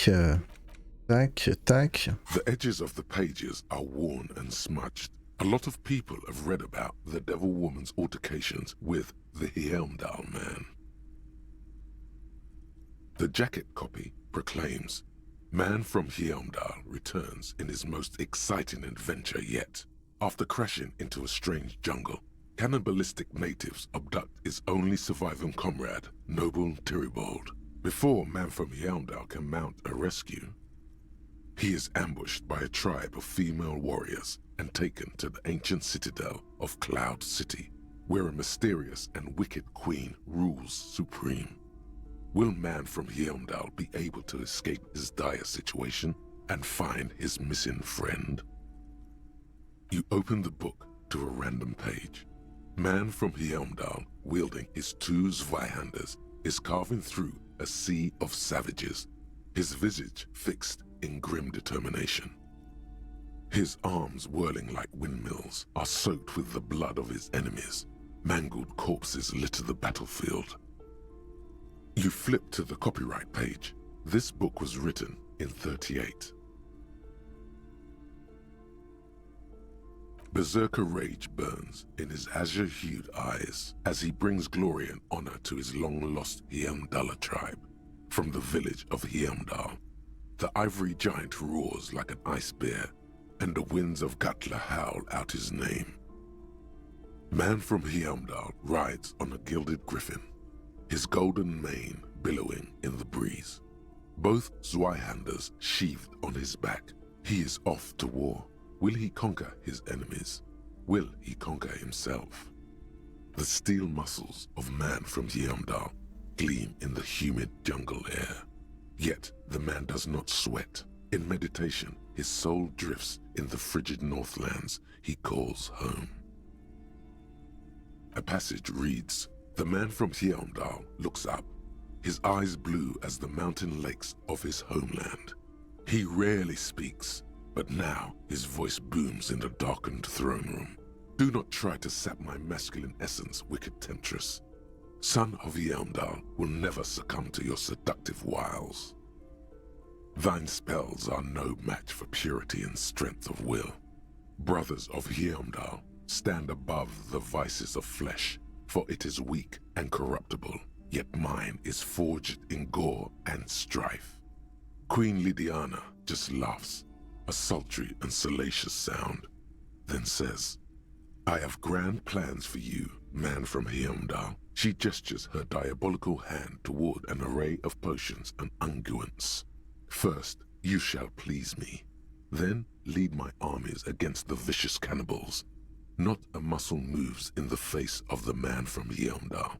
Tac, tac. The edges of the pages are worn and smudged. A lot of people have read about the Devil Woman's altercations with the Hyundal man. The jacket copy proclaims, Man from Hyundal returns in his most exciting adventure yet. After crashing into a strange jungle, cannibalistic natives abduct his only surviving comrade, Noble Tyribald. Before Man from Hyundal can mount a rescue, he is ambushed by a tribe of female warriors and taken to the ancient citadel of Cloud City, where a mysterious and wicked queen rules supreme. Will Man from Hyundal be able to escape his dire situation and find his missing friend? You open the book to a random page. Man from Heimdall, wielding his two Zweihanders, is carving through a sea of savages, his visage fixed in grim determination. His arms, whirling like windmills, are soaked with the blood of his enemies. Mangled corpses litter the battlefield. You flip to the copyright page. This book was written in 38. Berserker rage burns in his azure-hued eyes as he brings glory and honor to his long-lost Heimdall tribe. From the village of Heimdall, the ivory giant roars like an ice bear, and the winds of Gatla howl out his name. Man from Heimdall rides on a gilded griffin, his golden mane billowing in the breeze. Both Zweihanders sheathed on his back. He is off to war. Will he conquer his enemies? Will he conquer himself? The steel muscles of man from Heimdall gleam in the humid jungle air. Yet the man does not sweat. In meditation, his soul drifts in the frigid northlands he calls home. A passage reads, "The man from Heimdall looks up, his eyes blue as the mountain lakes of his homeland. He rarely speaks, but now his voice booms in the darkened throne room. Do not try to sap my masculine essence, wicked temptress. Son of Heimdall will never succumb to your seductive wiles. Thine spells are no match for purity and strength of will. Brothers of Heimdall, stand above the vices of flesh, for it is weak and corruptible, yet mine is forged in gore and strife." Queen Lydiana just laughs, a sultry and salacious sound, then says, "I have grand plans for you, man from Heimdall." She gestures her diabolical hand toward an array of potions and unguents. "First, you shall please me. Then lead my armies against the vicious cannibals. Not a muscle moves in the face of the man from Heimdall.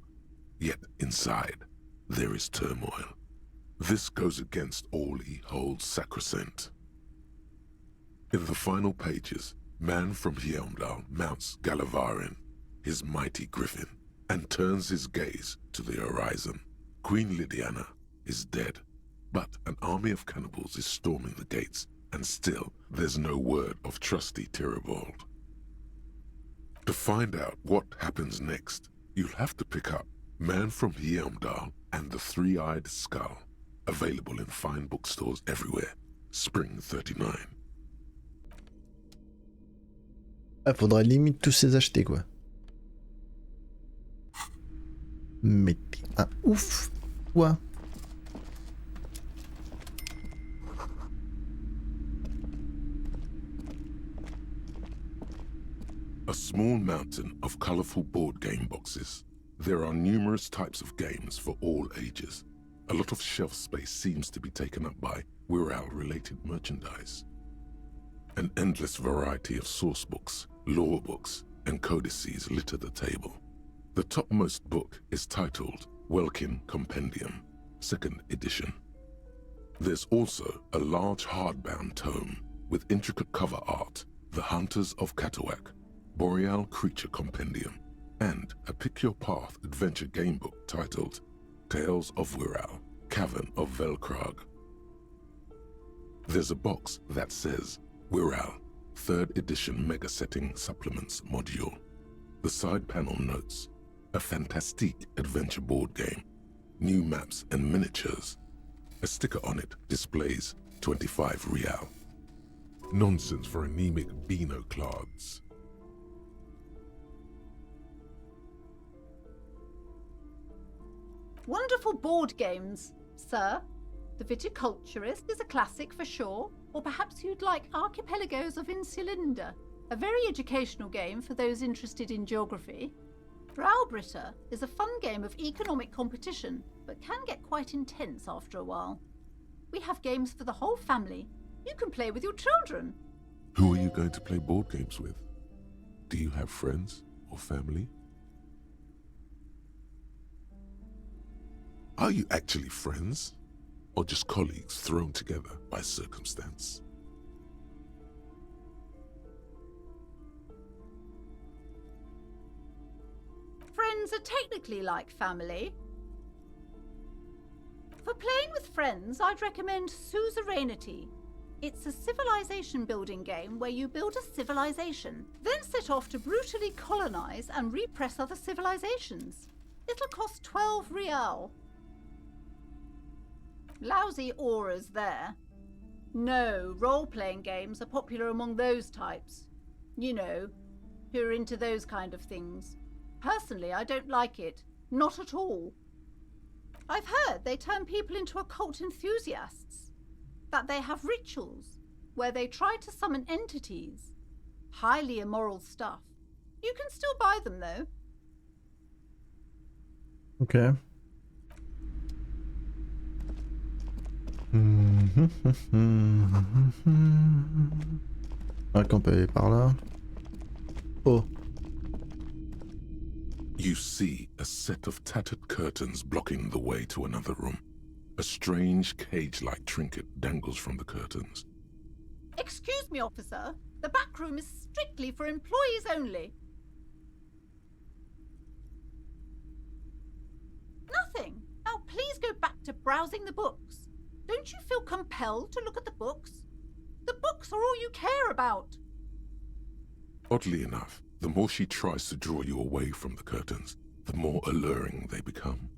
Yet inside, there is turmoil. This goes against all he holds sacrosanct." In the final pages, man from Heimdall mounts Galavarin, his mighty griffin, and turns his gaze to the horizon. Queen Lydiana is dead, but an army of cannibals is storming the gates, and still there's no word of trusty Tyribald. To find out what happens next, you'll have to pick up Man from Heimdall and the Three-Eyed Skull, available in fine bookstores everywhere. Spring 39. Faudrait limite tous ces acheter quoi. Mais t'es un ouf, quoi. A small mountain of colorful board game boxes. There are numerous types of games for all ages. A lot of shelf space seems to be taken up by Wirral-related merchandise. An endless variety of source books, lore books, and codices litter the table. The topmost book is titled Welkin Compendium, 2nd edition. There's also a large hardbound tome with intricate cover art, The Hunters of Katawak, Boreal Creature Compendium, and a pick-your-path adventure game book titled Tales of Wirral, Cavern of Velkrag. There's a box that says Wirral, 3rd edition Mega Setting Supplements Module. The side panel notes, a fantastique adventure board game, new maps and miniatures. A sticker on it displays 25 real. Nonsense for anemic Beano-clods. Wonderful board games, sir. The Viticulturist is a classic for sure, or perhaps you'd like Archipelagos of Insulinda, a very educational game for those interested in geography. Braubritter is a fun game of economic competition, but can get quite intense after a while. We have games for the whole family. You can play with your children. Who are you going to play board games with? Do you have friends or family? Are you actually friends, or just colleagues thrown together by circumstance? are technically like family. For playing with friends, I'd recommend Suzerainty. It's a civilization building game where you build a civilization, then set off to brutally colonize and repress other civilizations. It'll cost 12 real. Lousy auras there. No, role-playing games are popular among those types. You know, who are into those kind of things. Personally, I don't like it. Not at all. I've heard they turn people into occult enthusiasts. That they have rituals where they try to summon entities. Highly immoral stuff. You can still buy them, though. Ok. Ah, qu'on peut aller par là. Oh. You see a set of tattered curtains blocking the way to another room. A strange cage-like trinket dangles from the curtains. Excuse me, officer. The back room is strictly for employees only. Nothing. Now please go back to browsing the books. Don't you feel compelled to look at the books? The books are all you care about. Oddly enough, the more she tries to draw you away from the curtains, the more alluring they become.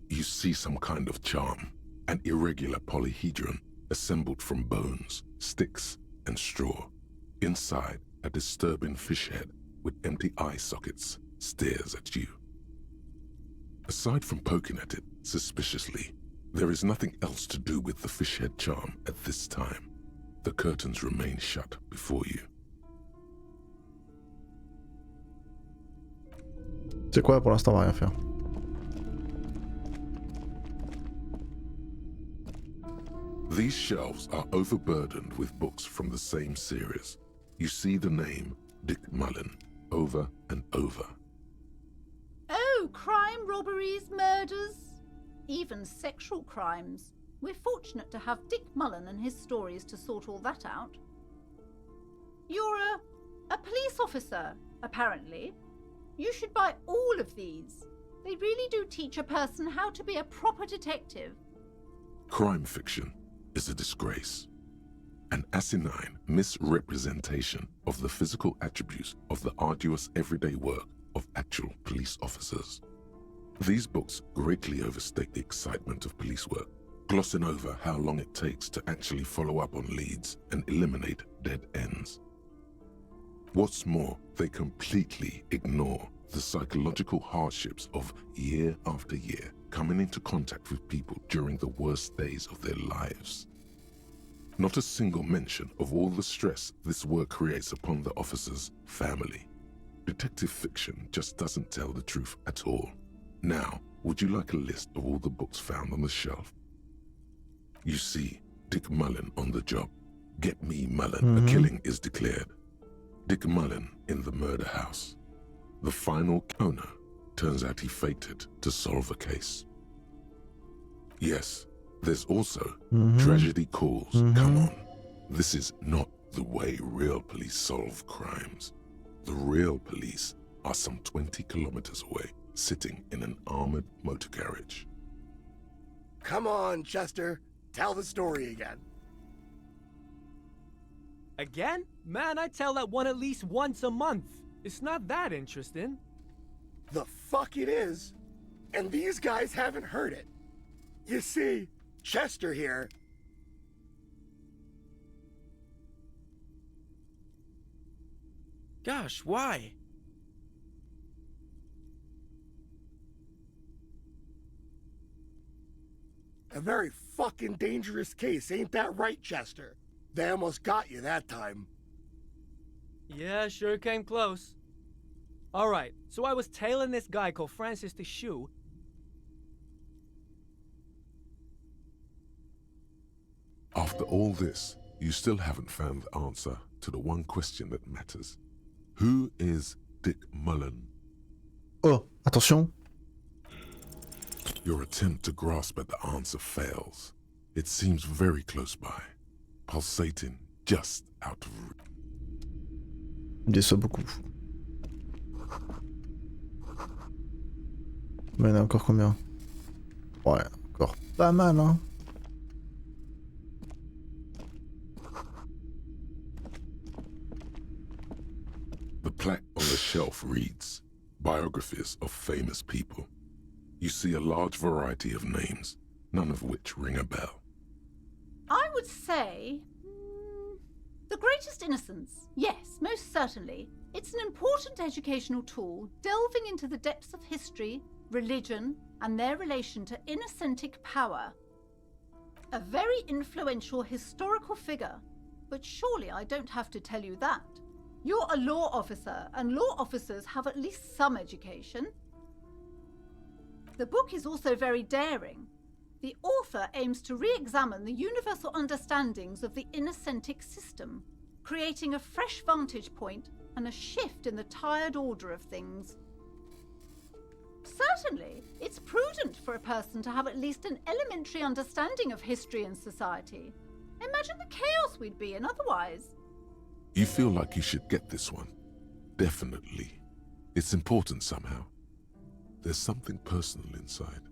You see some kind of charm, an irregular polyhedron assembled from bones, sticks, and straw. Inside, a disturbing fish head with empty eye sockets stares at you. Aside from poking at it suspiciously, there is nothing else to do with the fish head charm at this time. The curtains remain shut before you. C'est quoi pour l'instant, on va rien faire. These shelves are overburdened with books from the same series. You see the name Dick Mullen over and over. Oh, crime, robberies, murders, even sexual crimes. We're fortunate to have Dick Mullen and his stories to sort all that out. You're a police officer, apparently. You should buy all of these. They really do teach a person how to be a proper detective. Crime fiction is a disgrace. An asinine misrepresentation of the physical attributes of the arduous everyday work of actual police officers. These books greatly overstate the excitement of police work, glossing over how long it takes to actually follow up on leads and eliminate dead ends. What's more, they completely ignore the psychological hardships of year after year coming into contact with people during the worst days of their lives. Not a single mention of all the stress this work creates upon the officer's family. Detective fiction just doesn't tell the truth at all. Now, would you like a list of all the books found on the shelf? You see Dick Mullen on the job. Get me Mullen, a killing is declared. Dick Mullen in the murder house. The final owner turns out he faked it to solve a case. Yes, there's also Tragedy Calls. Come on, this is not the way real police solve crimes. The real police are some 20 kilometers away, sitting in an armored motor carriage. Come on, Chester. Tell the story again. Again? Man, I tell that one at least once a month. It's not that interesting. The fuck it is. And these guys haven't heard it. You see, Chester here. Gosh, why? A very fucking dangerous case, ain't that right, Chester? They almost got you that time. Yeah, sure came close. Alright, so I was tailing this guy called Francis the Shoe. After all this, you still haven't found the answer to the one question that matters. Who is Dick Mullen? Oh, attention. Your attempt to grasp at the answer fails. It seems very close by, pulsating just out of reach. Il me déçoit beaucoup. Mais il y en a encore combien? Ouais, encore pas mal, hein. The plaque on the shelf reads, Biographies of Famous People. You see a large variety of names, none of which ring a bell. I would say... The Greatest Innocence. Yes, most certainly. It's an important educational tool, delving into the depths of history, religion, and their relation to innocentic power. A very influential historical figure. But surely I don't have to tell you that. You're a law officer, and law officers have at least some education. The book is also very daring. The author aims to re-examine the universal understandings of the innocentic system, creating a fresh vantage point and a shift in the tired order of things. Certainly, it's prudent for a person to have at least an elementary understanding of history and society. Imagine the chaos we'd be in otherwise. You feel like you should get this one. Definitely. It's important somehow. There's something personal inside.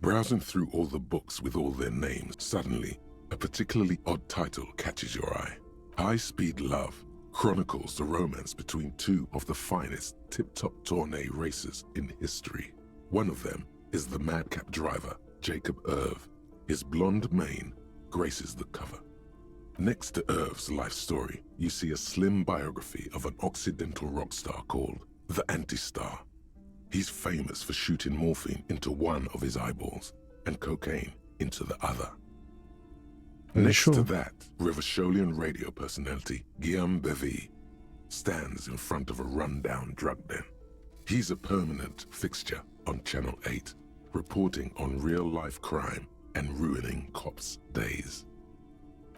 Browsing through all the books with all their names, suddenly, a particularly odd title catches your eye. High Speed Love chronicles the romance between two of the finest tip-top tourney racers in history. One of them is the madcap driver, Jacob Irv. His blonde mane graces the cover. Next to Irv's life story, you see a slim biography of an Occidental rock star called the Anti-Star. He's famous for shooting morphine into one of his eyeballs and cocaine into the other. Next to that, Rivasholian radio personality Guillaume Bevy stands in front of a run-down drug den. He's a permanent fixture on Channel 8, reporting on real-life crime and ruining cops' days.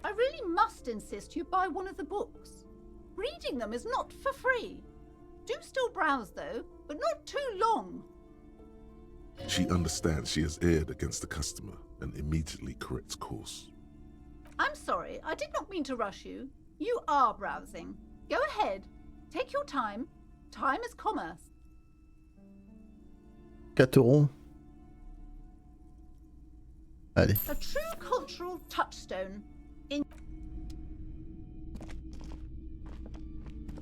I really must insist you buy one of the books. Reading them is not for free. Do still browse though, but not too long. She understands she has erred against the customer and immediately corrects course. I'm sorry, I did not mean to rush you. You are browsing. Go ahead. Take your time. Time is commerce. 4 €. Allez. A true cultural touchstone.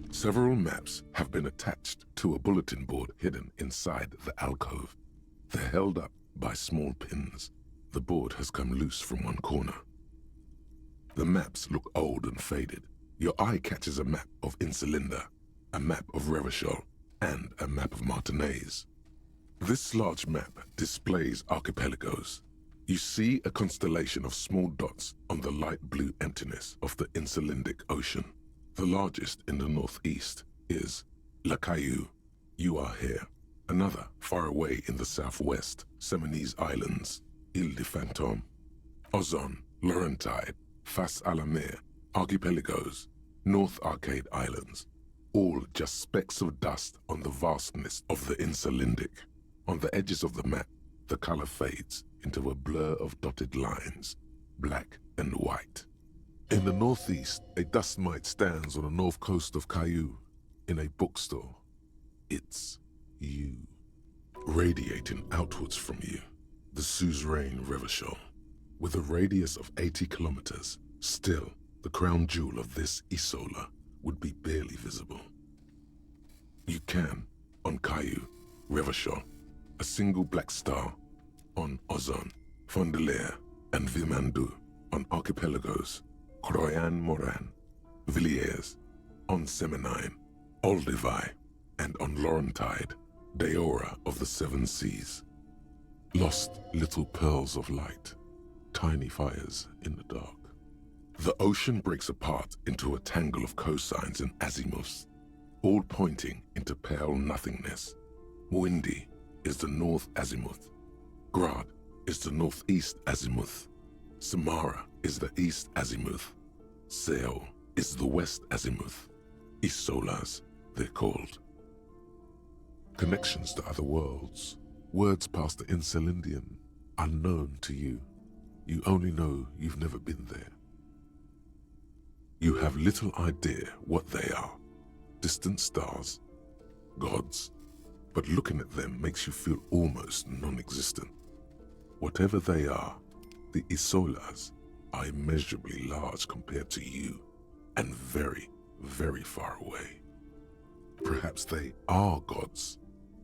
Several maps have been attached to a bulletin board hidden inside the alcove. They're held up by small pins. The board has come loose from one corner. The maps look old and faded. Your eye catches a map of Insulinda, a map of Revachol, and a map of Martinaise. This large map displays archipelagos. You see a constellation of small dots on the light blue emptiness of the Insulindic Ocean. The largest in the northeast is La Caillou. You are here. Another far away in the southwest, Seminese Islands, Ile de Fantôme, Ozon, Laurentide, Fas à la Mer, Archipelagos, North Arcade Islands, all just specks of dust on the vastness of the Insulindic. On the edges of the map, the color fades into a blur of dotted lines, black and white. In the northeast, a dust mite stands on the north coast of Caillou, in a bookstore. It's you. Radiating outwards from you, the suzerain Revachol. With a radius of 80 kilometers, still, the crown jewel of this Isola would be barely visible. You can, on Caillou, Revachol, a single black star, on Ozon, Fondelier, and Vilmandu, on archipelagos, Croyan Moran, Villiers, on Seminine, Olduvai, and on Laurentide, Deora of the Seven Seas. Lost little pearls of light, tiny fires in the dark. The ocean breaks apart into a tangle of cosines and azimuths, all pointing into pale nothingness. Windy is the north azimuth. Grad is the northeast azimuth. Samara is the east azimuth. Seo is the west azimuth. Isolas, they're called. Connections to other worlds, words past the Insulindian, unknown to you. You only know you've never been there. You have little idea what they are. Distant stars, gods, but looking at them makes you feel almost non-existent. Whatever they are, the Isolas are immeasurably large compared to you, and very, very far away. Perhaps they are gods,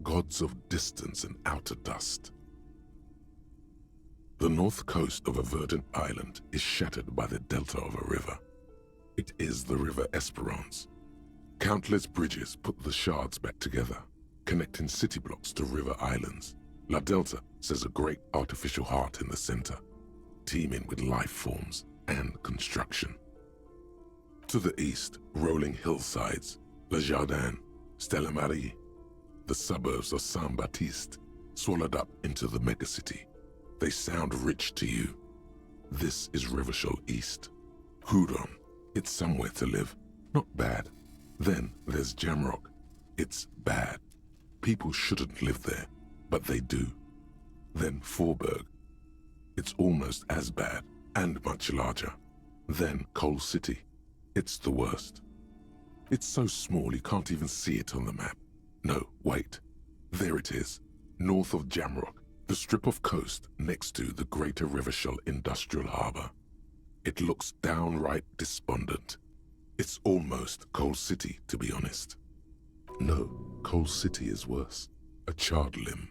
gods of distance and outer dust. The north coast of a verdant island is shattered by the delta of a river. It is the River Esperance. Countless bridges put the shards back together, connecting city blocks to river islands. La Delta says a great artificial heart in the center, teeming with life forms and construction. To the east, rolling hillsides, Le Jardin, Stella Marie, the suburbs of Saint-Baptiste, swallowed up into the megacity. They sound rich to you. This is Revachol East. Hudon, it's somewhere to live, not bad. Then there's Jamrock. It's bad. People shouldn't live there, but they do. Then Forburg. It's almost as bad, and much larger. Then Coal City. It's the worst. It's so small you can't even see it on the map. No, wait. There it is, north of Jamrock, the strip of coast next to the Greater Revachol Industrial Harbour. It looks downright despondent. It's almost Coal City, to be honest. No, Coal City is worse. A charred limb.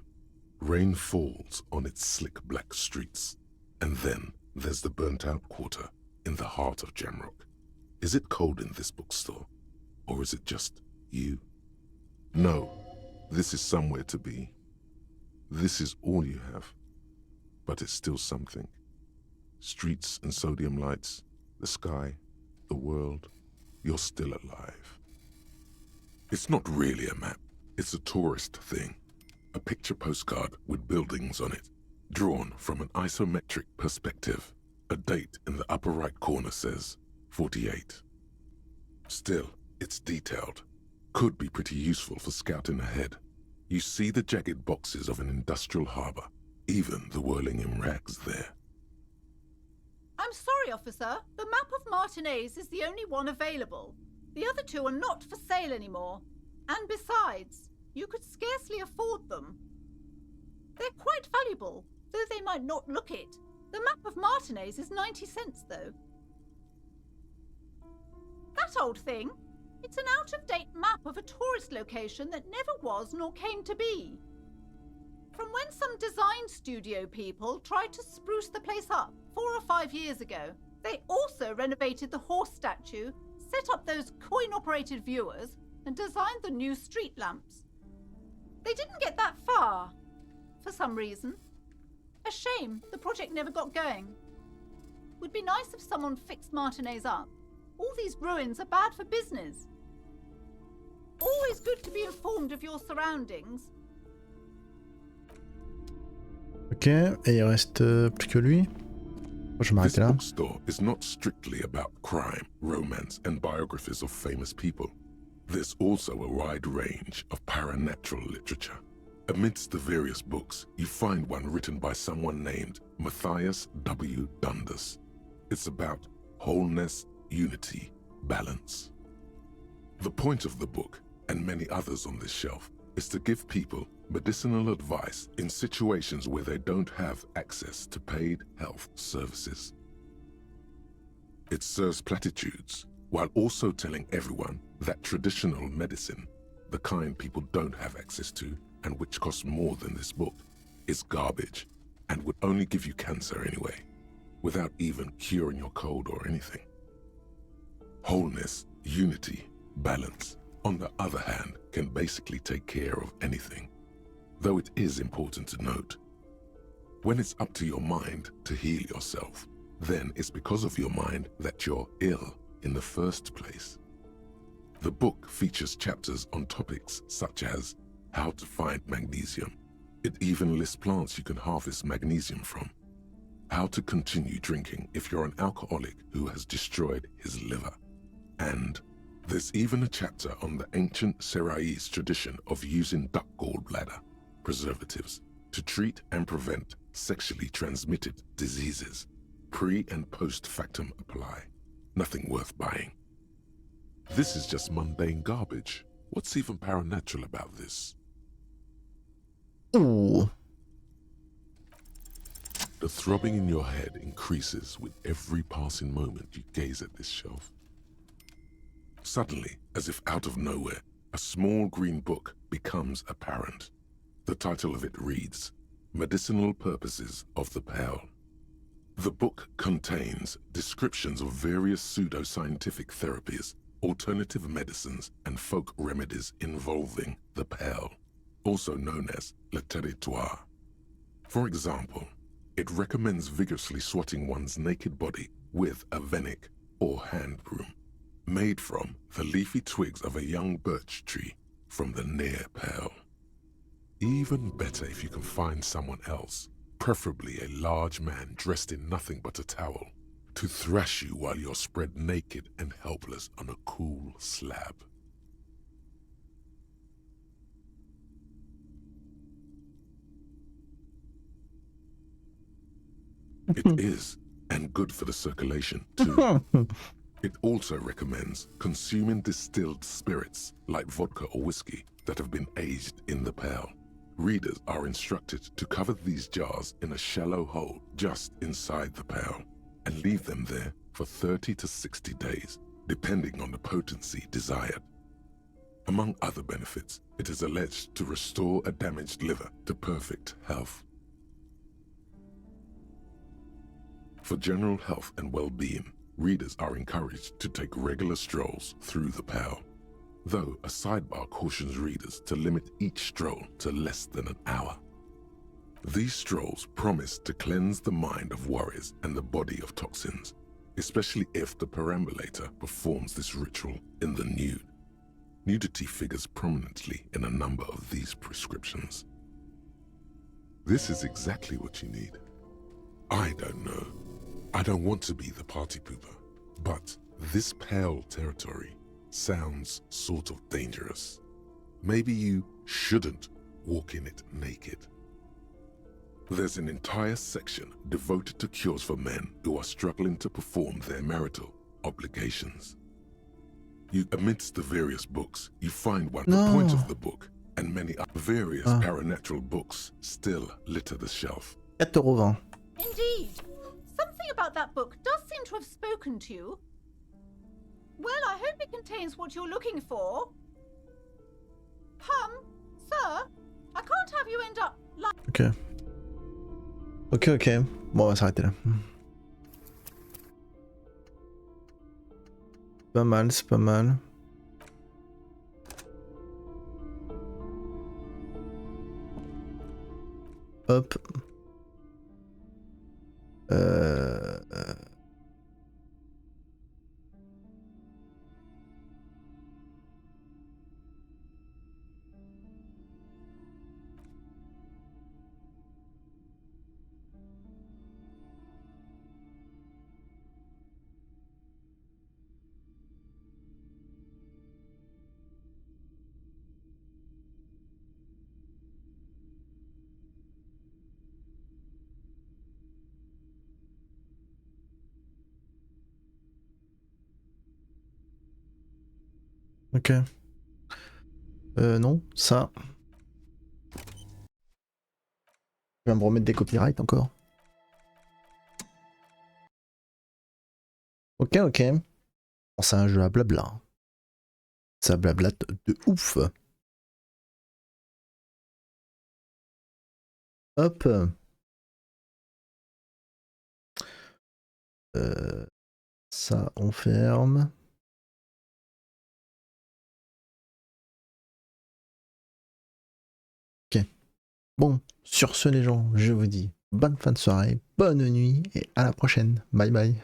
Rain falls on its slick black streets. And then there's the burnt-out quarter in the heart of Jamrock. Is it cold in this bookstore? Or is it just you? No, this is somewhere to be. This is all you have. But it's still something. Streets and sodium lights, the sky, the world. You're still alive. It's not really a map. It's a tourist thing. A picture postcard with buildings on it, drawn from an isometric perspective. A date in the upper right corner says 48. Still, it's detailed. Could be pretty useful for scouting ahead. You see the jagged boxes of an industrial harbour, even the whirling in rags there. I'm sorry, officer. The map of Martinez is the only one available. The other two are not for sale anymore. And besides, you could scarcely afford them. They're quite valuable, though they might not look it. The map of Martinez is 90 cents, though. That old thing? It's an out-of-date map of a tourist location that never was nor came to be. From when some design studio people tried to spruce the place up 4 or 5 years ago. They also renovated the horse statue, set up those coin-operated viewers, and designed the new street lamps. They didn't get that far, for some reason. A shame the project never got going. Would be nice if someone fixed Martinez up. All these ruins are bad for business. Always good to be informed of your surroundings. Ok, et il reste plus que lui. Je vais m'arrêter là. This bookstore is not strictly about crime, romance, and biographies of famous people. There's also a wide range of paranatural literature. Amidst the various books, you find one written by someone named Matthias W. Dundas. It's about wholeness, unity, balance. The point of the book, and many others on this shelf, is to give people medicinal advice in situations where they don't have access to paid health services. It serves platitudes, while also telling everyone that traditional medicine, the kind people don't have access to and which costs more than this book, is garbage and would only give you cancer anyway, without even curing your cold or anything. Wholeness, unity, balance, on the other hand, can basically take care of anything. Though it is important to note, when it's up to your mind to heal yourself, then it's because of your mind that you're ill in the first place. The book features chapters on topics such as how to find magnesium. It even lists plants you can harvest magnesium from. How to continue drinking if you're an alcoholic who has destroyed his liver. And there's even a chapter on the ancient Seraïs tradition of using duck gallbladder preservatives to treat and prevent sexually transmitted diseases. Pre and post factum apply. Nothing worth buying. This is just mundane garbage. What's even paranatural about this? Ouh. The throbbing in your head increases with every passing moment you gaze at this shelf. Suddenly, as if out of nowhere, a small green book becomes apparent. The title of it reads, Medicinal Purposes of the Pearl. The book contains descriptions of various pseudoscientific therapies, alternative medicines, and folk remedies involving the pearl, also known as le territoire. For example, it recommends vigorously swatting one's naked body with a venik, or hand broom, made from the leafy twigs of a young birch tree from the near pearl. Even better if you can find someone else, preferably a large man dressed in nothing but a towel, to thrash you while you're spread naked and helpless on a cool slab. It is, and good for the circulation too. It also recommends consuming distilled spirits like vodka or whiskey that have been aged in the pearl. Readers are instructed to cover these jars in a shallow hole just inside the pearl and leave them there for 30 to 60 days, depending on the potency desired. Among other benefits, it is alleged to restore a damaged liver to perfect health. For general health and well-being, readers are encouraged to take regular strolls through the pearl, though a sidebar cautions readers to limit each stroll to less than an hour. These strolls promise to cleanse the mind of worries and the body of toxins, especially if the perambulator performs this ritual in the nude. Nudity figures prominently in a number of these prescriptions. This is exactly what you need. I don't know. I don't want to be the party pooper, but this pearl territory sounds sort of dangerous. Maybe you shouldn't walk in it naked. There's an entire section devoted to cures for men who are struggling to perform their marital obligations. Amidst the various books, you find one. The point of the book and many various paranatural books still litter the shelf. €4,20. Indeed. Something about that book does seem to have spoken to you. Well, I hope it contains what you're looking for. Sir, I can't have you end up like... Ok. Bon, on va s'arrêter là. Pas mal, c'est pas mal. Hop. Ok. Non, ça. Je vais me remettre des copyrights encore. Ok. Bon, c'est un jeu à blabla. Ça blablate de ouf. Hop. Ça, on ferme. Ok. Bon, sur ce les gens, je vous dis bonne fin de soirée, bonne nuit et à la prochaine. Bye bye.